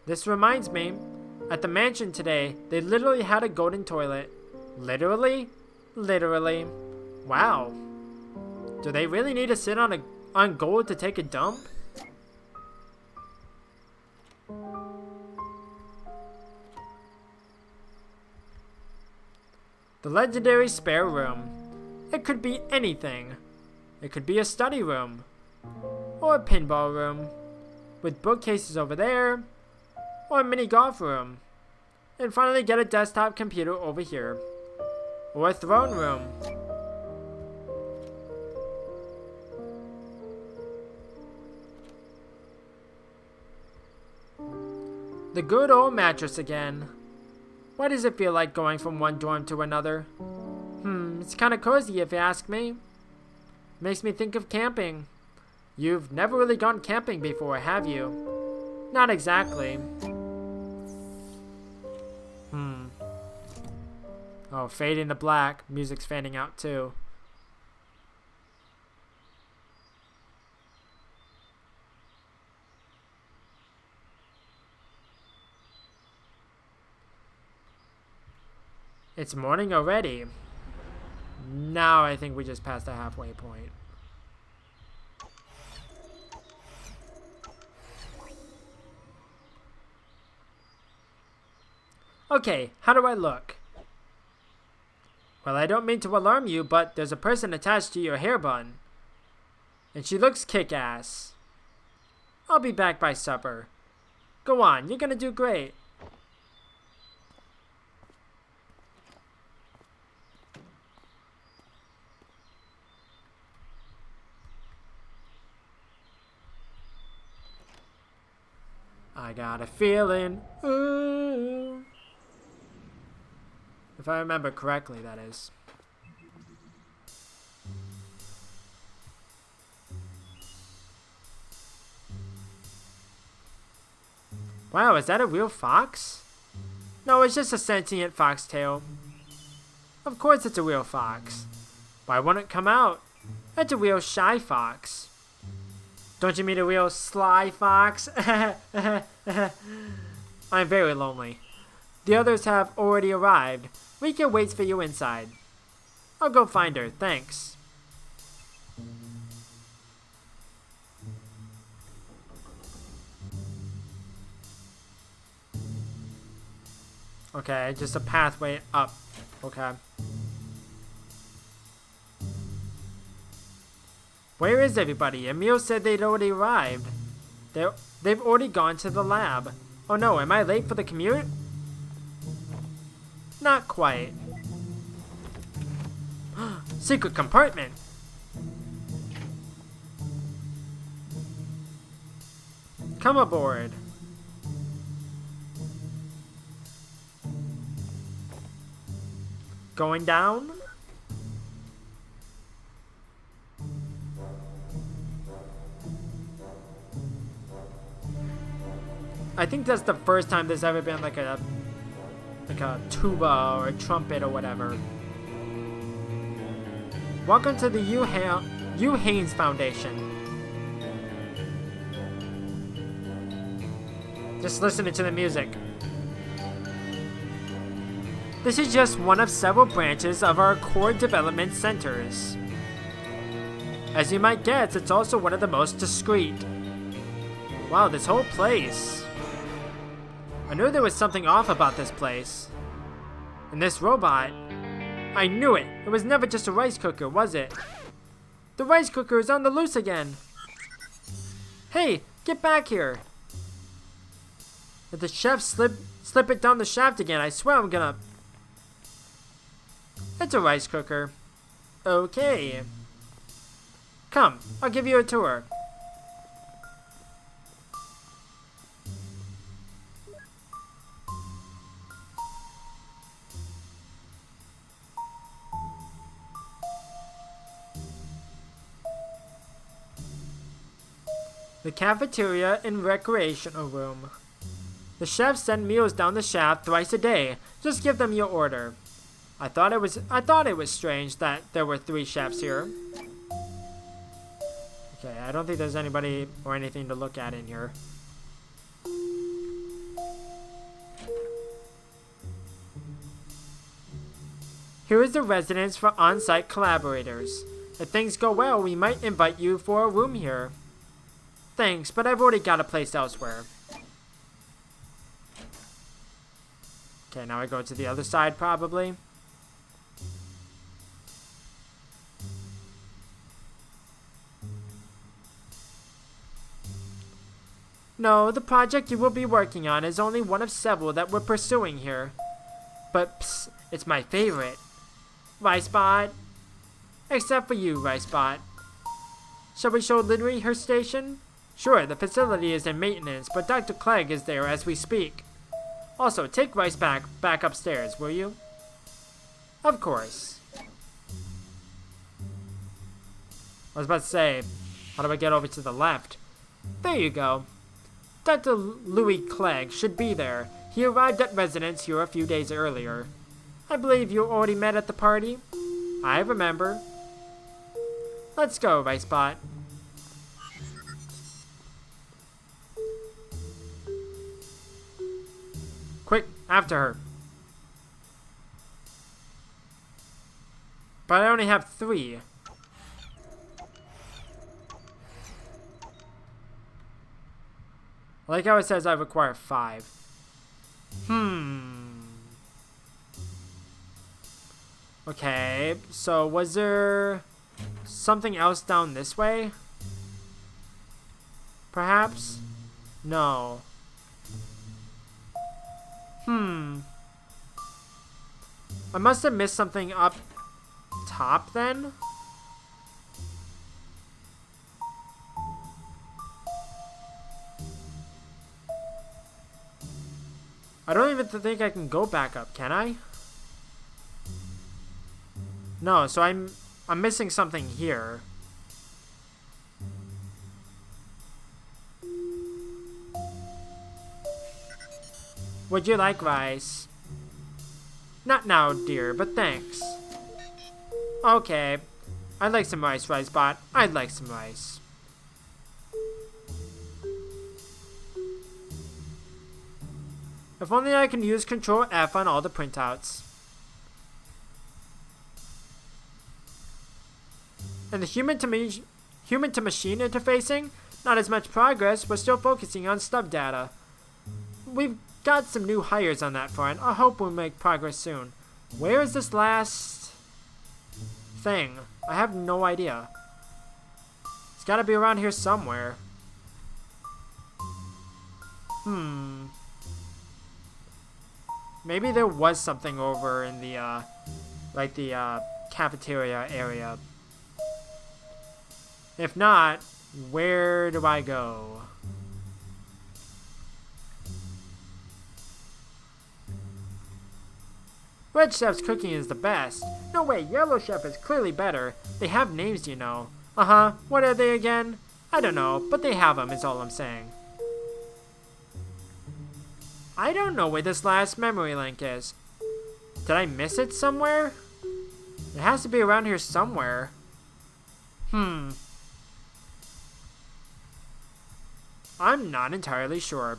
Speaker 1: This reminds me, at the mansion today, they literally had a golden toilet. Literally? Literally. Wow. Do they really need to sit on gold to take a dump? The legendary spare room. It could be anything. It could be a study room. Or a pinball room. With bookcases over there. Or a mini golf room. And finally get a desktop computer over here. Or a throne room. The good old mattress again. Why does it feel like going from one dorm to another? It's kinda cozy if you ask me. Makes me think of camping. You've never really gone camping before, have you? Not exactly. Oh, fading to black. Music's fading out too. It's morning already. Now I think we just passed the halfway point. Okay, how do I look? Well, I don't mean to alarm you, but there's a person attached to your hair bun. And she looks kick-ass. I'll be back by supper. Go on, you're gonna do great. I got a feeling. Ooh. If I remember correctly, that is. Wow, is that a real fox? No, it's just a sentient foxtail. Of course it's a real fox. Why won't it come out? It's a real shy fox. Don't you mean a real sly fox? I'm very lonely. The others have already arrived. Rika waits for you inside. I'll go find her, thanks. Okay, just a pathway up. Okay. Where is everybody? Emil said they'd already arrived. They've already gone to the lab. Oh no, am I late for the commute? Not quite. Secret compartment. Come aboard. Going down? I think that's the first time there's ever been like a tuba or a trumpet or whatever. Welcome to the Hugh Haynes Foundation. Just listening to the music. This is just one of several branches of our core development centers. As you might guess, it's also one of the most discreet. Wow, this whole place. I knew there was something off about this place. And this robot. I knew it! It was never just a rice cooker, was it? The rice cooker is on the loose again! Hey, get back here! If the chef slip it down the shaft again, I swear I'm gonna... It's a rice cooker. Okay. Come, I'll give you a tour. The cafeteria and recreational room. The chefs send meals down the shaft thrice a day. Just give them your order. I thought it was strange that there were 3 chefs here. Okay, I don't think there's anybody or anything to look at in here. Here is the residence for on-site collaborators. If things go well, we might invite you for a room here. Thanks, but I've already got a place elsewhere. Okay, now I go to the other side, probably. No, the project you will be working on is only one of several that we're pursuing here. But, psst, it's my favorite. Ricebot. Except for you, Ricebot. Shall we show Literary her station? Sure, the facility is in maintenance, but Dr. Clegg is there as we speak. Also, take Rice back upstairs, will you? Of course. I was about to say, how do I get over to the left? There you go. Dr. Louis Clegg should be there. He arrived at residence here a few days earlier. I believe you already met at the party? I remember. Let's go, Ricebot. Quick, after her. But I only have 3. I like how it says I require 5. Okay, so was there something else down this way? Perhaps? No. I must have missed something up top then? I don't even think I can go back up, can I? No, so I'm missing something here. Would you like rice? Not now, dear, but thanks. Okay. I'd like some rice, Ricebot. I'd like some rice. If only I can use Control F on all the printouts. And the human to machine interfacing? Not as much progress, we're still focusing on stub data. We've got some new hires on that front. I hope we'll make progress soon. Where is this last thing? I have no idea. It's gotta be around here somewhere. Maybe there was something over in the, like the, cafeteria area. If not, where do I go? Red Chef's cooking is the best. No way, Yellow Chef is clearly better. They have names, you know. Uh-huh, what are they again? I don't know, but they have them is all I'm saying. I don't know where this last memory link is. Did I miss it somewhere? It has to be around here somewhere. I'm not entirely sure.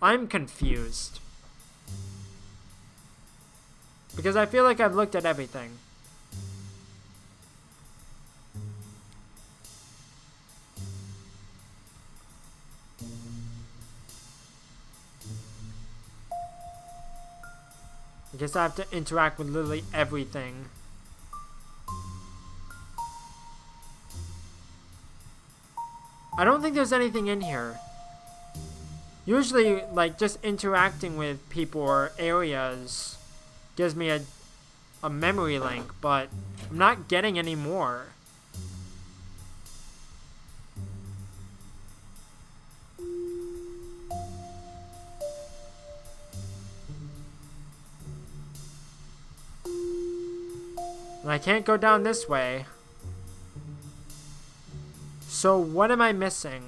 Speaker 1: I'm confused. Because I feel like I've looked at everything. I guess I have to interact with literally everything. I don't think there's anything in here. Usually, like, just interacting with people or areas gives me a memory link, but I'm not getting any more. And I can't go down this way. So what am I missing?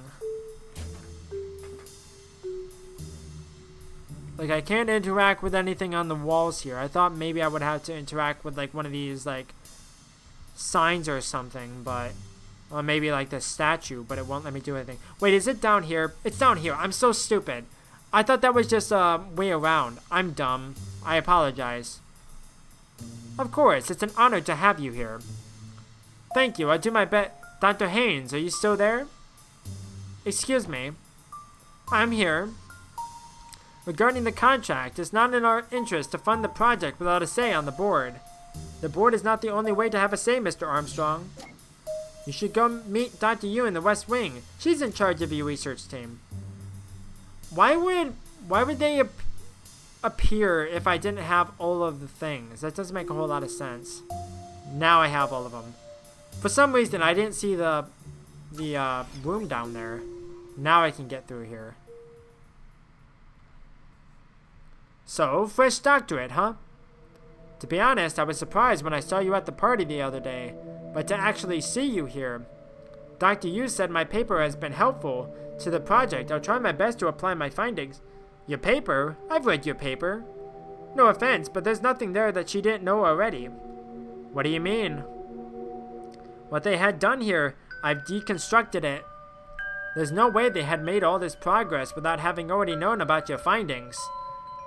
Speaker 1: Like, I can't interact with anything on the walls here. I thought maybe I would have to interact with, like, one of these, like, signs or something, but... Or maybe, like, the statue, but it won't let me do anything. Wait, is it down here? It's down here. I'm so stupid. I thought that was just a way around. I'm dumb. I apologize. Of course, it's an honor to have you here. Thank you, I'll do my best. Dr. Haynes, are you still there? Excuse me. I'm here. Regarding the contract, it's not in our interest to fund the project without a say on the board. The board is not the only way to have a say, Mr. Armstrong. You should go meet Dr. Yu in the West Wing. She's in charge of your research team. Why would they appear if I didn't have all of the things? That doesn't make a whole lot of sense. Now I have all of them. For some reason, I didn't see the room down there. Now I can get through here. So, fresh doctorate, huh? To be honest, I was surprised when I saw you at the party the other day, but to actually see you here. Dr. Yu said my paper has been helpful to the project. I'll try my best to apply my findings. Your paper? I've read your paper. No offense, but there's nothing there that she didn't know already. What do you mean? What they had done here, I've deconstructed it. There's no way they had made all this progress without having already known about your findings.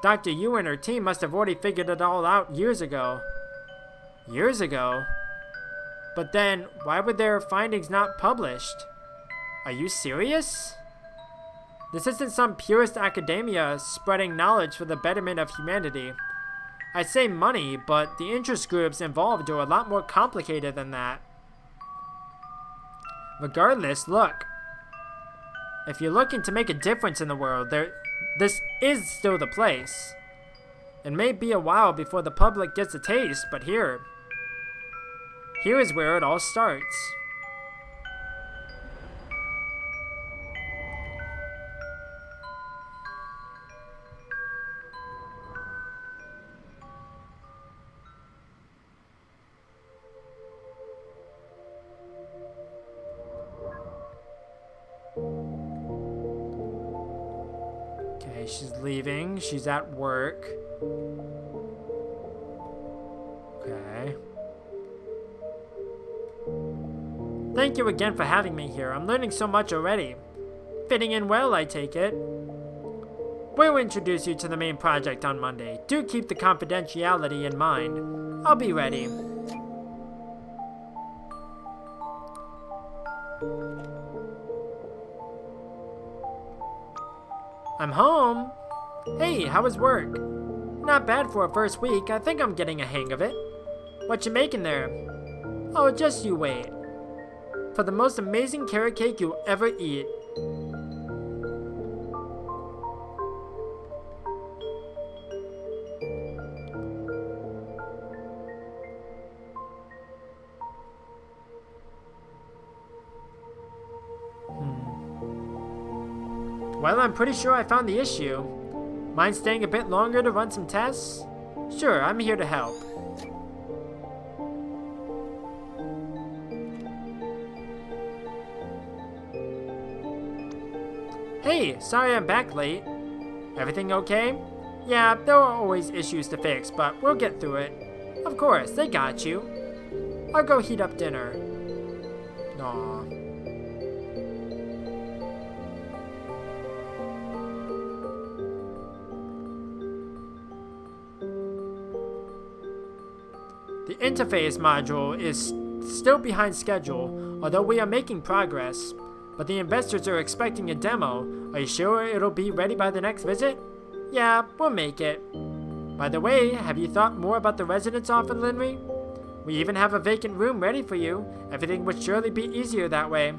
Speaker 1: Dr. Yu and her team must have already figured it all out years ago. Years ago? But then, why were their findings not published? Are you serious? This isn't some purist academia spreading knowledge for the betterment of humanity. I say money, but the interest groups involved are a lot more complicated than that. Regardless, look. If you're looking to make a difference in the world, this is still the place. It may be a while before the public gets a taste, but here is where it all starts. Okay, she's leaving. She's at work. Okay. Thank you again for having me here. I'm learning so much already. Fitting in well, I take it. We'll introduce you to the main project on Monday. Do keep the confidentiality in mind. I'll be ready. I'm home. Hey, how was work? Not bad for a first week. I think I'm getting a hang of it. What you making there? Oh, just you wait. for the most amazing carrot cake you'll ever eat. Well, I'm pretty sure I found the issue. Mind staying a bit longer to run some tests? Sure, I'm here to help. Hey, sorry I'm back late. Everything okay? Yeah, there are always issues to fix, but we'll get through it. Of course, they got you. I'll go heat up dinner. Aw. The interface module is still behind schedule, although we are making progress. But the investors are expecting a demo. Are you sure it'll be ready by the next visit? Yeah, we'll make it. By the way, have you thought more about the residence offer, Linry? We even have a vacant room ready for you. Everything would surely be easier that way.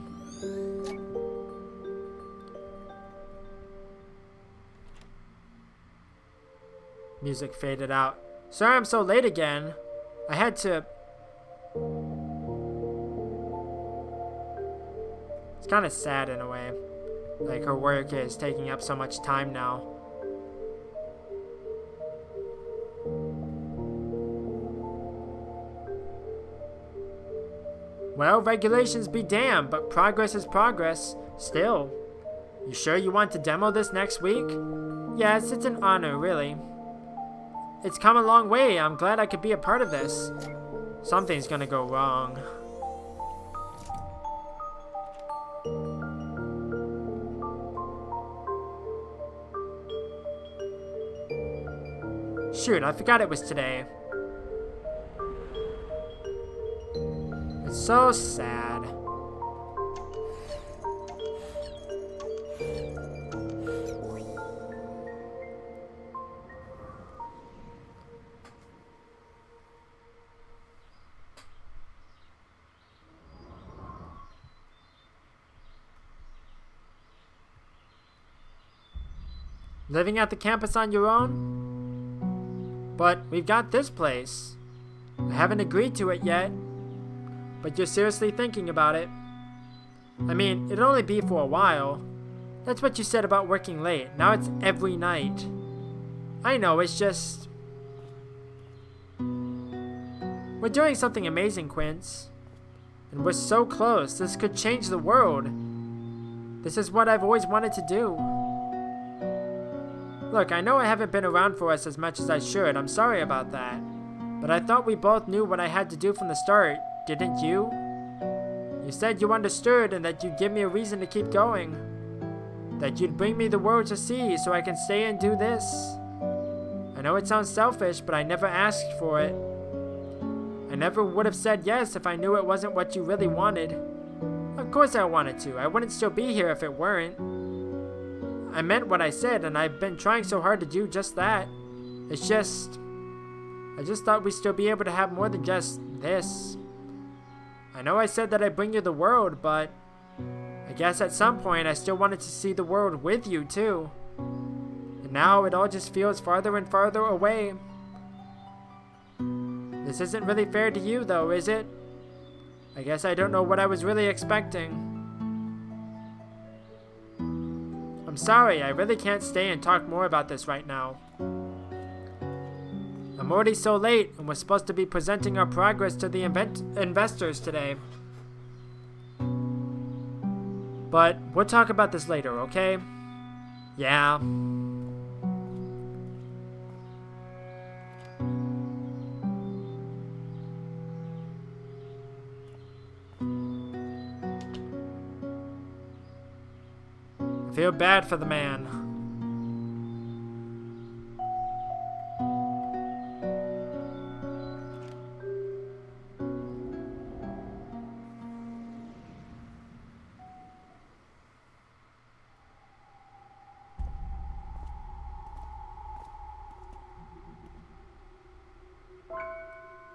Speaker 1: Music faded out. Sorry I'm so late again. I had to... It's kind of sad in a way. Like her work is taking up so much time now. Well, regulations be damned, but progress is progress. Still. You sure you want to demo this next week? Yes, it's an honor, really. It's come a long way. I'm glad I could be a part of this. Something's gonna go wrong. Shoot, I forgot it was today. It's so sad. Living at the campus on your own? But we've got this place. I haven't agreed to it yet. But you're seriously thinking about it. I mean, it'd only be for a while. That's what you said about working late. Now it's every night. I know, it's just... We're doing something amazing, Quince. And we're so close. This could change the world. This is what I've always wanted to do. Look, I know I haven't been around for us as much as I should. I'm sorry about that. But I thought we both knew what I had to do from the start. Didn't you? You said you understood and that you'd give me a reason to keep going. That you'd bring me the world to see so I can stay and do this. I know it sounds selfish, but I never asked for it. I never would have said yes if I knew it wasn't what you really wanted. Of course I wanted to. I wouldn't still be here if it weren't. I meant what I said, and I've been trying so hard to do just that. It's just... I just thought we'd still be able to have more than just this. I know I said that I'd bring you the world, but... I guess at some point I still wanted to see the world with you, too. And now it all just feels farther and farther away. This isn't really fair to you, though, is it? I guess I don't know what I was really expecting. I'm sorry, I really can't stay and talk more about this right now. I'm already so late, and we're supposed to be presenting our progress to the investors today. But we'll talk about this later, okay? Yeah. I feel bad for the man.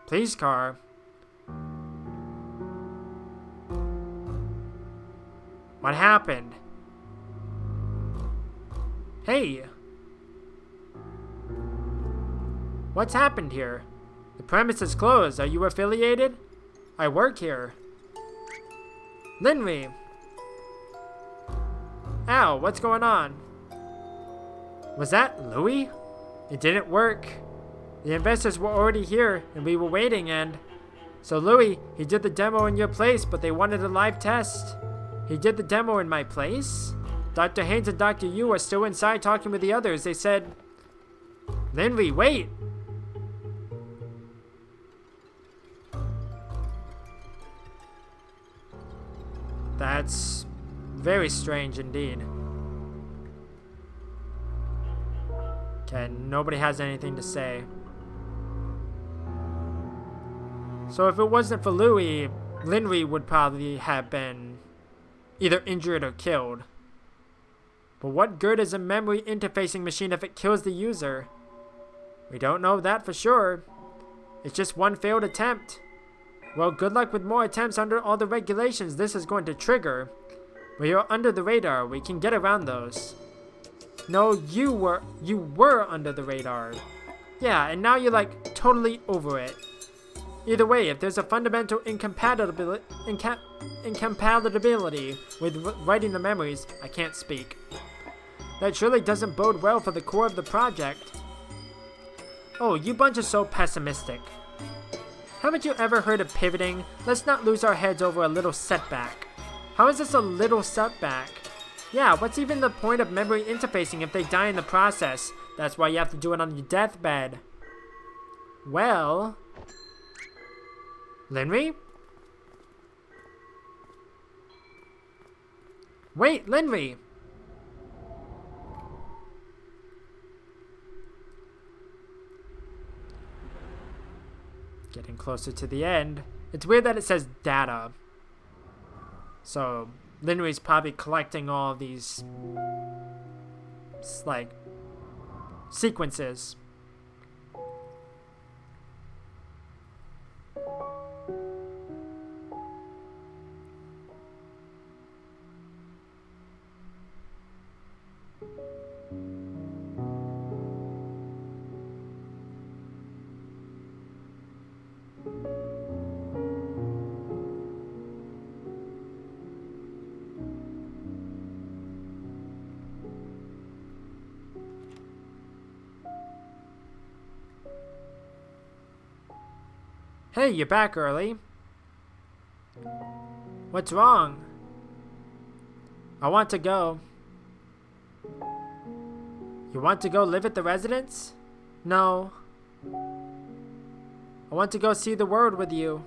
Speaker 1: Please, car. What happened? Hey! What's happened here? The premise is closed. Are you affiliated? I work here. Linry! Ow, what's going on? Was that Louis? It didn't work. The investors were already here, and we were waiting, and... So Louis, he did the demo in your place, but they wanted a live test. He did the demo in my place? Dr. Haynes and Dr. Yu are still inside talking with the others. They said... Linry, wait! That's very strange indeed. Okay, nobody has anything to say. So if it wasn't for Louis, Linry would probably have been either injured or killed. But what good is a memory interfacing machine if it kills the user? We don't know that for sure. It's just one failed attempt. Well, good luck with more attempts under all the regulations this is going to trigger. We are under the radar. We can get around those. No, you were under the radar. Yeah, and now you're like totally over it. Either way, if there's a fundamental incompatibility with writing the memories, I can't speak. That surely doesn't bode well for the core of the project. Oh, you bunch are so pessimistic. Haven't you ever heard of pivoting? Let's not lose our heads over a little setback. How is this a little setback? Yeah, what's even the point of memory interfacing if they die in the process? That's why you have to do it on your deathbed. Well... Linry? Wait, Linry! Getting closer to the end. It's weird that it says data. So, Linry's probably collecting all these, like, sequences. Hey, you're back early. What's wrong? I want to go. You want to go live at the residence? No. I want to go see the world with you.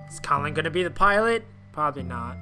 Speaker 1: Is Colin gonna be the pilot? Probably not.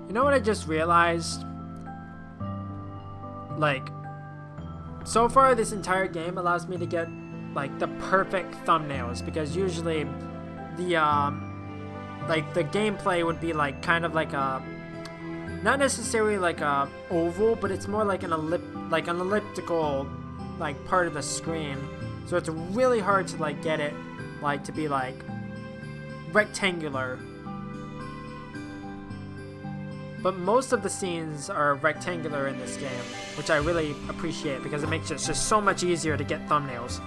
Speaker 1: You know what I just realized? Like, so far this entire game allows me to get, like, the perfect thumbnails, because usually the, like, the gameplay would be, like, kind of like a, not necessarily like a oval, but it's more like an elliptical, like, part of the screen. So it's really hard to, like, get it, like, to be, like, rectangular. but most of the scenes are rectangular in this game, which I really appreciate because it makes it just so much easier to get thumbnails.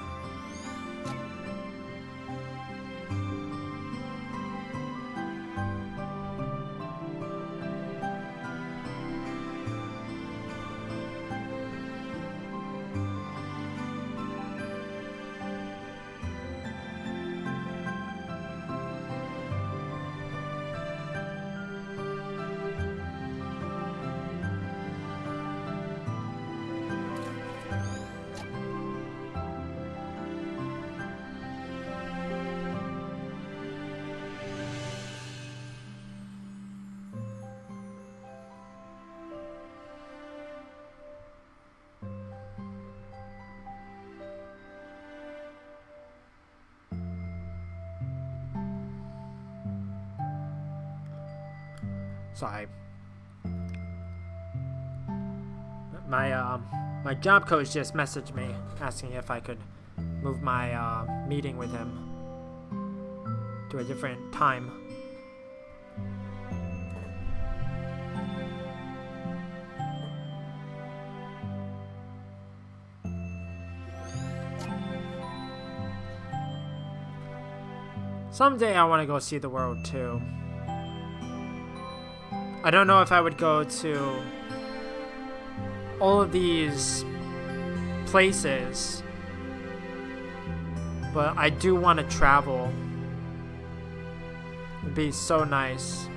Speaker 1: Sorry. My job coach just messaged me asking if I could move my meeting with him to a different time. Someday I want to go see the world too. I don't know if I would go to all of these places, but I do want to travel. It'd be so nice.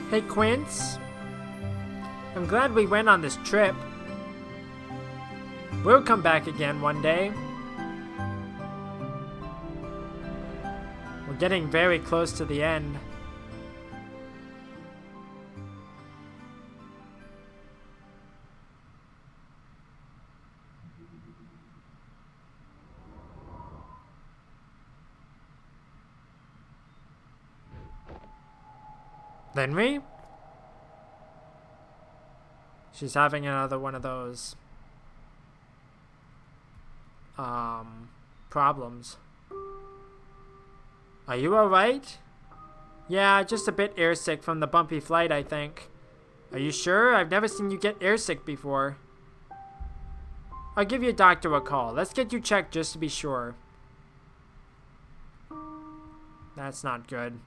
Speaker 1: Hey Quince, I'm glad we went on this trip. We'll come back again one day. We're getting very close to the end. Henry? She's having another one of those problems. Are you alright? Yeah, just a bit airsick from the bumpy flight, I think. Are you sure? I've never seen you get airsick before. I'll give your doctor a call. Let's get you checked just to be sure. That's not good.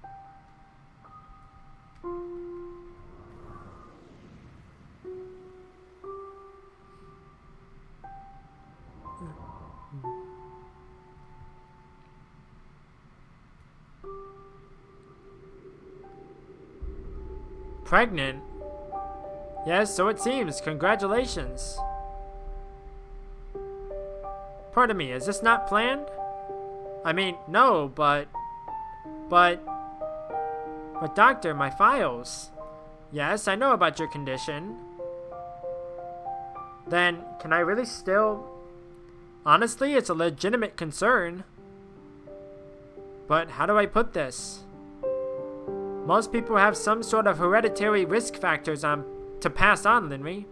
Speaker 1: Pregnant? Yes, so it seems. Congratulations. Pardon me, is this not planned? I mean, no, but doctor, my files. Yes, I know about your condition. Then, can I really still... Honestly, it's a legitimate concern. But how do I put this? Most people have some sort of hereditary risk factors to pass on, Linry.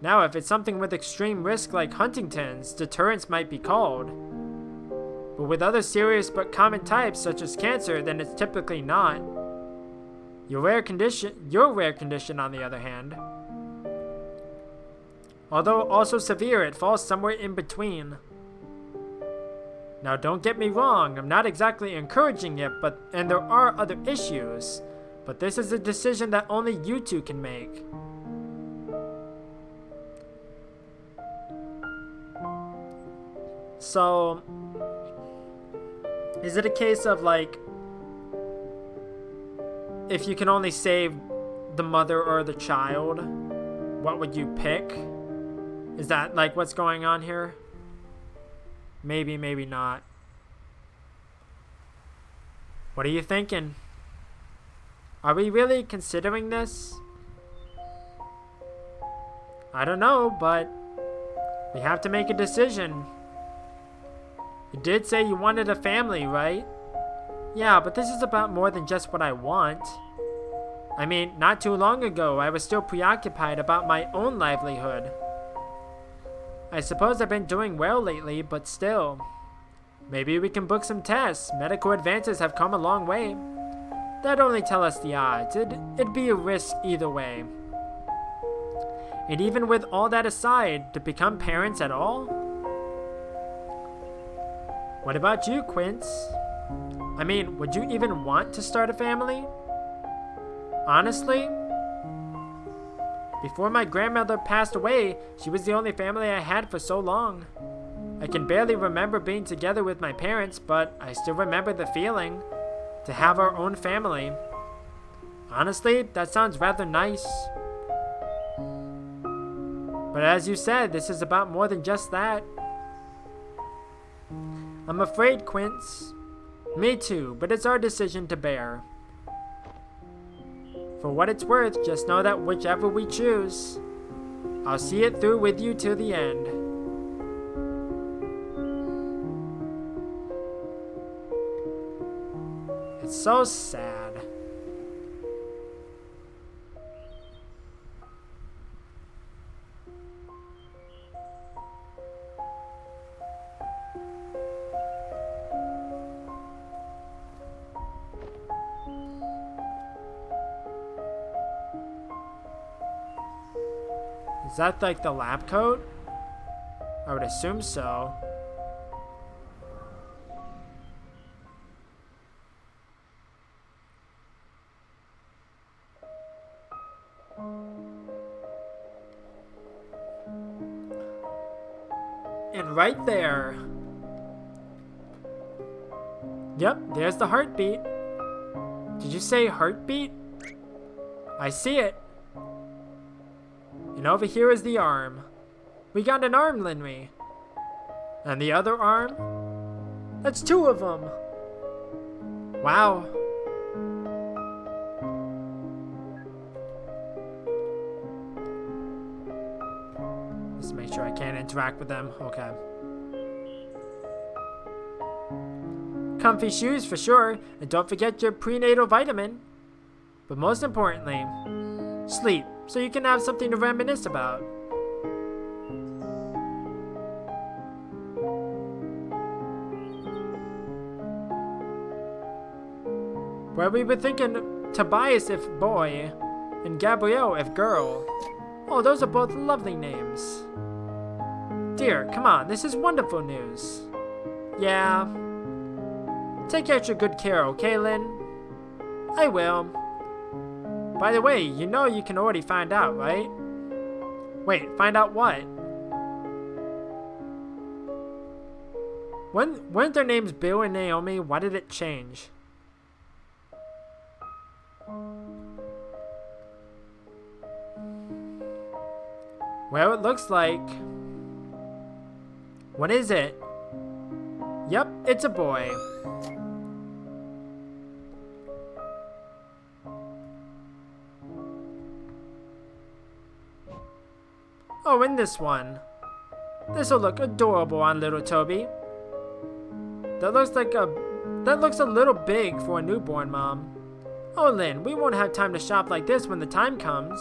Speaker 1: Now, if it's something with extreme risk like Huntington's, deterrence might be called. But with other serious but common types, such as cancer, then it's typically not. Your rare condition, on the other hand, although also severe, it falls somewhere in between. Now, don't get me wrong, I'm not exactly encouraging it, and there are other issues, but this is a decision that only you two can make. So, is it a case of, like, if you can only save the mother or the child, what would you pick? Is that like what's going on here? Maybe, maybe not. What are you thinking? Are we really considering this? I don't know, but we have to make a decision. You did say you wanted a family, right? Yeah, but this is about more than just what I want. I mean, not too long ago, I was still preoccupied about my own livelihood. I suppose I've been doing well lately, but still. Maybe we can book some tests. Medical advances have come a long way. That'd only tell us the odds. It'd be a risk either way. And even with all that aside, to become parents at all? What about you, Quince? I mean, would you even want to start a family? Honestly, before my grandmother passed away, she was the only family I had for so long. I can barely remember being together with my parents, but I still remember the feeling to have our own family. Honestly, that sounds rather nice. But as you said, this is about more than just that. I'm afraid, Quince. Me too, but it's our decision to bear. For what it's worth, just know that whichever we choose, I'll see it through with you till the end. It's so sad. Is that like the lab coat? I would assume so. And right there. Yep, there's the heartbeat. Did you say heartbeat? I see it. And over here is the arm. We got an arm, Linry. And the other arm? That's two of them. Wow. Just make sure I can't interact with them. Okay. Comfy shoes for sure. And don't forget your prenatal vitamin. But most importantly, sleep. So you can have something to reminisce about. Where we were thinking Tobias if boy, and Gabrielle if girl. Oh, those are both lovely names. Dear, come on, this is wonderful news. Yeah. Take extra good care, okay, Lynn? I will. By the way, you know you can already find out, right? Wait, find out what? Weren't their names Bill and Naomi? Why did it change? Well, it looks like... What is it? Yep, it's a boy. Oh, and this one. This'll look adorable on little Toby. That looks a little big for a newborn mom. Oh, Lynn, we won't have time to shop like this when the time comes.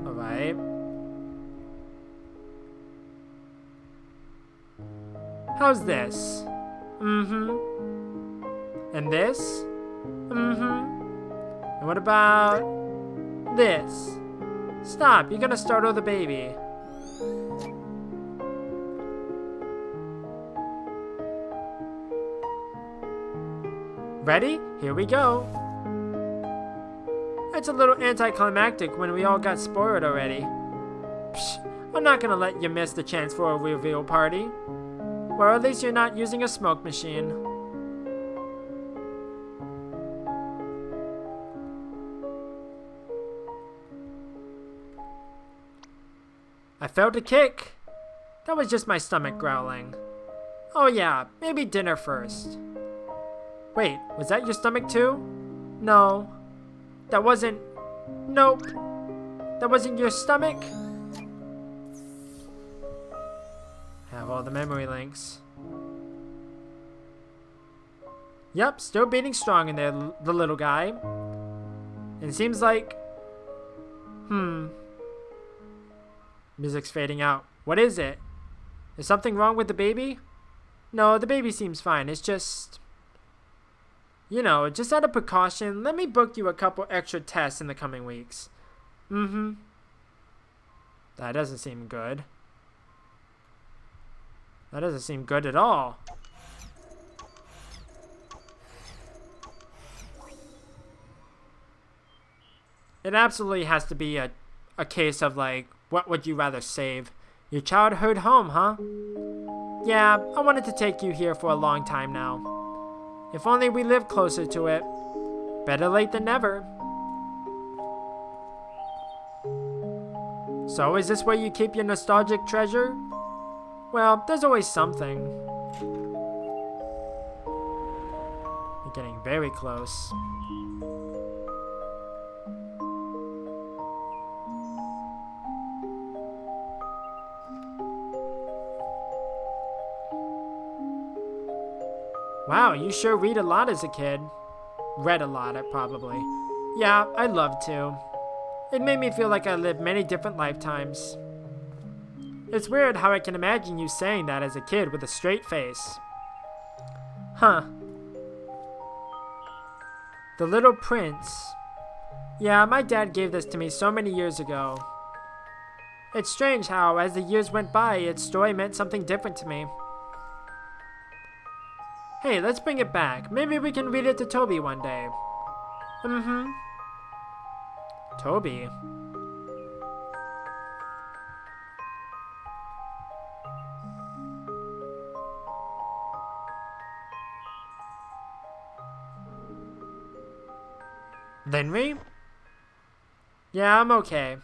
Speaker 1: Alright. How's this? Mm-hmm. And this? Mm-hmm. And what about this? Stop, you're gonna startle the baby. Ready? Here we go. It's a little anticlimactic when we all got spoiled already. Psh, I'm not gonna let you miss the chance for a reveal party. Well, at least you're not using a smoke machine. I felt a kick. That was just my stomach growling. Oh yeah, maybe dinner first. Wait, was that your stomach too? No. That wasn't... Nope. That wasn't your stomach? Have all the memory links. Yep, still beating strong in there, the little guy. And seems like... Music's fading out. What is it? Is something wrong with the baby? No, the baby seems fine. It's just... You know, just out of precaution, let me book you a couple extra tests in the coming weeks. That doesn't seem good. That doesn't seem good at all. It absolutely has to be a case of like, what would you rather save? Your childhood home, huh? Yeah, I wanted to take you here for a long time now. If only we lived closer to it. Better late than never. So, is this where you keep your nostalgic treasure? Well, there's always something. You're getting very close. Wow, you sure read a lot as a kid. Read a lot, probably. Yeah, I love to. It made me feel like I lived many different lifetimes. It's weird how I can imagine you saying that as a kid with a straight face. Huh. The Little Prince. Yeah, my dad gave this to me so many years ago. It's strange how, as the years went by, its story meant something different to me. Hey, let's bring it back. Maybe we can read it to Toby one day. Toby. Henry? Yeah, I'm okay.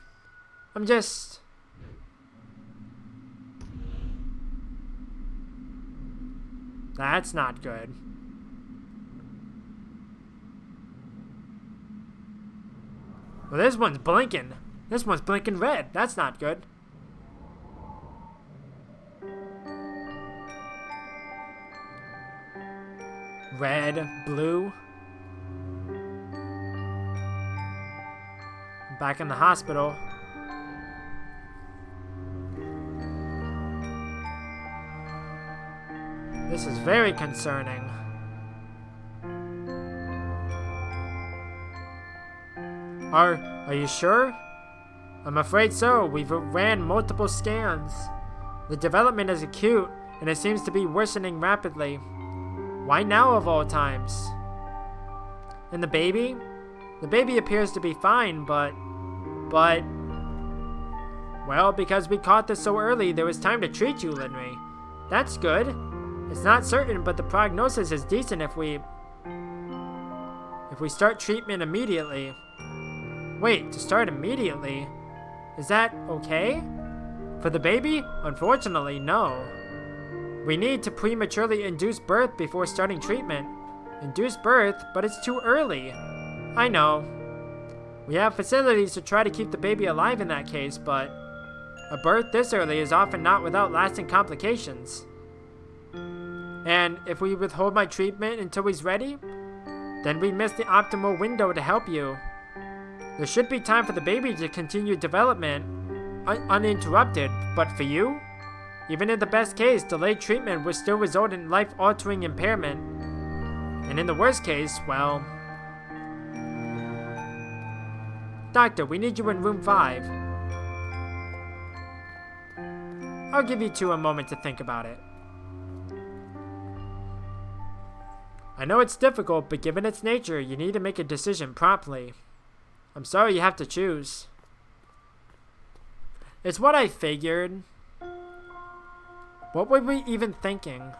Speaker 1: I'm just... That's not good. Well, this one's blinking. This one's blinking red. That's not good. Red, blue. Back in the hospital. This is very concerning. Are you sure? I'm afraid so. We've ran multiple scans. The development is acute, and it seems to be worsening rapidly. Why now of all times? And the baby? The baby appears to be fine, but... Well, because we caught this so early, there was time to treat you, Linry. That's good. It's not certain, but the prognosis is decent if we start treatment immediately. Wait, to start immediately? Is that okay? For the baby? Unfortunately, no. We need to prematurely induce birth before starting treatment. Induce birth, but it's too early. I know. We have facilities to try to keep the baby alive in that case, but a birth this early is often not without lasting complications. And if we withhold my treatment until he's ready, then we miss the optimal window to help you. There should be time for the baby to continue development uninterrupted, but for you? Even in the best case, delayed treatment will still result in life-altering impairment. And in the worst case, well... Doctor, we need you in room 5. I'll give you two a moment to think about it. I know it's difficult, but given its nature, you need to make a decision promptly. I'm sorry you have to choose. It's what I figured. What were we even thinking?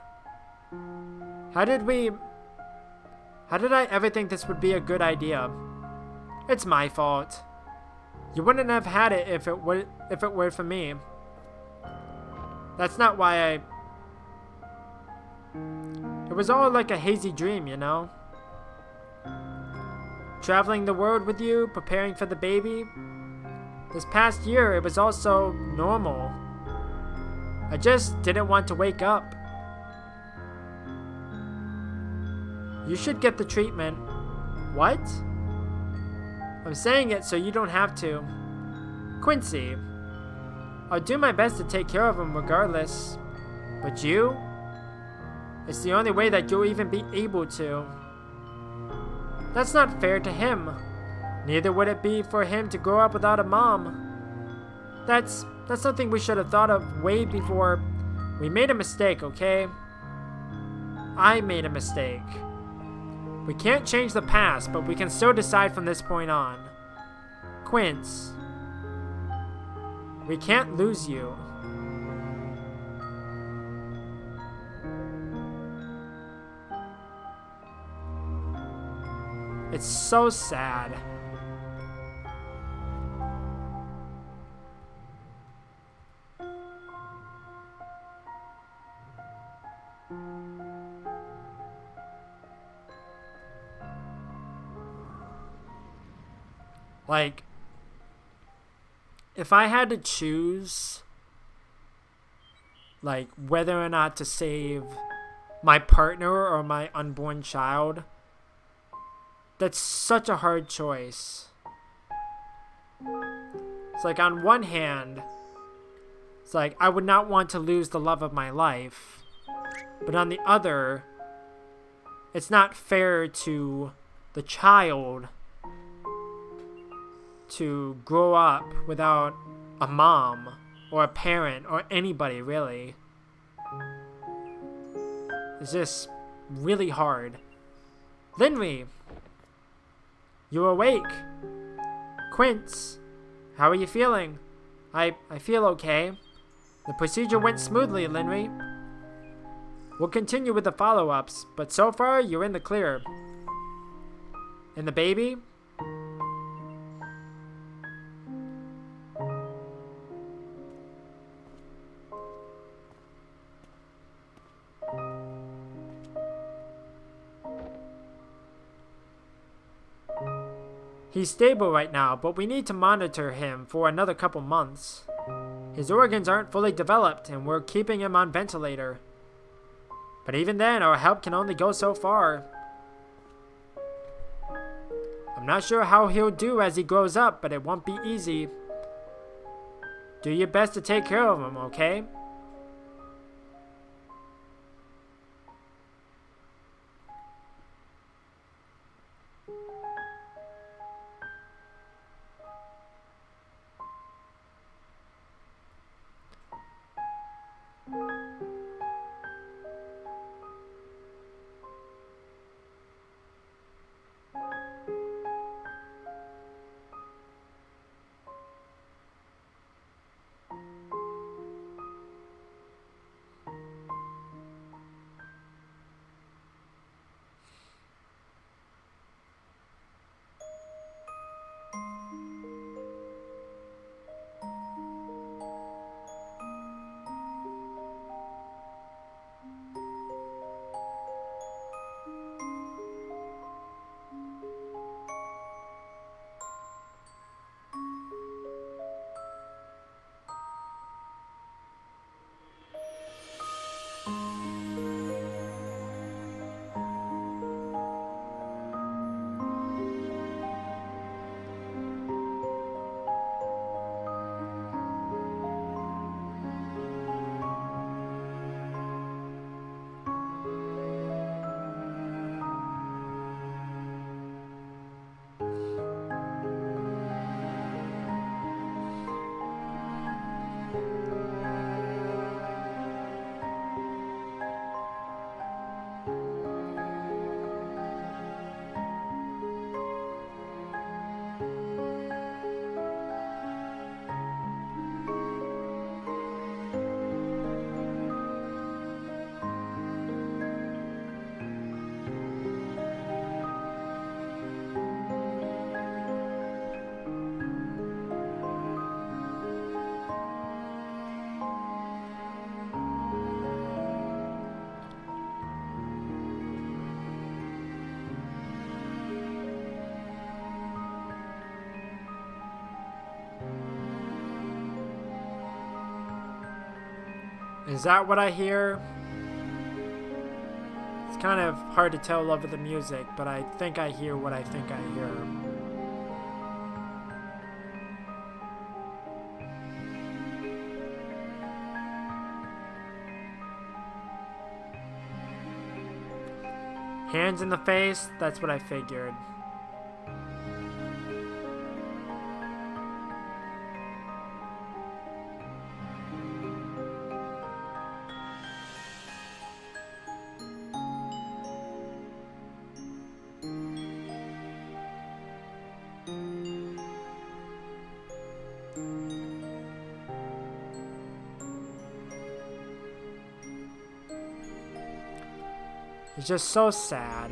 Speaker 1: How did I ever think this would be a good idea? It's my fault. You wouldn't have had it if it were for me. That's not why It was all like a hazy dream, you know? Traveling the world with you, preparing for the baby. This past year, it was also normal. I just didn't want to wake up. You should get the treatment. What? I'm saying it so you don't have to. Quincy. I'll do my best to take care of him regardless. But you? It's the only way that you'll even be able to. That's not fair to him. Neither would it be for him to grow up without a mom. That's something we should have thought of way before. We made a mistake, okay? I made a mistake. We can't change the past, but we can still decide from this point on. Quince. We can't lose you. It's so sad. Like, if I had to choose, like, whether or not to save my partner or my unborn child, that's such a hard choice. It's like, on one hand, it's like, I would not want to lose the love of my life. But on the other, it's not fair to the child to grow up without a mom or a parent or anybody, really. It's just really hard. Linry, you awake? Quince, how are you feeling? I feel okay. The procedure went smoothly, Linry. We'll continue with the follow-ups, but so far you're in the clear. And the baby? He's stable right now, but we need to monitor him for another couple months. His organs aren't fully developed, and we're keeping him on ventilator. But even then, our help can only go so far. I'm not sure how he'll do as he grows up, but it won't be easy. Do your best to take care of him, okay? Is that what I hear? It's kind of hard to tell over the music, but I think I hear what I think I hear. Hands in the face, that's what I figured. It's just so sad.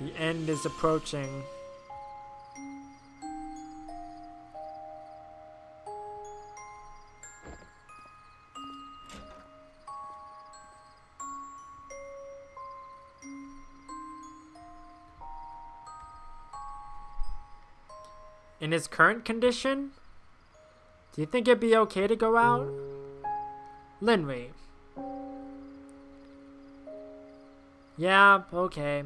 Speaker 1: The end is approaching. In his current condition? Do you think it'd be okay to go out? Linry. Yeah, okay.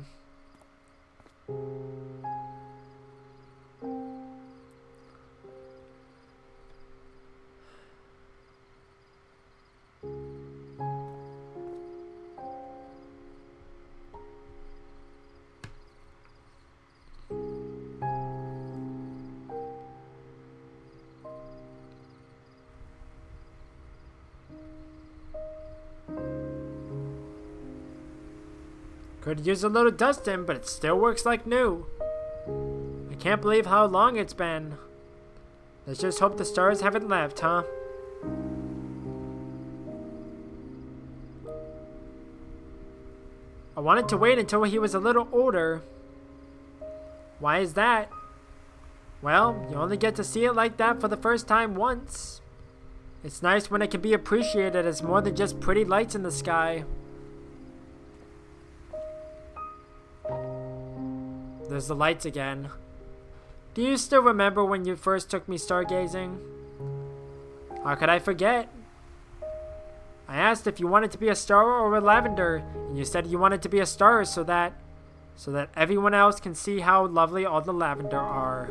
Speaker 1: Could use a little dusting, but it still works like new. I can't believe how long it's been. Let's just hope the stars haven't left, huh? I wanted to wait until he was a little older. Why is that? Well, you only get to see it like that for the first time once. It's nice when it can be appreciated as more than just pretty lights in the sky. There's the lights again. Do you still remember when you first took me stargazing? How could I forget? I asked if you wanted to be a star or a lavender, and you said you wanted to be a star so that everyone else can see how lovely all the lavender are.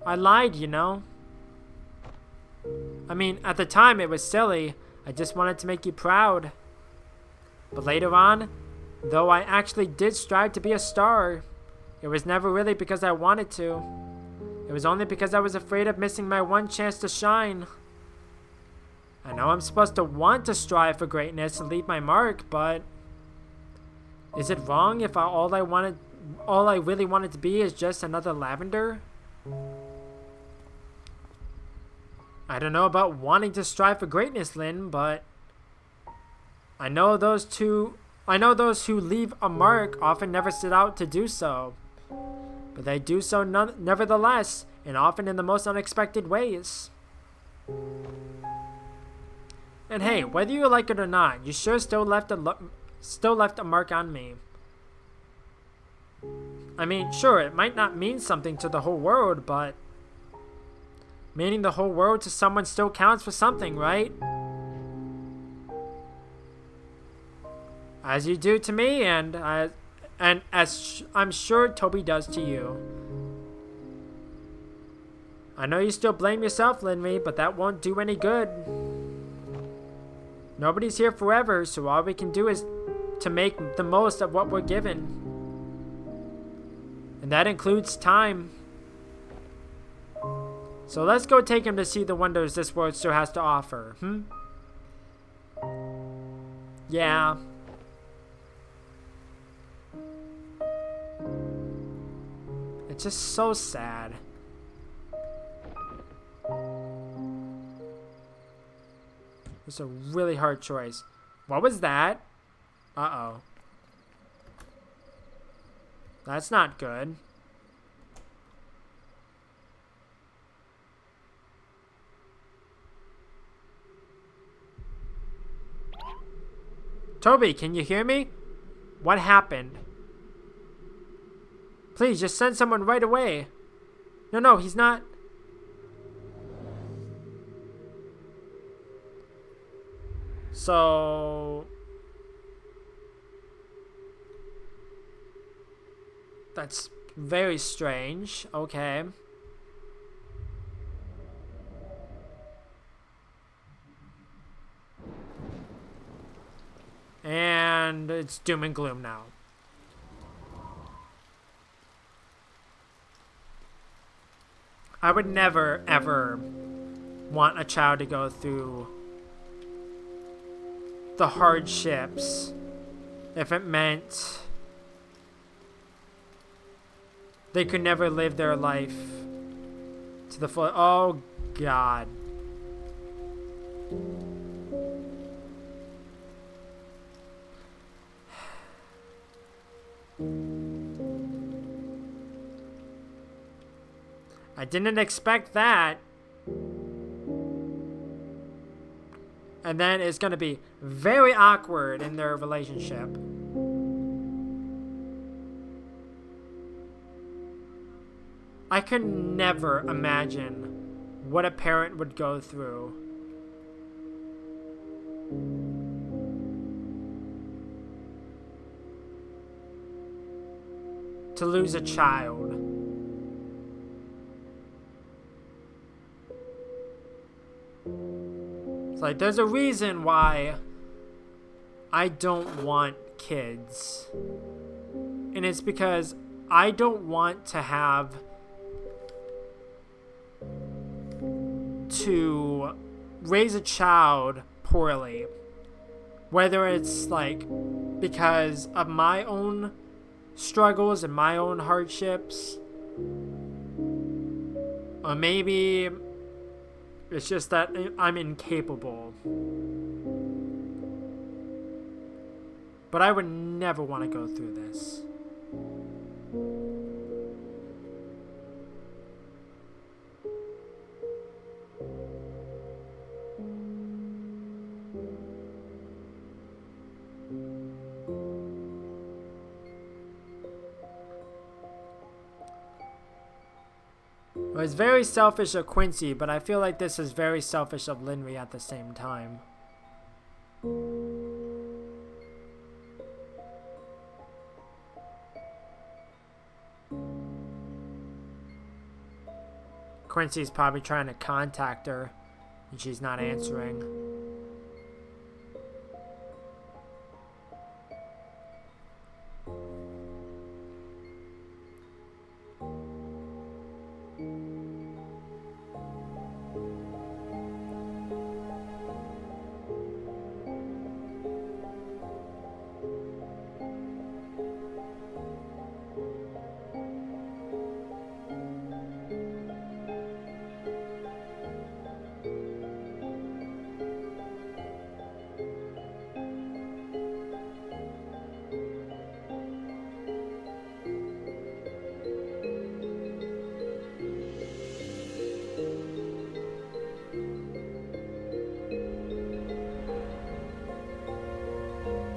Speaker 1: I lied, you know. I mean, at the time it was silly. I just wanted to make you proud. But later on, though I actually did strive to be a star, it was never really because I wanted to. It was only because I was afraid of missing my one chance to shine. I know I'm supposed to want to strive for greatness and leave my mark, but is it wrong if all I really wanted to be is just another lavender? I don't know about wanting to strive for greatness, Lynn, but I know those who leave a mark often never set out to do so. But they do so nevertheless, and often in the most unexpected ways. And hey, whether you like it or not, you sure still left a mark on me. I mean, sure, it might not mean something to the whole world, but meaning the whole world to someone still counts for something, right? As you do to me, and as I'm sure Toby does to you. I know you still blame yourself, Linry, but that won't do any good. Nobody's here forever, so all we can do is to make the most of what we're given. And that includes time. So let's go take him to see the wonders this world still has to offer, Yeah. It's just so sad. It's a really hard choice. What was that? Uh-oh. That's not good. Toby, can you hear me? What happened? Please, just send someone right away. No, he's not. So that's very strange. Okay. And it's doom and gloom now. I would never, ever want a child to go through the hardships if it meant they could never live their life to the full. Oh, God. I didn't expect that. And then it's going to be very awkward in their relationship. I could never imagine what a parent would go through. To lose a child. It's like, there's a reason why I don't want kids. And it's because I don't want to have to raise a child poorly. Whether it's like because of my own struggles and my own hardships, or maybe it's just that I'm incapable. But I would never want to go through this. It was very selfish of Quincy, but I feel like this is very selfish of Linry at the same time. Quincy's probably trying to contact her, and she's not answering.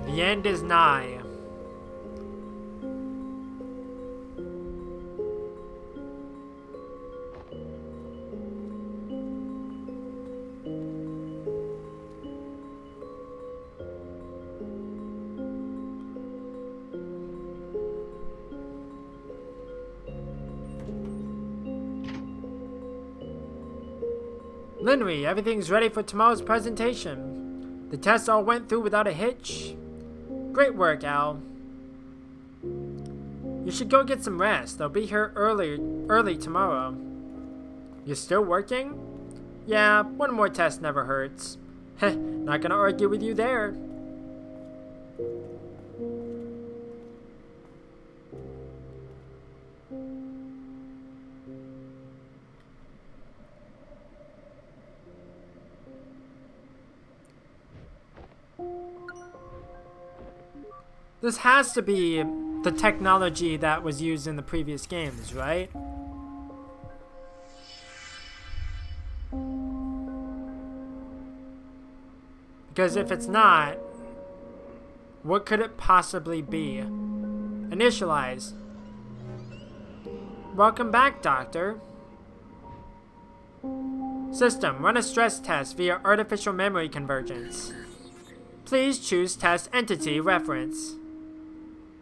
Speaker 1: The end is nigh. Linry, everything's ready for tomorrow's presentation. The tests all went through without a hitch. Great work, Al. You should go get some rest. They'll be here early tomorrow. You're still working? Yeah, one more test never hurts. Heh, not gonna argue with you there. This has to be the technology that was used in the previous games, right? Because if it's not, what could it possibly be? Initialize. Welcome back, Doctor. System, run a stress test via artificial memory convergence. Please choose test entity reference.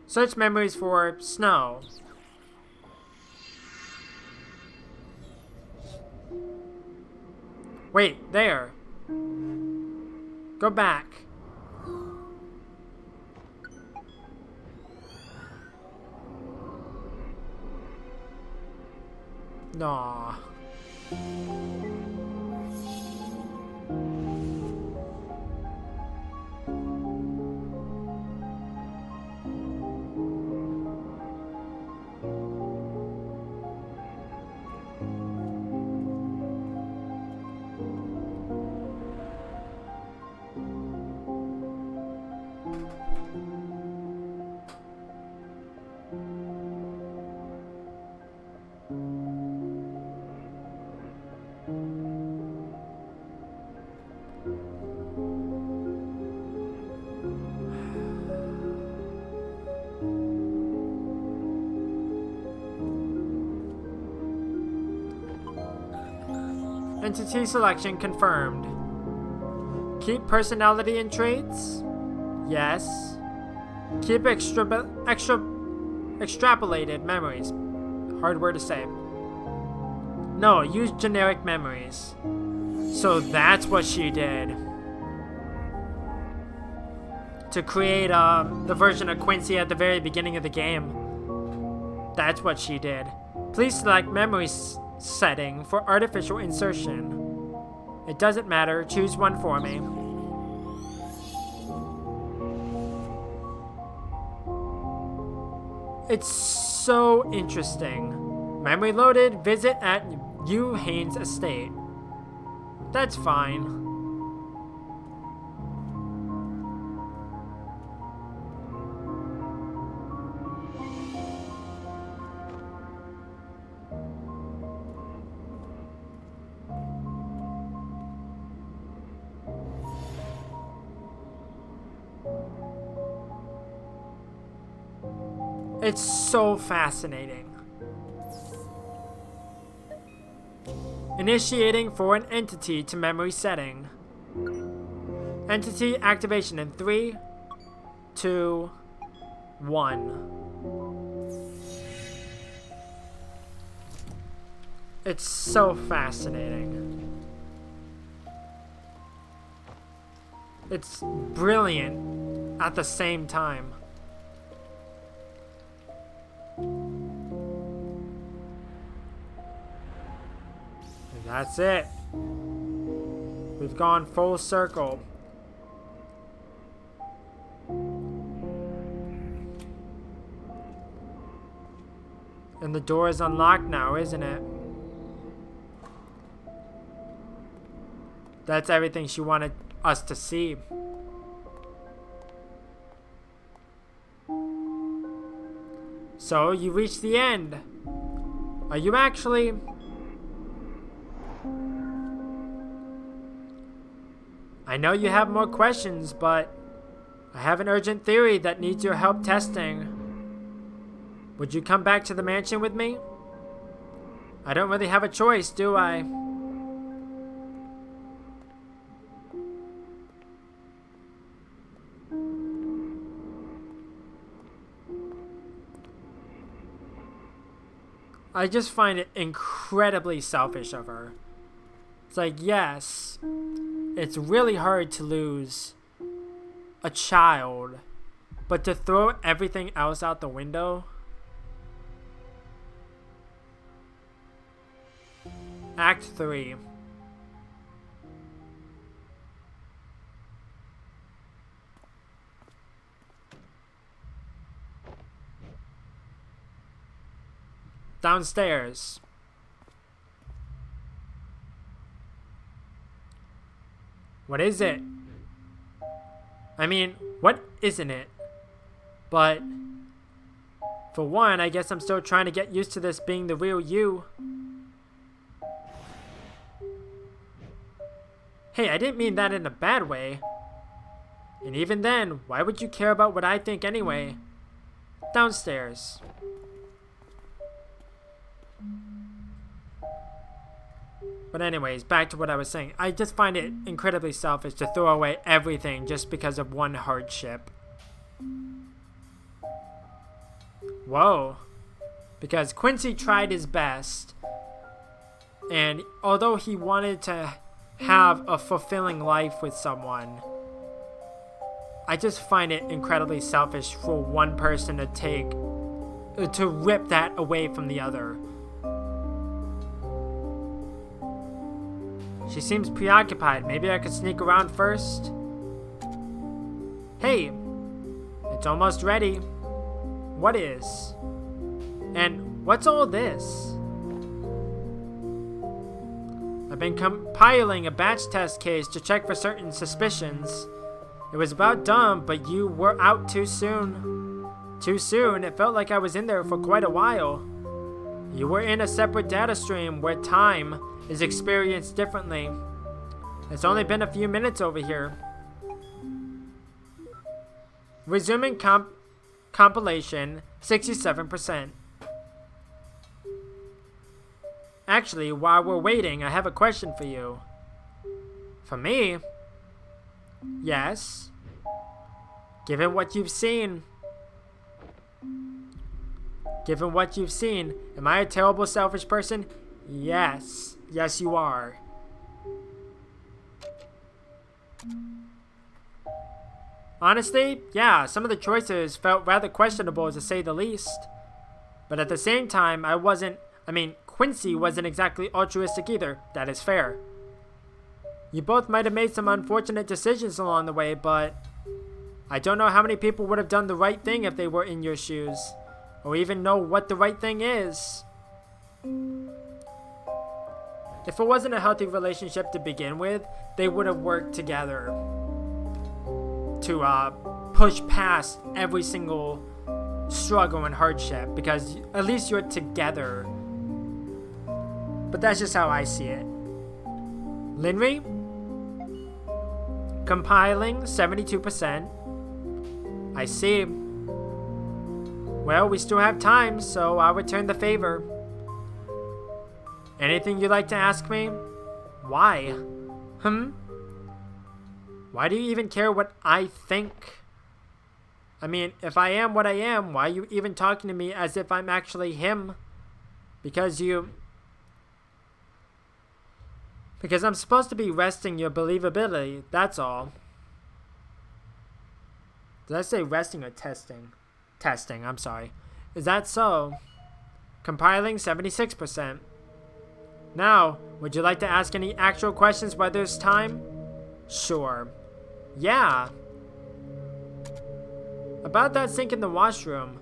Speaker 1: Search memories for snow. Wait, there. Go back. Nah. Entity selection confirmed. Keep personality and traits? Yes. Keep extrapolated memories. Hard word to say. No, use generic memories. So that's what she did. To create the version of Quincy at the very beginning of the game. That's what she did. Please select memory setting for artificial insertion. It doesn't matter, choose one for me. It's so interesting. Memory loaded, visit at U. Haynes Estate. That's fine. It's so fascinating. Initiating for an entity to memory setting. Entity activation in 3, 2, 1. It's so fascinating. It's brilliant at the same time. And that's it. We've gone full circle. And the door is unlocked now, isn't it? That's everything she wanted us to see. So, you reached the end. Are you actually... I know you have more questions, but I have an urgent theory that needs your help testing. Would you come back to the mansion with me? I don't really have a choice, do I? I just find it incredibly selfish of her. It's like, yes, it's really hard to lose a child, but to throw everything else out the window? Act 3. Downstairs. What is it? I mean, what isn't it? But for one, I guess I'm still trying to get used to this being the real you. Hey, I didn't mean that in a bad way. And even then, why would you care about what I think anyway? Downstairs. But anyways, back to what I was saying. I just find it incredibly selfish to throw away everything just because of one hardship. Whoa. Because Quincy tried his best. And although he wanted to have a fulfilling life with someone, I just find it incredibly selfish for one person to rip that away from the other. She seems preoccupied. Maybe I could sneak around first? Hey, it's almost ready. What is? And what's all this? I've been compiling a batch test case to check for certain suspicions. It was about done, but you were out too soon. Too soon? It felt like I was in there for quite a while. You were in a separate data stream where time is experienced differently. It's only been a few minutes over here. Resuming compilation, 67%. Actually, while we're waiting, I have a question for you. For me? Yes. Given what you've seen. Given what you've seen, am I a terrible, selfish person? Yes. Yes, you are. Honestly, yeah, some of the choices felt rather questionable to say the least. But at the same time, Quincy wasn't exactly altruistic either. That is fair. You both might have made some unfortunate decisions along the way, but I don't know how many people would have done the right thing if they were in your shoes, or even know what the right thing is. If it wasn't a healthy relationship to begin with, they would have worked together to push past every single struggle and hardship, because at least you're together. But that's just how I see it. Linry? Compiling, 72%. I see. Well, we still have time, so I'll return the favor. Anything you'd like to ask me? Why? Why do you even care what I think? I mean, if I am what I am, why are you even talking to me as if I'm actually him? Because I'm supposed to be resting your believability, that's all. Did I say resting or testing? Testing, I'm sorry. Is that so? Compiling, 76%. Now, would you like to ask any actual questions while there's time? Sure. Yeah. About that sink in the washroom.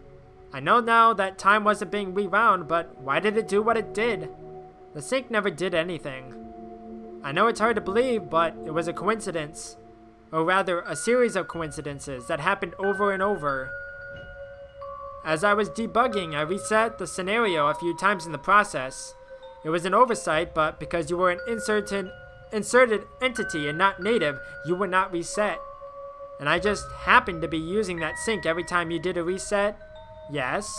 Speaker 1: I know now that time wasn't being rewound, but why did it do what it did? The sink never did anything. I know it's hard to believe, but it was a coincidence. Or rather, a series of coincidences that happened over and over. As I was debugging, I reset the scenario a few times in the process. It was an oversight, but because you were an inserted entity and not native, you were not reset. And I just happened to be using that sink every time you did a reset. Yes?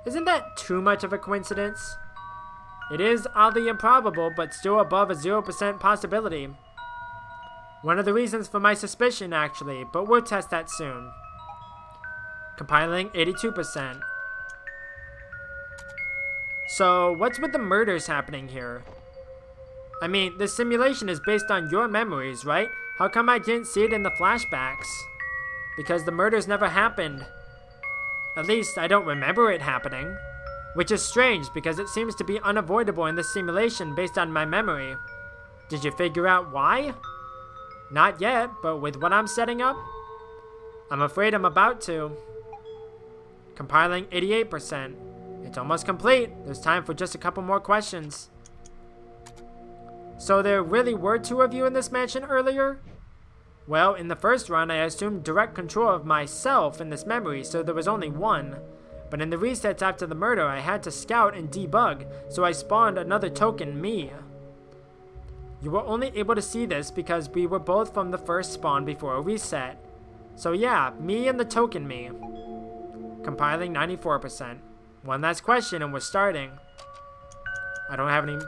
Speaker 1: Isn't that too much of a coincidence? It is oddly improbable, but still above a 0% possibility. One of the reasons for my suspicion, actually, but we'll test that soon. Compiling, 82%. So, what's with the murders happening here? I mean, this simulation is based on your memories, right? How come I didn't see it in the flashbacks? Because the murders never happened. At least, I don't remember it happening. Which is strange, because it seems to be unavoidable in this simulation based on my memory. Did you figure out why? Not yet, but with what I'm setting up? I'm afraid I'm about to. Compiling, 88%. It's almost complete. There's time for just a couple more questions. So there really were two of you in this mansion earlier? Well, in the first run, I assumed direct control of myself in this memory, so there was only one. But in the resets after the murder, I had to scout and debug, so I spawned another token, me. You were only able to see this because we were both from the first spawn before a reset. So yeah, me and the token me. Compiling, 94%. One last question and we're starting. I don't have any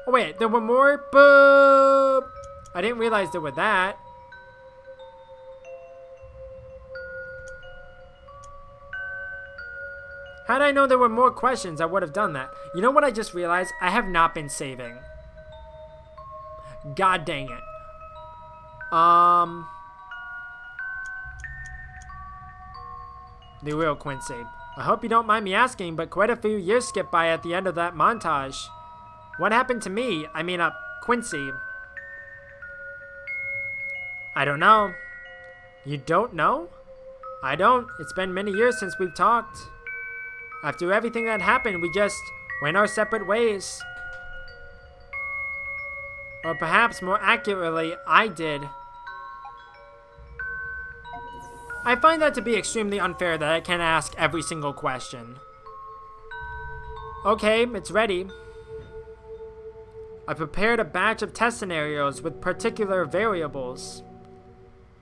Speaker 1: Oh wait, there were more? Boop! I didn't realize there were that. Had I known there were more questions, I would have done that. You know what I just realized? I have not been saving. God dang it. The real Quincy. I hope you don't mind me asking, but quite a few years skipped by at the end of that montage. What happened to me? I mean, Quincy. I don't know. You don't know? I don't. It's been many years since we've talked. After everything that happened, we just went our separate ways. Or perhaps more accurately, I did. I find that to be extremely unfair that I can't ask every single question. Okay, it's ready. I prepared a batch of test scenarios with particular variables.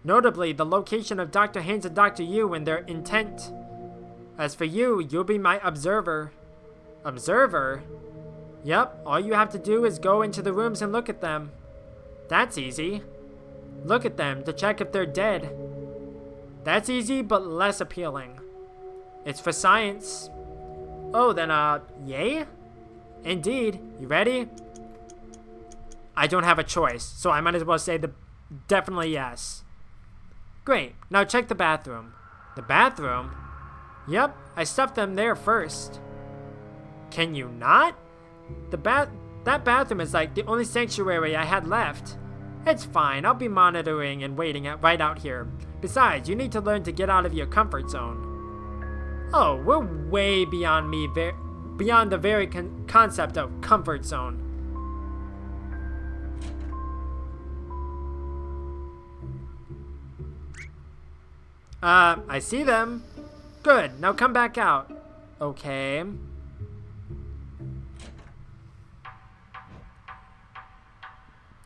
Speaker 1: Notably, the location of Dr. Haynes and Dr. Yu and their intent. As for you, you'll be my observer. Observer? Yep, all you have to do is go into the rooms and look at them. That's easy. Look at them to check if they're dead. That's easy, but less appealing. It's for science. Oh, then, yay? Indeed. You ready? I don't have a choice, so I might as well say definitely yes. Great. Now check the bathroom. The bathroom? Yep, I stuffed them there first. Can you not? That bathroom is like the only sanctuary I had left. It's fine, I'll be monitoring and waiting right out here. Besides, you need to learn to get out of your comfort zone. Oh, we're way beyond beyond the very concept of comfort zone. I see them. Good, now come back out. Okay.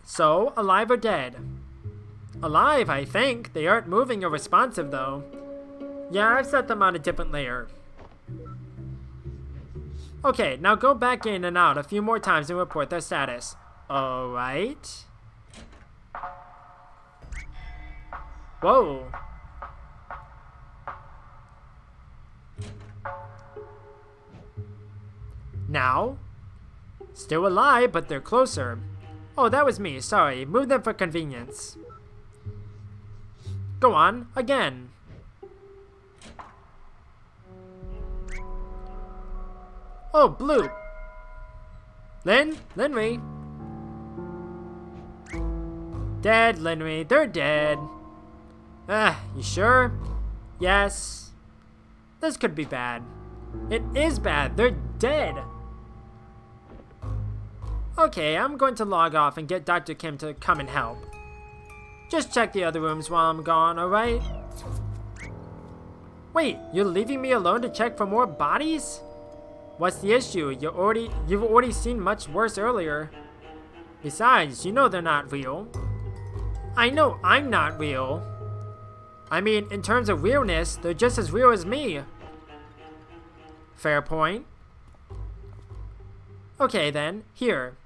Speaker 1: So, alive or dead? Alive, I think. They aren't moving or responsive, though. Yeah, I've set them on a different layer. Okay, now go back in and out a few more times and report their status. Alright. Whoa. Now. Still alive, but they're closer. Oh, that was me. Sorry. Move them for convenience. Go on. Again. Oh, blue. Linry. Dead, Linry. They're dead. You sure? Yes. This could be bad. It is bad. They're dead. Okay, I'm going to log off and get Dr. Kim to come and help. Just check the other rooms while I'm gone, alright? Wait, you're leaving me alone to check for more bodies? What's the issue? You've already seen much worse earlier. Besides, you know they're not real. I know I'm not real. I mean, in terms of realness, they're just as real as me. Fair point. Okay then, here.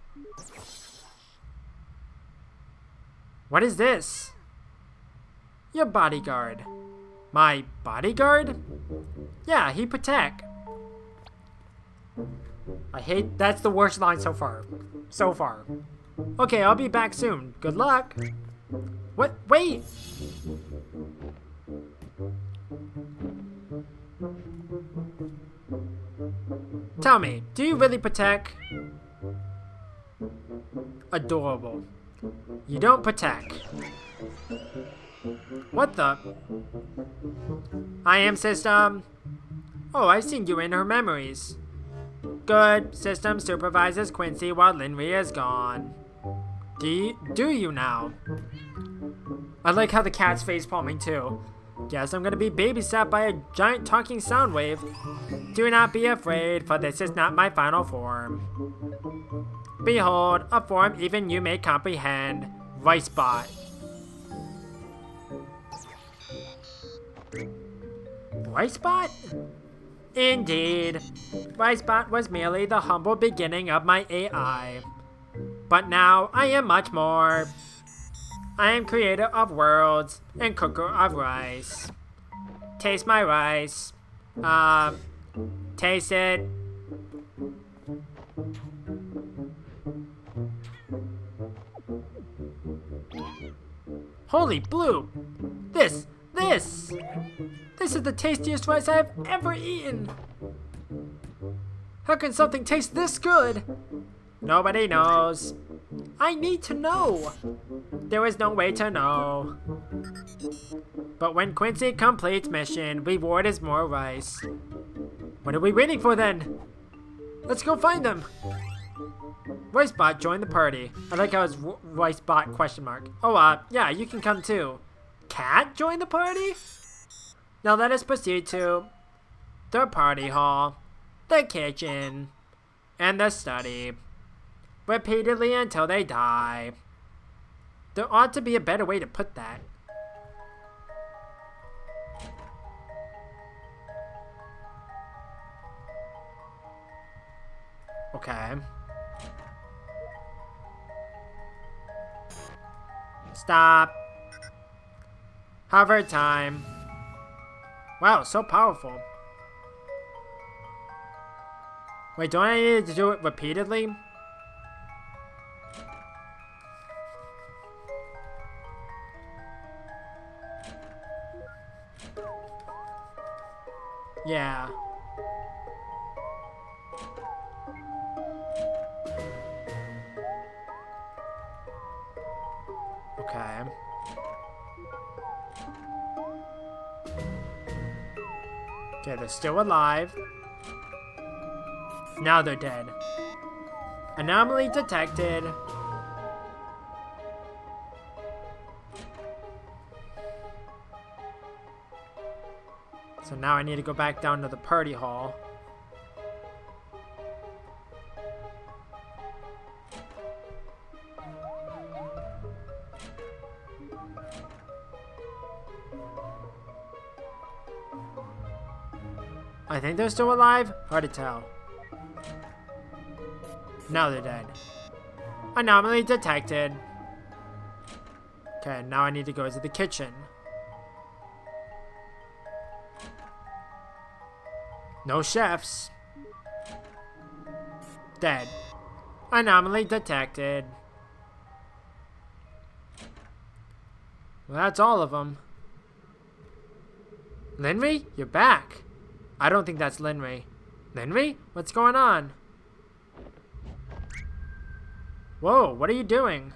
Speaker 1: What is this? Your bodyguard. My bodyguard? Yeah, he protect. That's the worst line so far. Okay, I'll be back soon. Good luck. What? Wait! Tell me, do you really protect? Adorable. You don't protect. What the? I am system. Oh, I've seen you in her memories. Good. System supervises Quincy while Linry is gone. Do you now? I like how the cat's face palming too. Guess I'm gonna be babysat by a giant talking sound wave. Do not be afraid, for this is not my final form. Behold, a form even you may comprehend. Ricebot. Ricebot? Indeed. Ricebot was merely the humble beginning of my AI. But now I am much more. I am creator of worlds and cooker of rice. Taste my rice. Taste it. Holy blue! This is the tastiest rice I have ever eaten! How can something taste this good? Nobody knows. I need to know. There is no way to know. But when Quincy completes mission, reward is more rice. What are we waiting for then? Let's go find them. Ricebot joined the party. I like how it's Ricebot question mark. Oh, yeah, you can come too. Cat joined the party? Now let us proceed to the party hall, the kitchen, and the study. Repeatedly until they die. There ought to be a better way to put that. Okay. Stop. Hover time. Wow, so powerful. Wait, don't I need to do it repeatedly? Yeah. Okay. Okay, they're still alive. Now they're dead. Anomaly detected. So now I need to go back down to the party hall. I think they're still alive. Hard to tell. Now they're dead. Anomaly detected. Okay, now I need to go to the kitchen. No chefs. Dead. Anomaly detected. Well, that's all of them. Linry, you're back. I don't think that's Linry. Linry? What's going on? Whoa, what are you doing?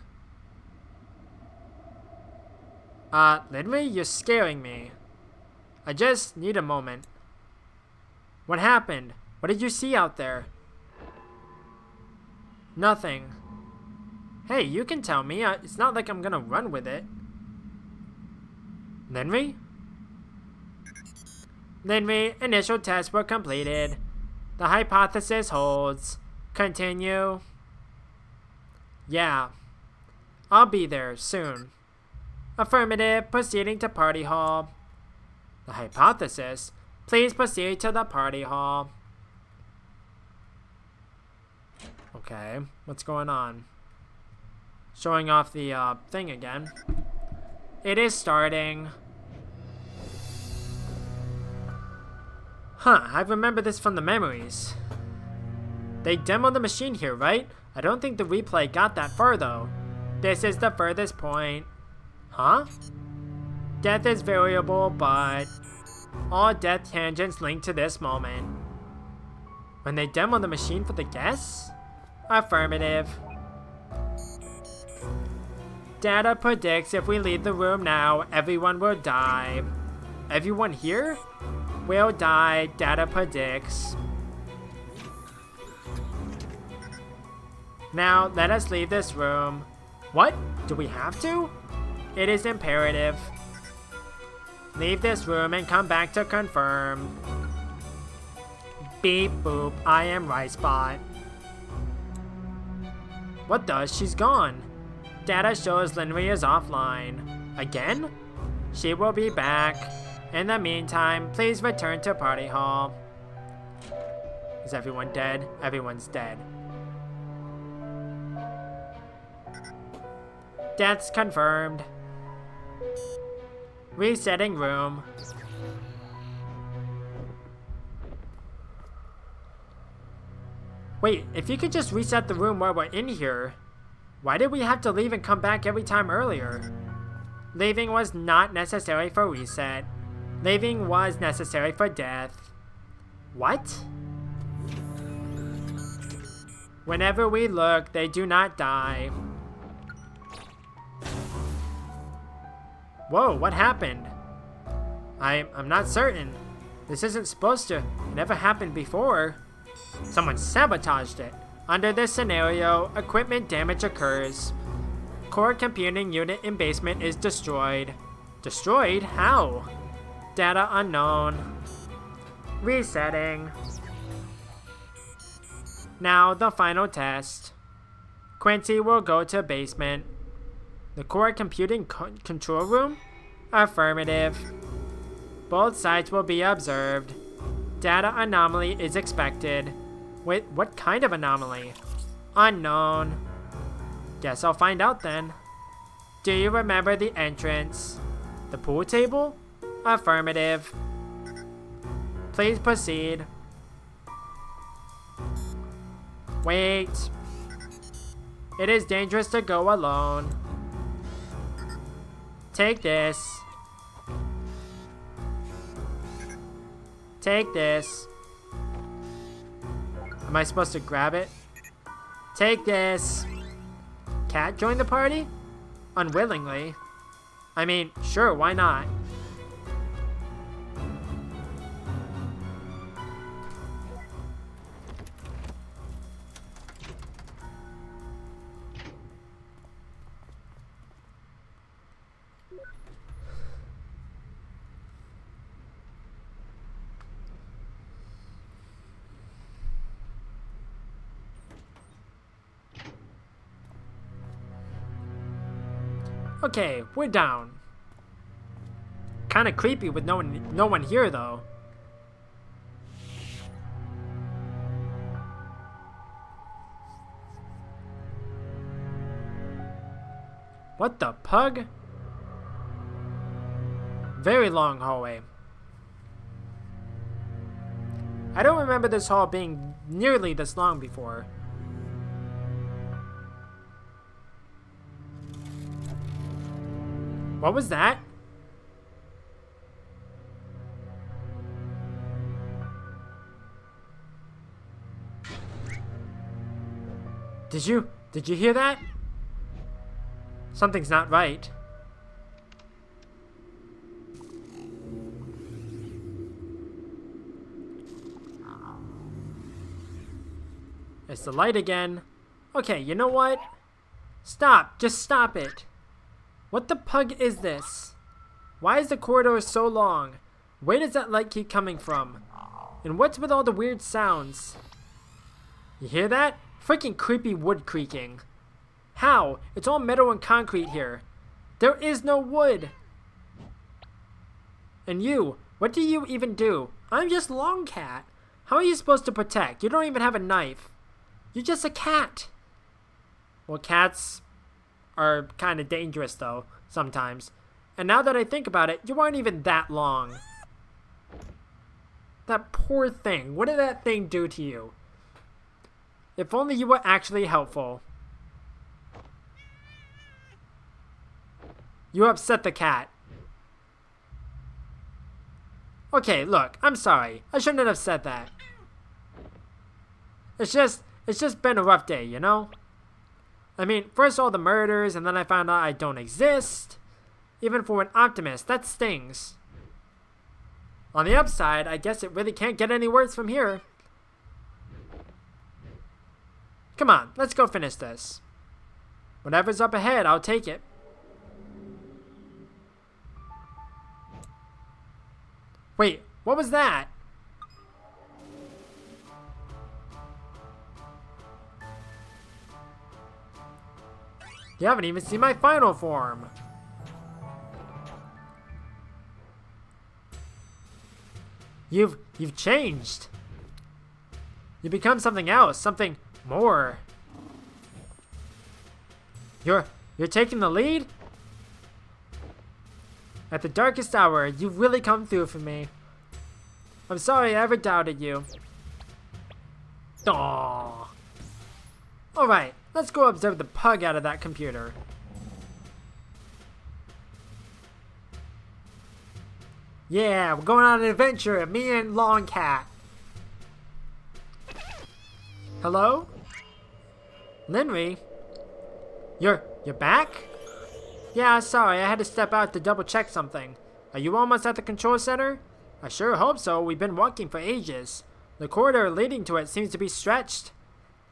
Speaker 1: Linry, you're scaring me. I just need a moment. What happened? What did you see out there? Nothing. Hey, you can tell me. It's not like I'm gonna run with it. Linry? Linry, initial tests were completed. The hypothesis holds. Continue. Yeah. I'll be there soon. Affirmative, proceeding to party hall. The hypothesis? Please proceed to the party hall. Okay, what's going on? Showing off the thing again. It is starting. Huh, I remember this from the memories. They demoed the machine here, right? I don't think the replay got that far though. This is the furthest point. Huh? Death is variable, but all death tangents link to this moment. When they demoed the machine for the guests? Affirmative. Data predicts if we leave the room now, everyone will die. Everyone here? Will die, data predicts. Now, let us leave this room. What? Do we have to? It is imperative. Leave this room and come back to confirm. Beep boop, I am Ricebot. What the? She's gone. Data shows Linry is offline. Again? She will be back. In the meantime, please return to party hall. Is everyone dead? Everyone's dead. Death's confirmed. Resetting room. Wait, if you could just reset the room while we're in here, why did we have to leave and come back every time earlier? Leaving was not necessary for reset. Leaving was necessary for death. What? Whenever we look, they do not die. Whoa, what happened? I'm not certain. This isn't supposed to. It never happened before. Someone sabotaged it. Under this scenario, equipment damage occurs. Core computing unit in basement is destroyed. Destroyed? How? Data unknown. Resetting. Now the final test. Quincy will go to basement. The core computing control room? Affirmative. Both sites will be observed. Data anomaly is expected. Wait, what kind of anomaly? Unknown. Guess I'll find out then. Do you remember the entrance? The pool table? Affirmative. Please proceed. Wait. It is dangerous to go alone. Take this. Take this. Am I supposed to grab it? Take this. Cat join the party? Unwillingly. I mean, sure, why not? Okay, we're down. Kinda creepy with no one here though. What the pug? Very long hallway. I don't remember this hall being nearly this long before. What was that? Did you hear that? Something's not right. It's the light again. Okay, you know what? Stop, just stop it. What the pug is this? Why is the corridor so long? Where does that light keep coming from? And what's with all the weird sounds? You hear that? Freaking creepy wood creaking. How? It's all metal and concrete here. There is no wood. And you, what do you even do? I'm just Long Cat. How are you supposed to protect? You don't even have a knife. You're just a cat. Well, cats are kind of dangerous though, sometimes. And now that I think about it, you aren't even that long. That poor thing. What did that thing do to you? If only you were actually helpful. You upset the cat. Okay, look, I'm sorry. I shouldn't have said that. It's just been a rough day, you know? I mean, first all the murders, and then I found out I don't exist. Even for an optimist, that stings. On the upside, I guess it really can't get any worse from here. Come on, let's go finish this. Whatever's up ahead, I'll take it. Wait, what was that? You haven't even seen my final form. You've changed. You become something else, something more. You're You're taking the lead? At the darkest hour, you've really come through for me. I'm sorry I ever doubted you. Aww. Alright, let's go observe the pug out of that computer. Yeah, we're going on an adventure, me and Long Cat. Hello? Linry? You're back? Yeah, sorry, I had to step out to double check something. Are you almost at the control center? I sure hope so, we've been walking for ages. The corridor leading to it seems to be stretched.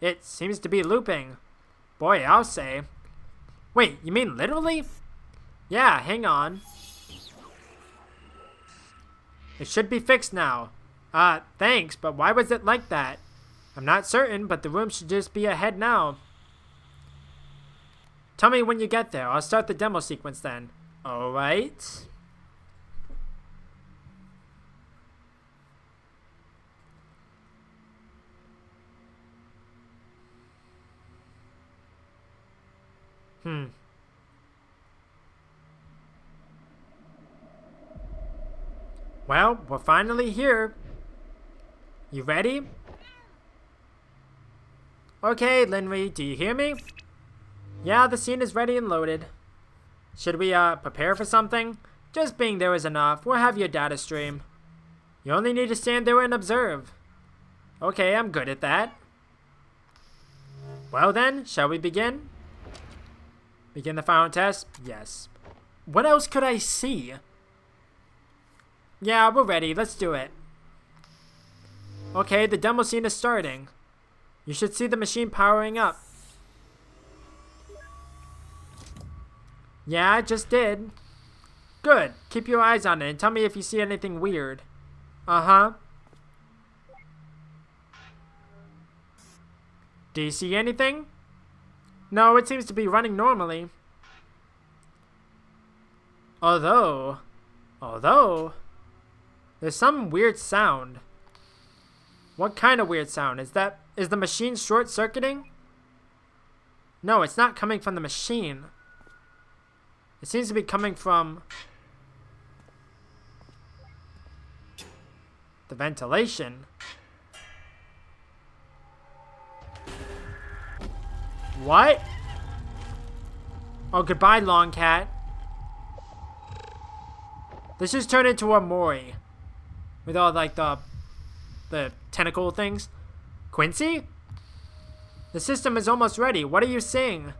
Speaker 1: It seems to be looping. Boy, I'll say. Wait, you mean literally? Yeah, hang on. It should be fixed now. Thanks, but why was it like that? I'm not certain, but the room should just be ahead now. Tell me when you get there. I'll start the demo sequence then. Alright. Well, we're finally here. You ready? Okay, Linry, do you hear me? Yeah, the scene is ready and loaded. Should we, prepare for something? Just being there is enough. We'll have your data stream. You only need to stand there and observe. Okay, I'm good at that. Well then, shall we begin? Begin the final test? Yes. What else could I see? Yeah, we're ready. Let's do it. Okay, the demo scene is starting. You should see the machine powering up. Yeah, I just did. Good. Keep your eyes on it and tell me if you see anything weird. Uh-huh. Do you see anything? No, it seems to be running normally. Although, there's some weird sound. What kind of weird sound? Is the machine short-circuiting? No, it's not coming from the machine. It seems to be coming from the ventilation. What? Oh, goodbye, Long Cat. This just turned into a Mori. With all, like, the tentacle things. Quincy? The system is almost ready. What are you seeing?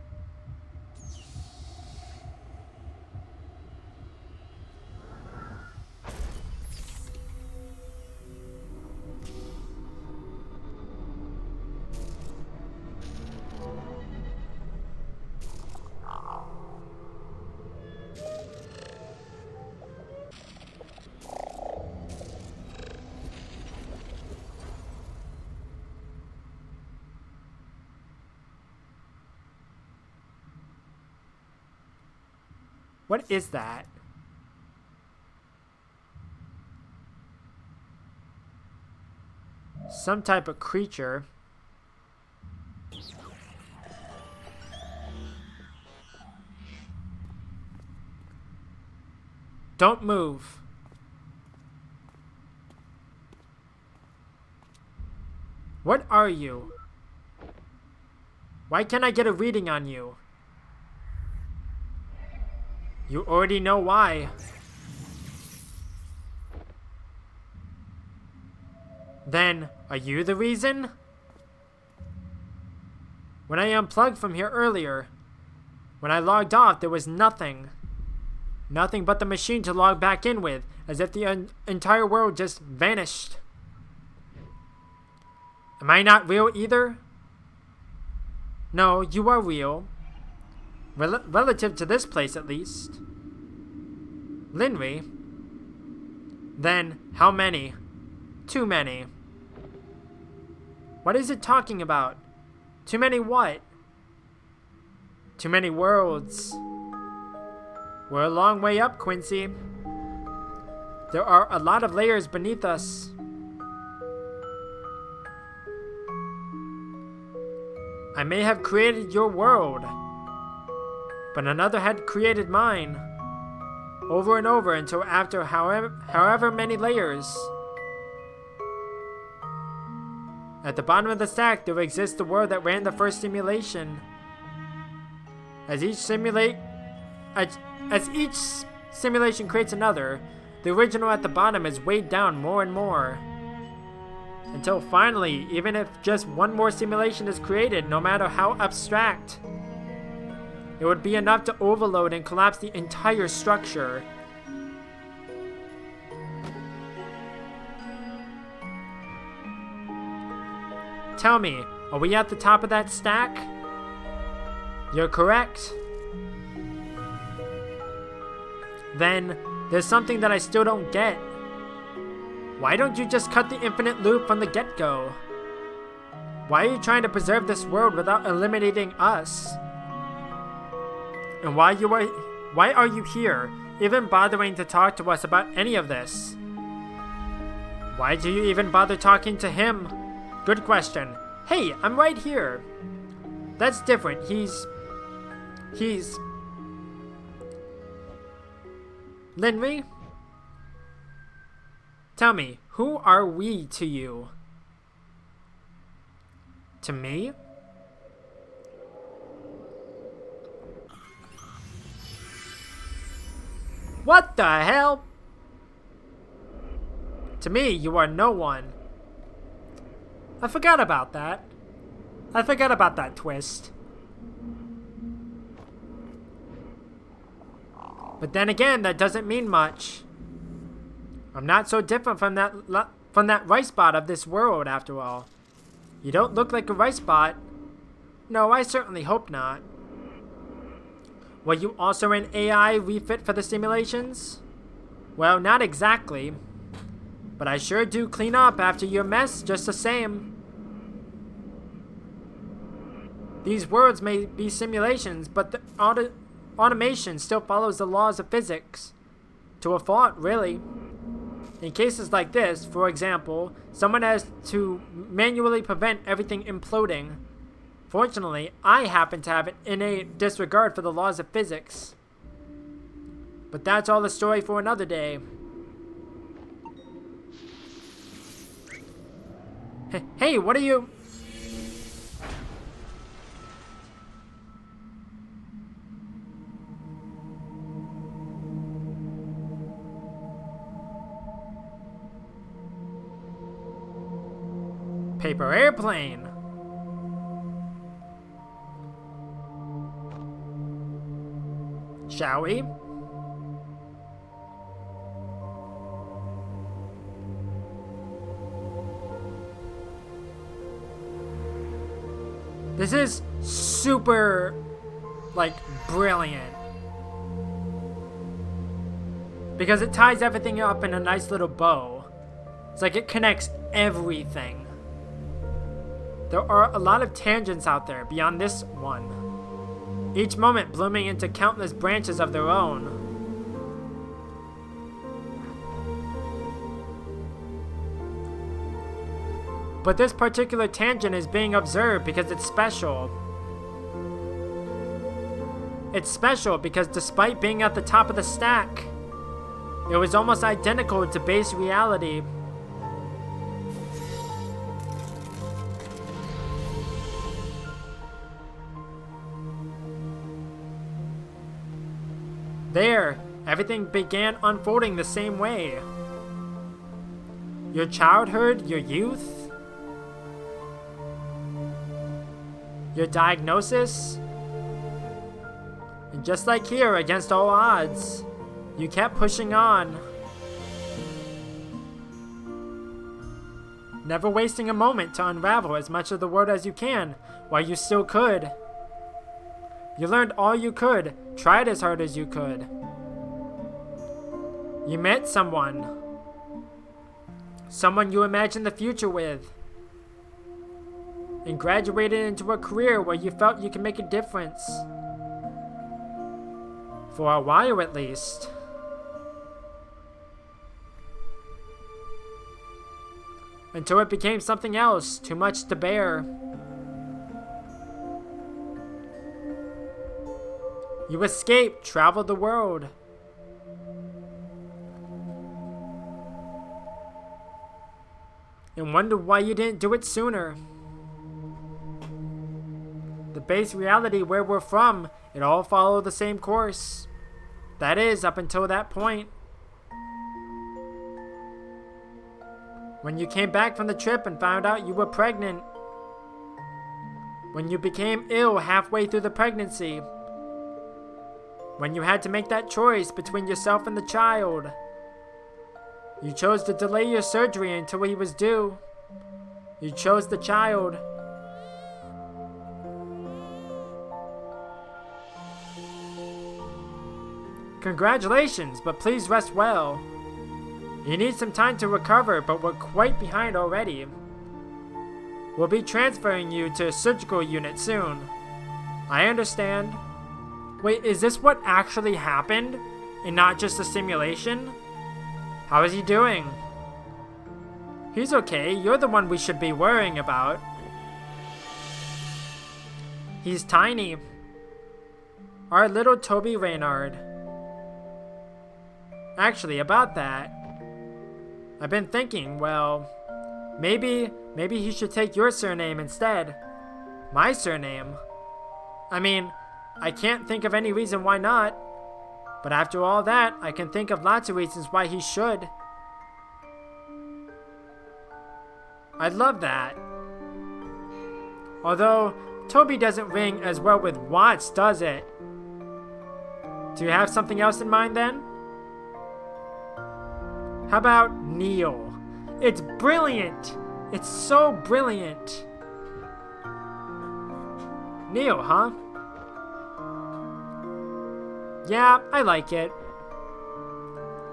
Speaker 1: What is that? Some type of creature. Don't move. What are you? Why can't I get a reading on you? You already know why. Then, are you the reason? When I unplugged from here earlier, when I logged off, there was nothing. Nothing but the machine to log back in with, as if the entire world just vanished. Am I not real either? No, you are real. Relative to this place, at least. Linry? Then, how many? Too many. What is it talking about? Too many what? Too many worlds. We're a long way up, Quincy. There are a lot of layers beneath us. I may have created your world. but another had created mine. Over and over until after however many layers. At the bottom of the stack, there exists the world that ran the first simulation. As each simulation creates another, the original at the bottom is weighed down more and more. Until finally, even if just one more simulation is created, no matter how abstract, it would be enough to overload and collapse the entire structure. Tell me, are we at the top of that stack? You're correct. Then, there's something that I still don't get. Why don't you just cut the infinite loop from the get-go? Why are you trying to preserve this world without eliminating us? And why are you here, even bothering to talk to us about any of this? Why do you even bother talking to him? Good question. Hey, I'm right here. That's different. He's... Linry? Tell me, who are we to you? To me? What the hell? To me, you are no one. I forgot about that. I forgot about that twist. But then again, that doesn't mean much. I'm not so different from that rice bot of this world, after all. You don't look like a rice bot. No, I certainly hope not. Were you also an AI refit for the simulations? Well, not exactly. But I sure do clean up after your mess just the same. These worlds may be simulations, but the automation still follows the laws of physics. To a fault, really. In cases like this, for example, someone has to manually prevent everything imploding. Fortunately, I happen to have an innate disregard for the laws of physics. But that's all the story for another day. Hey, what are you... Paper airplane. Shall we? This is super, like, brilliant. Because it ties everything up in a nice little bow. It's like it connects everything. There are a lot of tangents out there beyond this one, each moment blooming into countless branches of their own. But this particular tangent is being observed because it's special. It's special because despite being at the top of the stack, it was almost identical to base reality. There, everything began unfolding the same way. Your childhood, your youth, your diagnosis, and just like here, against all odds, you kept pushing on. Never wasting a moment to unravel as much of the world as you can while you still could. You learned all you could, tried as hard as you could. You met someone you imagined the future with, and graduated into a career where you felt you could make a difference. For a while at least. Until it became something else, too much to bear. You escaped, traveled the world. And wondered why you didn't do it sooner. The base reality where we're from, it all followed the same course. That is, up until that point. When you came back from the trip and found out you were pregnant. When you became ill halfway through the pregnancy. When you had to make that choice between yourself and the child. You chose to delay your surgery until he was due. You chose the child. Congratulations, but please rest well. You need some time to recover, but we're quite behind already. We'll be transferring you to a surgical unit soon. I understand. Wait, is this what actually happened? And not just a simulation? How is he doing? He's okay. You're the one we should be worrying about. He's tiny. Our little Toby Reynard. Actually, about that, I've been thinking, well, maybe he should take your surname instead. My surname. I mean, I can't think of any reason why not. But after all that, I can think of lots of reasons why he should. I'd love that. Although, Toby doesn't ring as well with Watts, does it? Do you have something else in mind then? How about Neil? It's brilliant! It's so brilliant! Neil, huh? Yeah, I like it.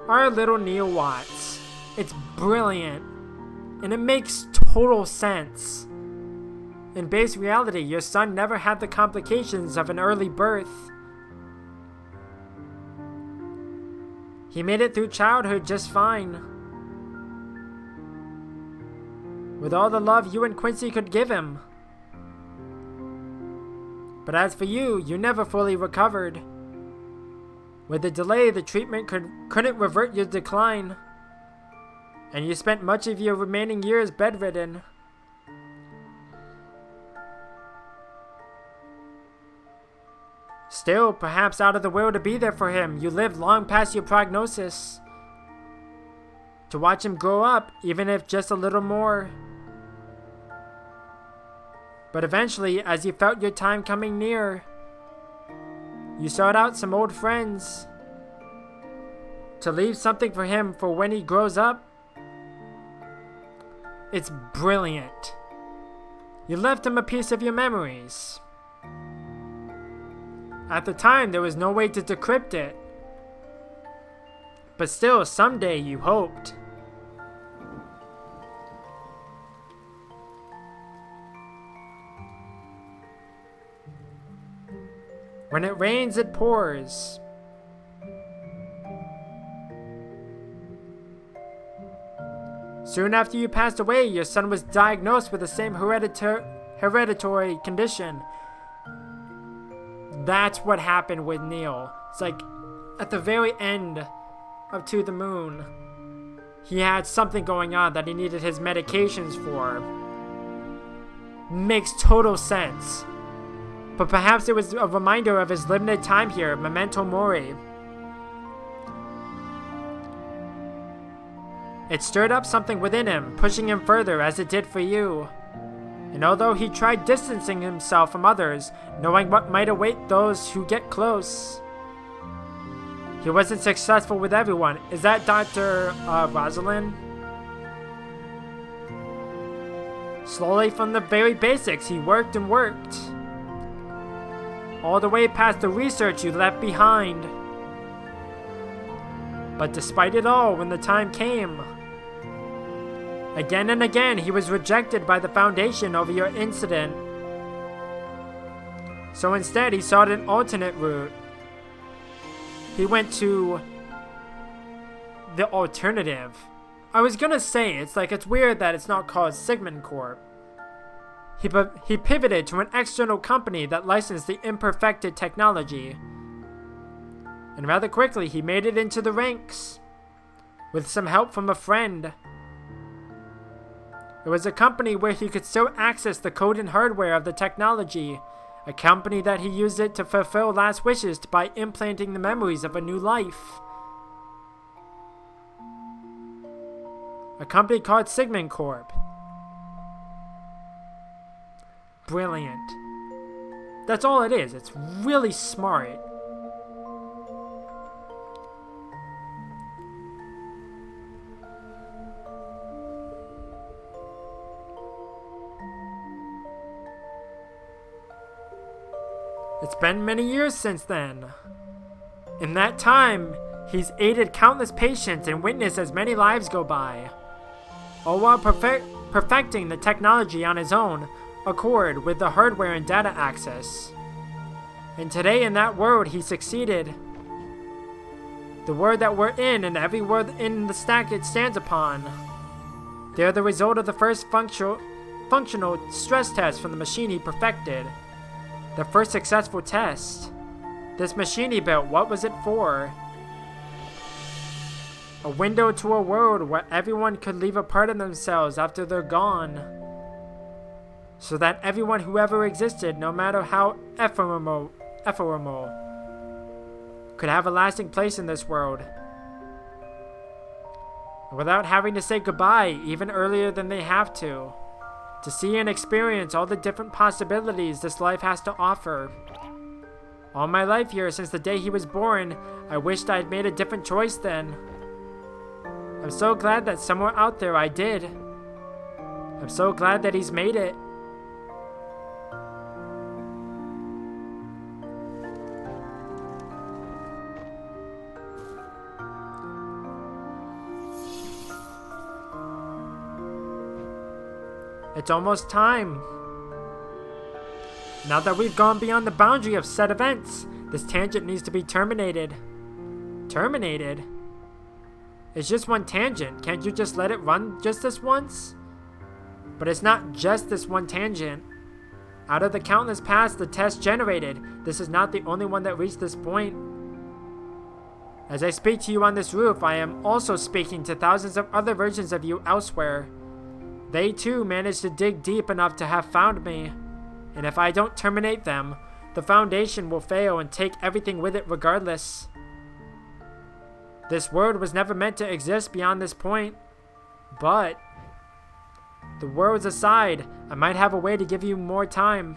Speaker 1: Our little Neil Watts. It's brilliant. And it makes total sense. In base reality, your son never had the complications of an early birth. He made it through childhood just fine. With all the love you and Quincy could give him. But as for you, you never fully recovered. With the delay, the treatment couldn't revert your decline. And you spent much of your remaining years bedridden. Still, perhaps out of the will to be there for him, you lived long past your prognosis. To watch him grow up, even if just a little more. But eventually, as you felt your time coming near, you sought out some old friends to leave something for him for when he grows up. It's brilliant. You left him a piece of your memories. At the time, there was no way to decrypt it. But still, someday you hoped. When it rains, it pours. Soon after you passed away, your son was diagnosed with the same hereditary condition. That's what happened with Neil. It's like, at the very end of To the Moon, he had something going on that he needed his medications for. Makes total sense. But perhaps it was a reminder of his limited time here, memento mori. It stirred up something within him, pushing him further as it did for you. And although he tried distancing himself from others, knowing what might await those who get close, he wasn't successful with everyone. Is that Dr. Rosalind? Slowly from the very basics, he worked and worked. All the way past the research you left behind. But despite it all, when the time came, again and again, he was rejected by the Foundation over your incident. So instead, he sought an alternate route. He went to the alternative. I was gonna say, it's weird that it's not called Sigmund Corp. He pivoted to an external company that licensed the imperfected technology. and rather quickly he made it into the ranks, with some help from a friend. It was a company where he could still access the code and hardware of the technology, a company that he used it to fulfill last wishes by implanting the memories of a new life. A company called Sigmund Corp. Brilliant. That's all it is. It's really smart. It's been many years since then. In that time, he's aided countless patients and witnessed as many lives go by, all while perfecting the technology on his own accord with the hardware and data access. And today in that world, he succeeded. The world that we're in and every word in the stack it stands upon. They're the result of the first functional stress test from the machine he perfected. The first successful test. This machine he built, what was it for? A window to a world where everyone could leave a part of themselves after they're gone. So that everyone who ever existed, no matter how ephemeral, could have a lasting place in this world. Without having to say goodbye even earlier than they have to see and experience all the different possibilities this life has to offer. All my life here, since the day he was born, I wished I'd made a different choice then. I'm so glad that somewhere out there I did. I'm so glad that he's made it. It's almost time. Now that we've gone beyond the boundary of set events, this tangent needs to be terminated. Terminated? It's just one tangent. Can't you just let it run just this once? But it's not just this one tangent. Out of the countless paths the test generated, this is not the only one that reached this point. As I speak to you on this roof, I am also speaking to thousands of other versions of you elsewhere. They too managed to dig deep enough to have found me. And if I don't terminate them, the Foundation will fail and take everything with it regardless. This world was never meant to exist beyond this point. But, the worlds aside, I might have a way to give you more time.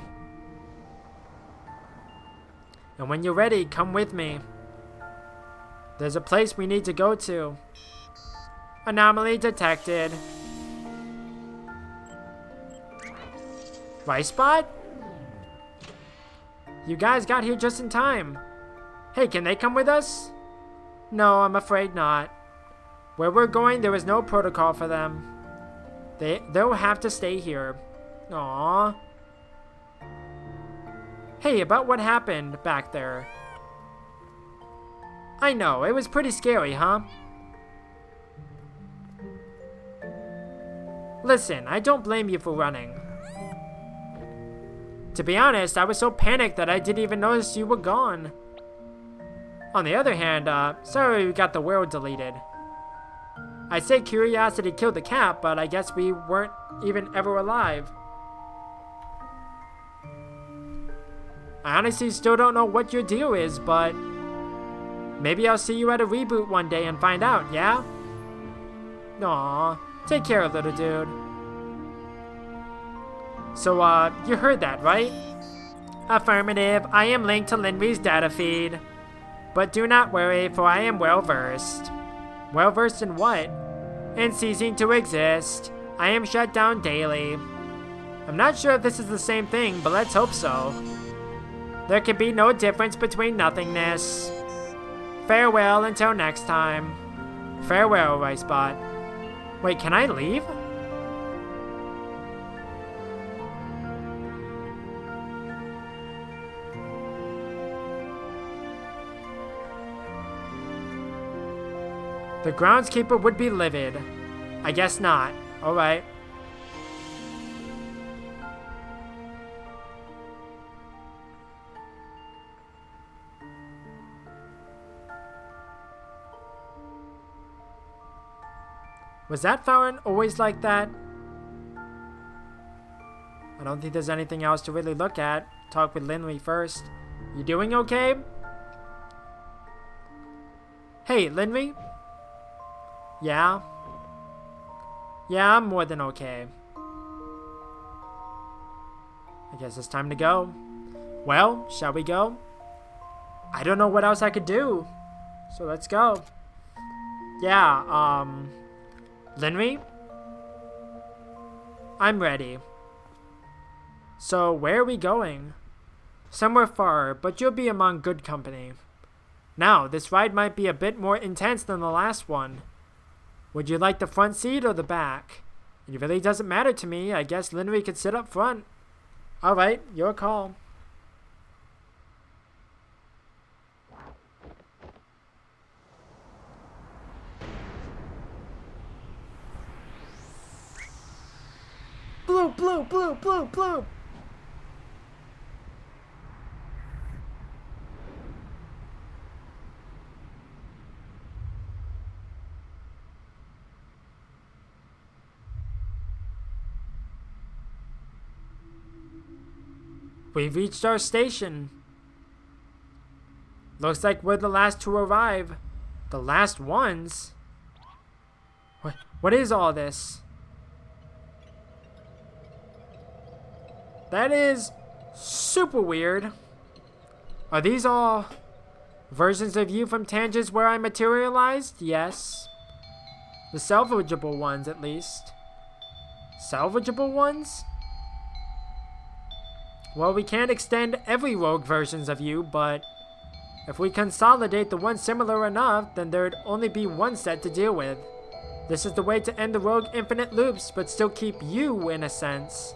Speaker 1: And when you're ready, come with me. There's a place we need to go to. Anomaly detected. Right spot? You guys got here just in time. Hey, can they come with us? No, I'm afraid not. Where we're going, there is no protocol for them. They'll have to stay here. Aww. Hey, about what happened back there. I know, it was pretty scary, huh? Listen, I don't blame you for running. To be honest, I was so panicked that I didn't even notice you were gone. On the other hand, sorry we got the world deleted. I say curiosity killed the cat, but I guess we weren't even ever alive. I honestly still don't know what your deal is, but maybe I'll see you at a reboot one day and find out, yeah? Aww, take care, little dude. So, you heard that, right? Affirmative, I am linked to Linry's data feed. But do not worry, for I am well-versed. Well-versed in what? In ceasing to exist. I am shut down daily. I'm not sure if this is the same thing, but let's hope so. There can be no difference between nothingness. Farewell until next time. Farewell, Ricebot. Wait, can I leave? The groundskeeper would be livid. I guess not. Alright. Was that fountain always like that? I don't think there's anything else to really look at. Talk with Linley first. You doing okay? Hey, Linley? Yeah? Yeah, I'm more than okay. I guess it's time to go. Well, shall we go? I don't know what else I could do. So let's go. Yeah, Linley? I'm ready. So, where are we going? Somewhere far, but you'll be among good company. Now, this ride might be a bit more intense than the last one. Would you like the front seat or the back? It really doesn't matter to me. I guess Linley could sit up front. Alright, your call. Blue, blue, blue, blue, blue. We've reached our station. Looks like we're the last to arrive. The last ones? What is all this? That is super weird. Are these all versions of you from tangents where I materialized? Yes. The salvageable ones, at least. Salvageable ones? Well, we can't extend every rogue versions of you, but if we consolidate the ones similar enough, then there'd only be one set to deal with. This is the way to end the rogue infinite loops, but still keep you in a sense.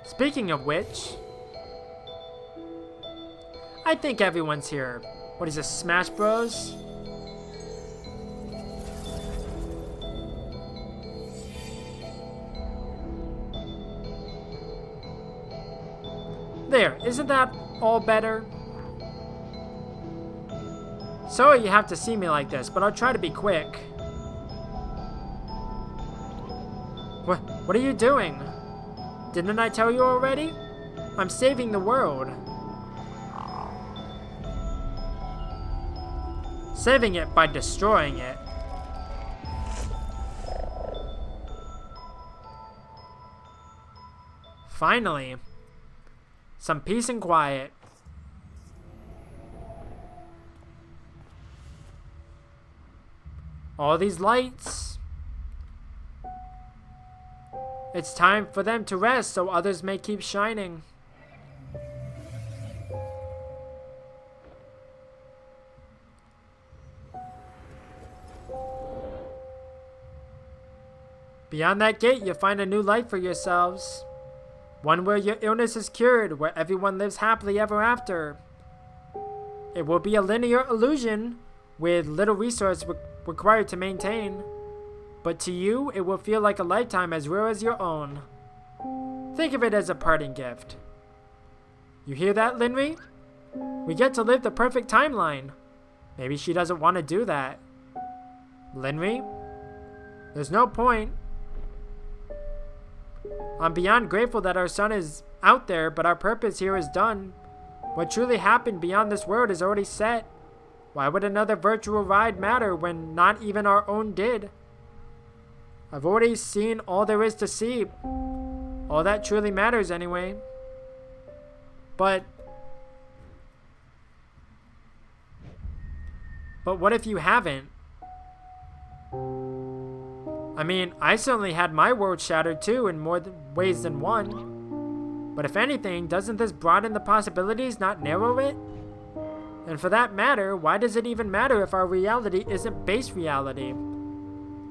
Speaker 1: Speaking of which, I think everyone's here. What is this, Smash Bros? There, isn't that all better? Sorry you have to see me like this, but I'll try to be quick. What are you doing? Didn't I tell you already? I'm saving the world. Saving it by destroying it. Finally. Some peace and quiet. All these lights. It's time for them to rest so others may keep shining. Beyond that gate, you'll find a new life for yourselves. One where your illness is cured, where everyone lives happily ever after. It will be a linear illusion with little resource required to maintain. But to you, it will feel like a lifetime as real as your own. Think of it as a parting gift. You hear that, Linley? We get to live the perfect timeline. Maybe she doesn't want to do that. Linley? There's no point. I'm beyond grateful that our son is out there, but our purpose here is done. What truly happened beyond this world is already set. Why would another virtual ride matter when not even our own did? I've already seen all there is to see. All that truly matters anyway. But what if you haven't? I mean, I certainly had my world shattered too in more ways than one. But if anything, doesn't this broaden the possibilities, not narrow it? And for that matter, why does it even matter if our reality isn't base reality?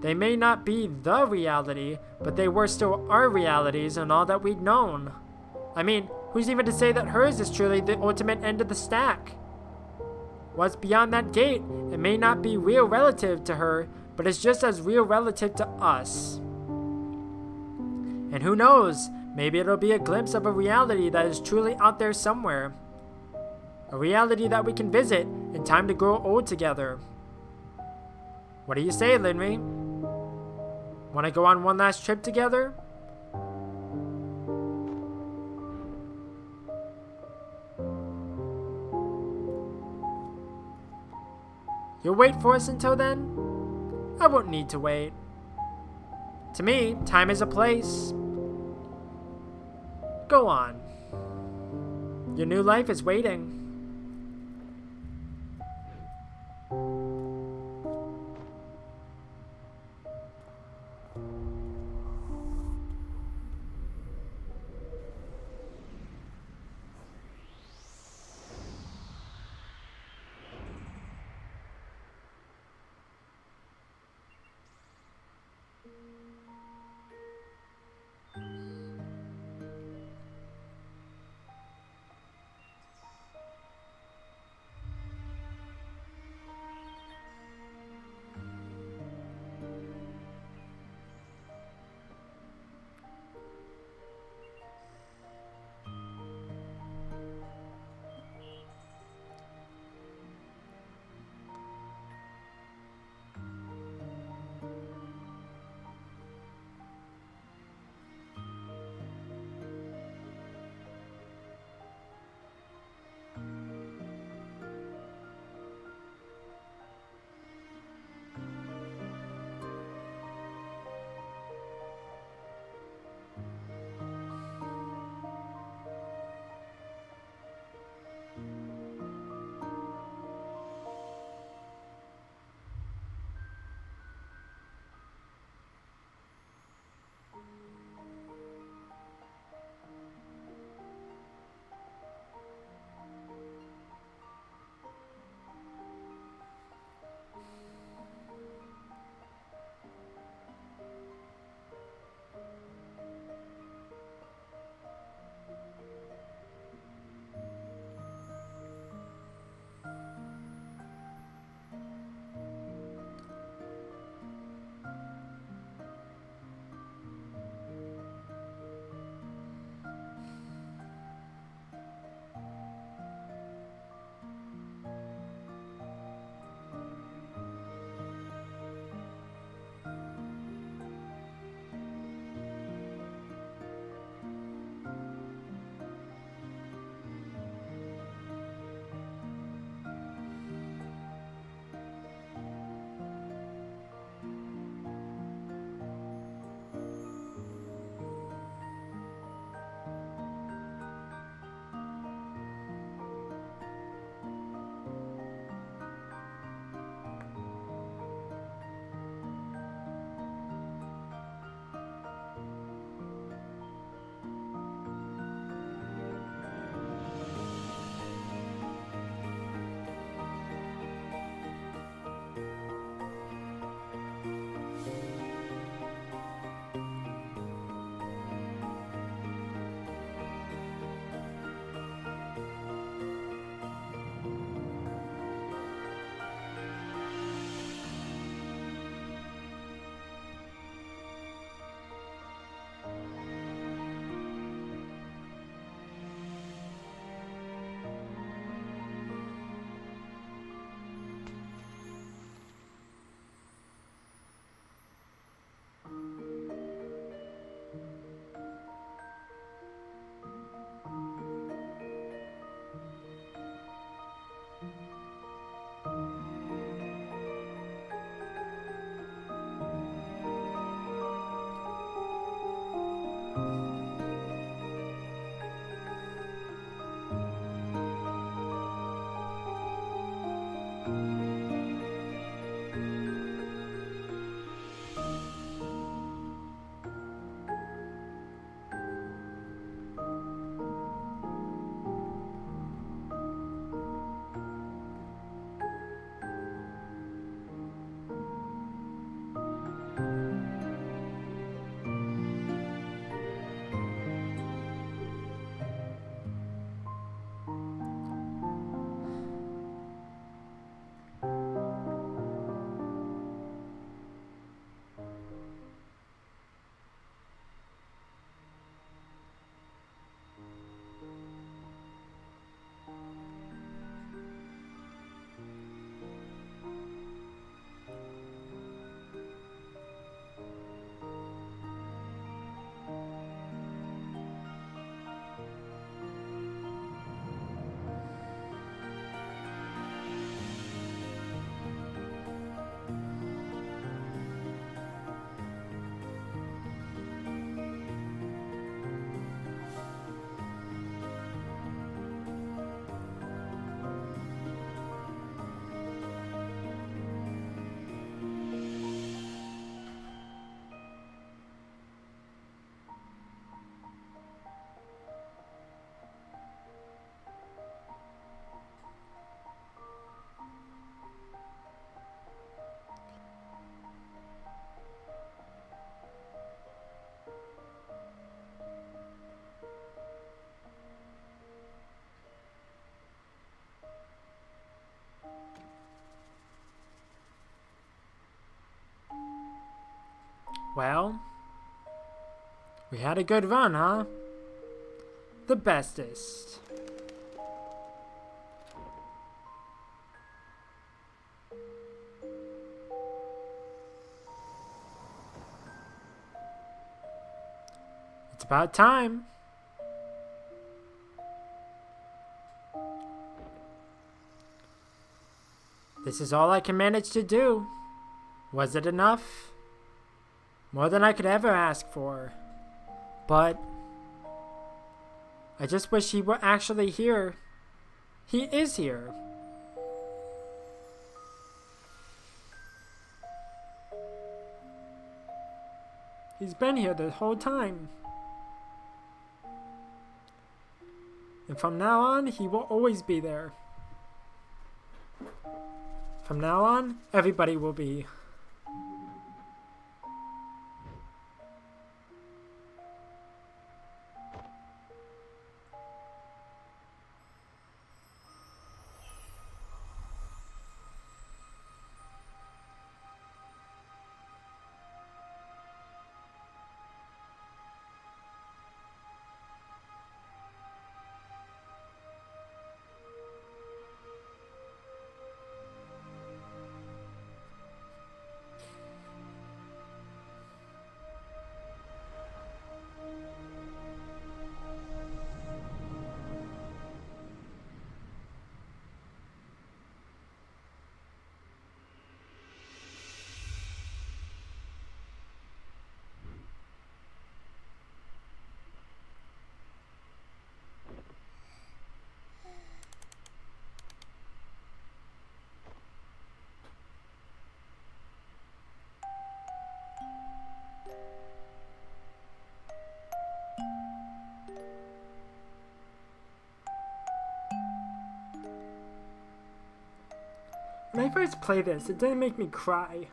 Speaker 1: They may not be the reality, but they were still our realities and all that we'd known. I mean, who's even to say that hers is truly the ultimate end of the stack? What's beyond that gate, it may not be real relative to her, but it's just as real relative to us. And who knows, maybe it'll be a glimpse of a reality that is truly out there somewhere. A reality that we can visit in time to grow old together. What do you say, Linley? Want to go on one last trip together? You'll wait for us until then? I won't need to wait. To me, time is a place. Go on. Your new life is waiting. Well, we had a good run, huh? The bestest. It's about time. This is all I can manage to do. Was it enough? More than I could ever ask for. But I just wish he were actually here. He is here. He's been here the whole time. And from now on, he will always be there. From now on, everybody will be. When I first played this, it didn't make me cry.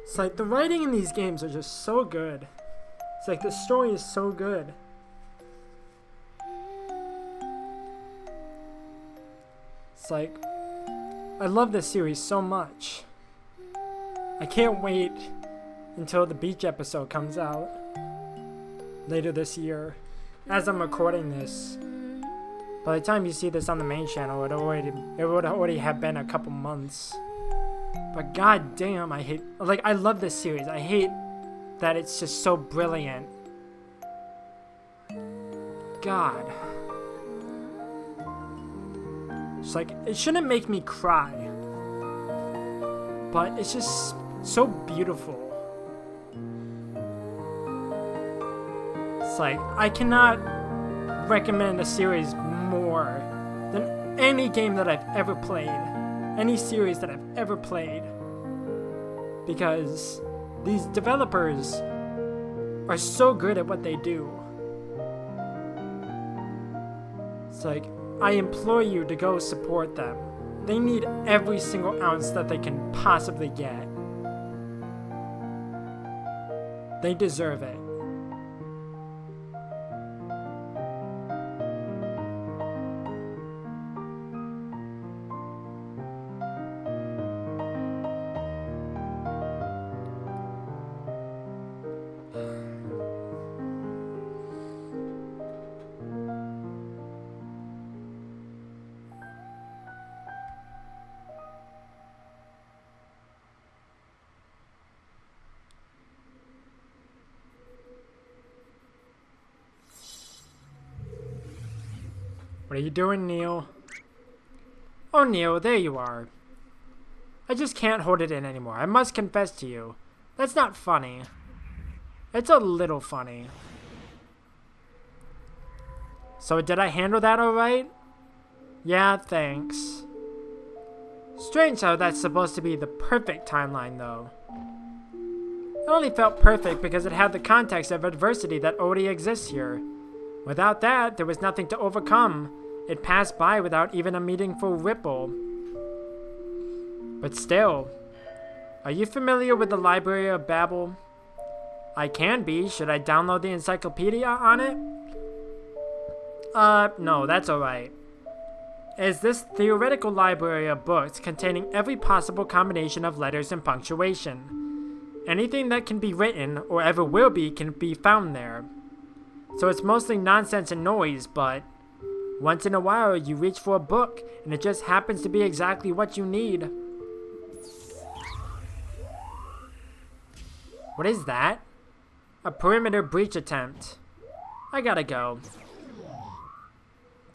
Speaker 1: It's like the writing in these games are just so good. It's like the story is so good. It's like, I love this series so much. I can't wait until the beach episode comes out later this year. As I'm recording this, by the time you see this on the main channel, it would already have been a couple months. But god damn, I love this series. I hate that it's just so brilliant. God. It's like, it shouldn't make me cry, but it's just so beautiful. It's like, I cannot recommend a series more than any game that I've ever played, any series that I've ever played, because these developers are so good at what they do. It's like, I implore you to go support them. They need every single ounce that they can possibly get. They deserve it. What are you doing, Neil? Oh, Neil, there you are. I just can't hold it in anymore. I must confess to you. That's not funny. It's a little funny. So did I handle that alright? Yeah, thanks. Strange how that's supposed to be the perfect timeline, though. It only felt perfect because it had the context of adversity that already exists here. Without that, there was nothing to overcome. It passed by without even a meaningful ripple. But still, are you familiar with the Library of Babel? I can be. Should I download the encyclopedia on it? No, that's alright. is this theoretical library of books containing every possible combination of letters and punctuation. Anything that can be written, or ever will be, can be found there. So it's mostly nonsense and noise, but once in a while you reach for a book, and it just happens to be exactly what you need. What is that? A perimeter breach attempt. I gotta go.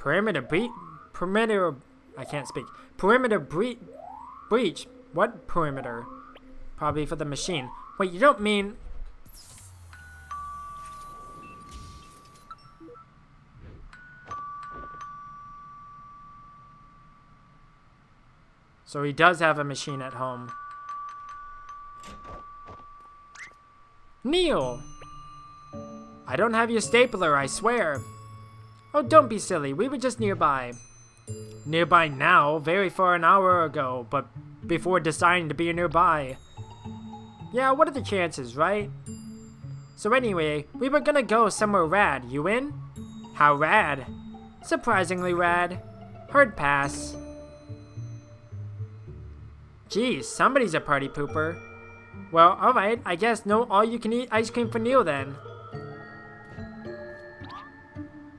Speaker 1: I can't speak. Perimeter breach. What perimeter? Probably for the machine. Wait, you don't mean... So he does have a machine at home. Neil! I don't have your stapler, I swear. Oh, don't be silly. We were just nearby. Nearby now, very far an hour ago, but before deciding to be nearby. Yeah, what are the chances, right? So anyway, we were gonna go somewhere rad. You in? How rad? Surprisingly rad. Hard pass. Geez, somebody's a party pooper. Well, alright, I guess no all-you-can-eat ice cream for Neil then.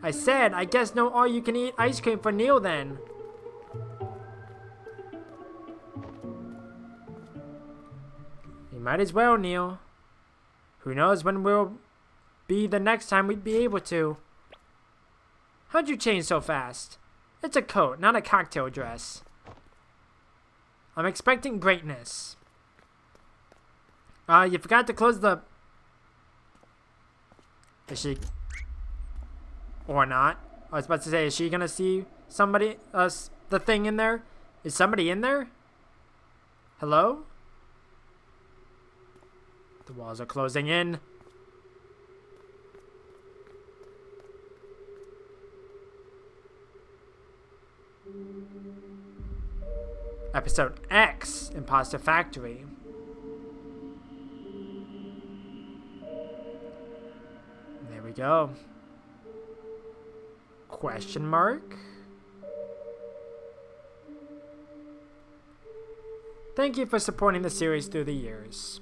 Speaker 1: I said, I guess no all-you-can-eat ice cream for Neil then. You might as well, Neil. Who knows when we'll be the next time we'd be able to. How'd you change so fast? It's a coat, not a cocktail dress. I'm expecting greatness. You forgot to close the... Is she... Or not. I was about to say, is she gonna see somebody, the thing in there? Is somebody in there? Hello? The walls are closing in. Episode X, Impostor Factory. There we go. Question mark? Thank you for supporting the series through the years.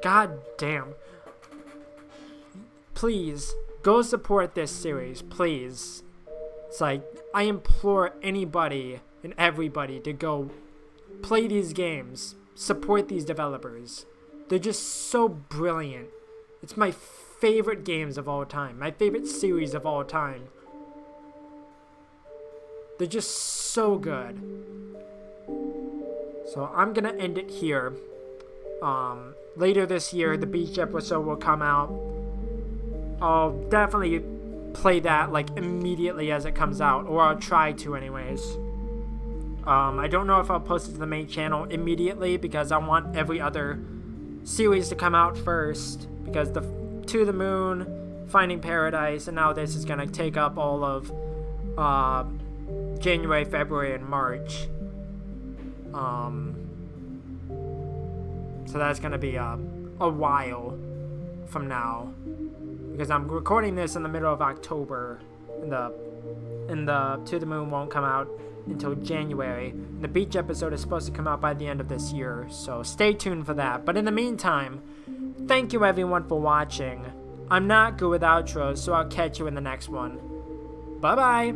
Speaker 1: God damn. Please, go support this series, please. It's like, I implore anybody and everybody to go play these games, support these developers. They're just so brilliant. It's my favorite games of all time, my favorite series of all time. They're just so good. So I'm gonna end it here. Later this year, the beach episode will come out. I'll definitely play that like immediately as it comes out, or I'll try to anyways. I don't know if I'll post it to the main channel immediately because I want every other series to come out first, because the To the Moon, Finding Paradise, and now this is gonna take up all of January, February, and March. So that's gonna be a while from now, because I'm recording this in the middle of October, and the To the Moon won't come out until January. And the beach episode is supposed to come out by the end of this year, so stay tuned for that. But in the meantime, thank you everyone for watching. I'm not good with outros, so I'll catch you in the next one. Bye bye.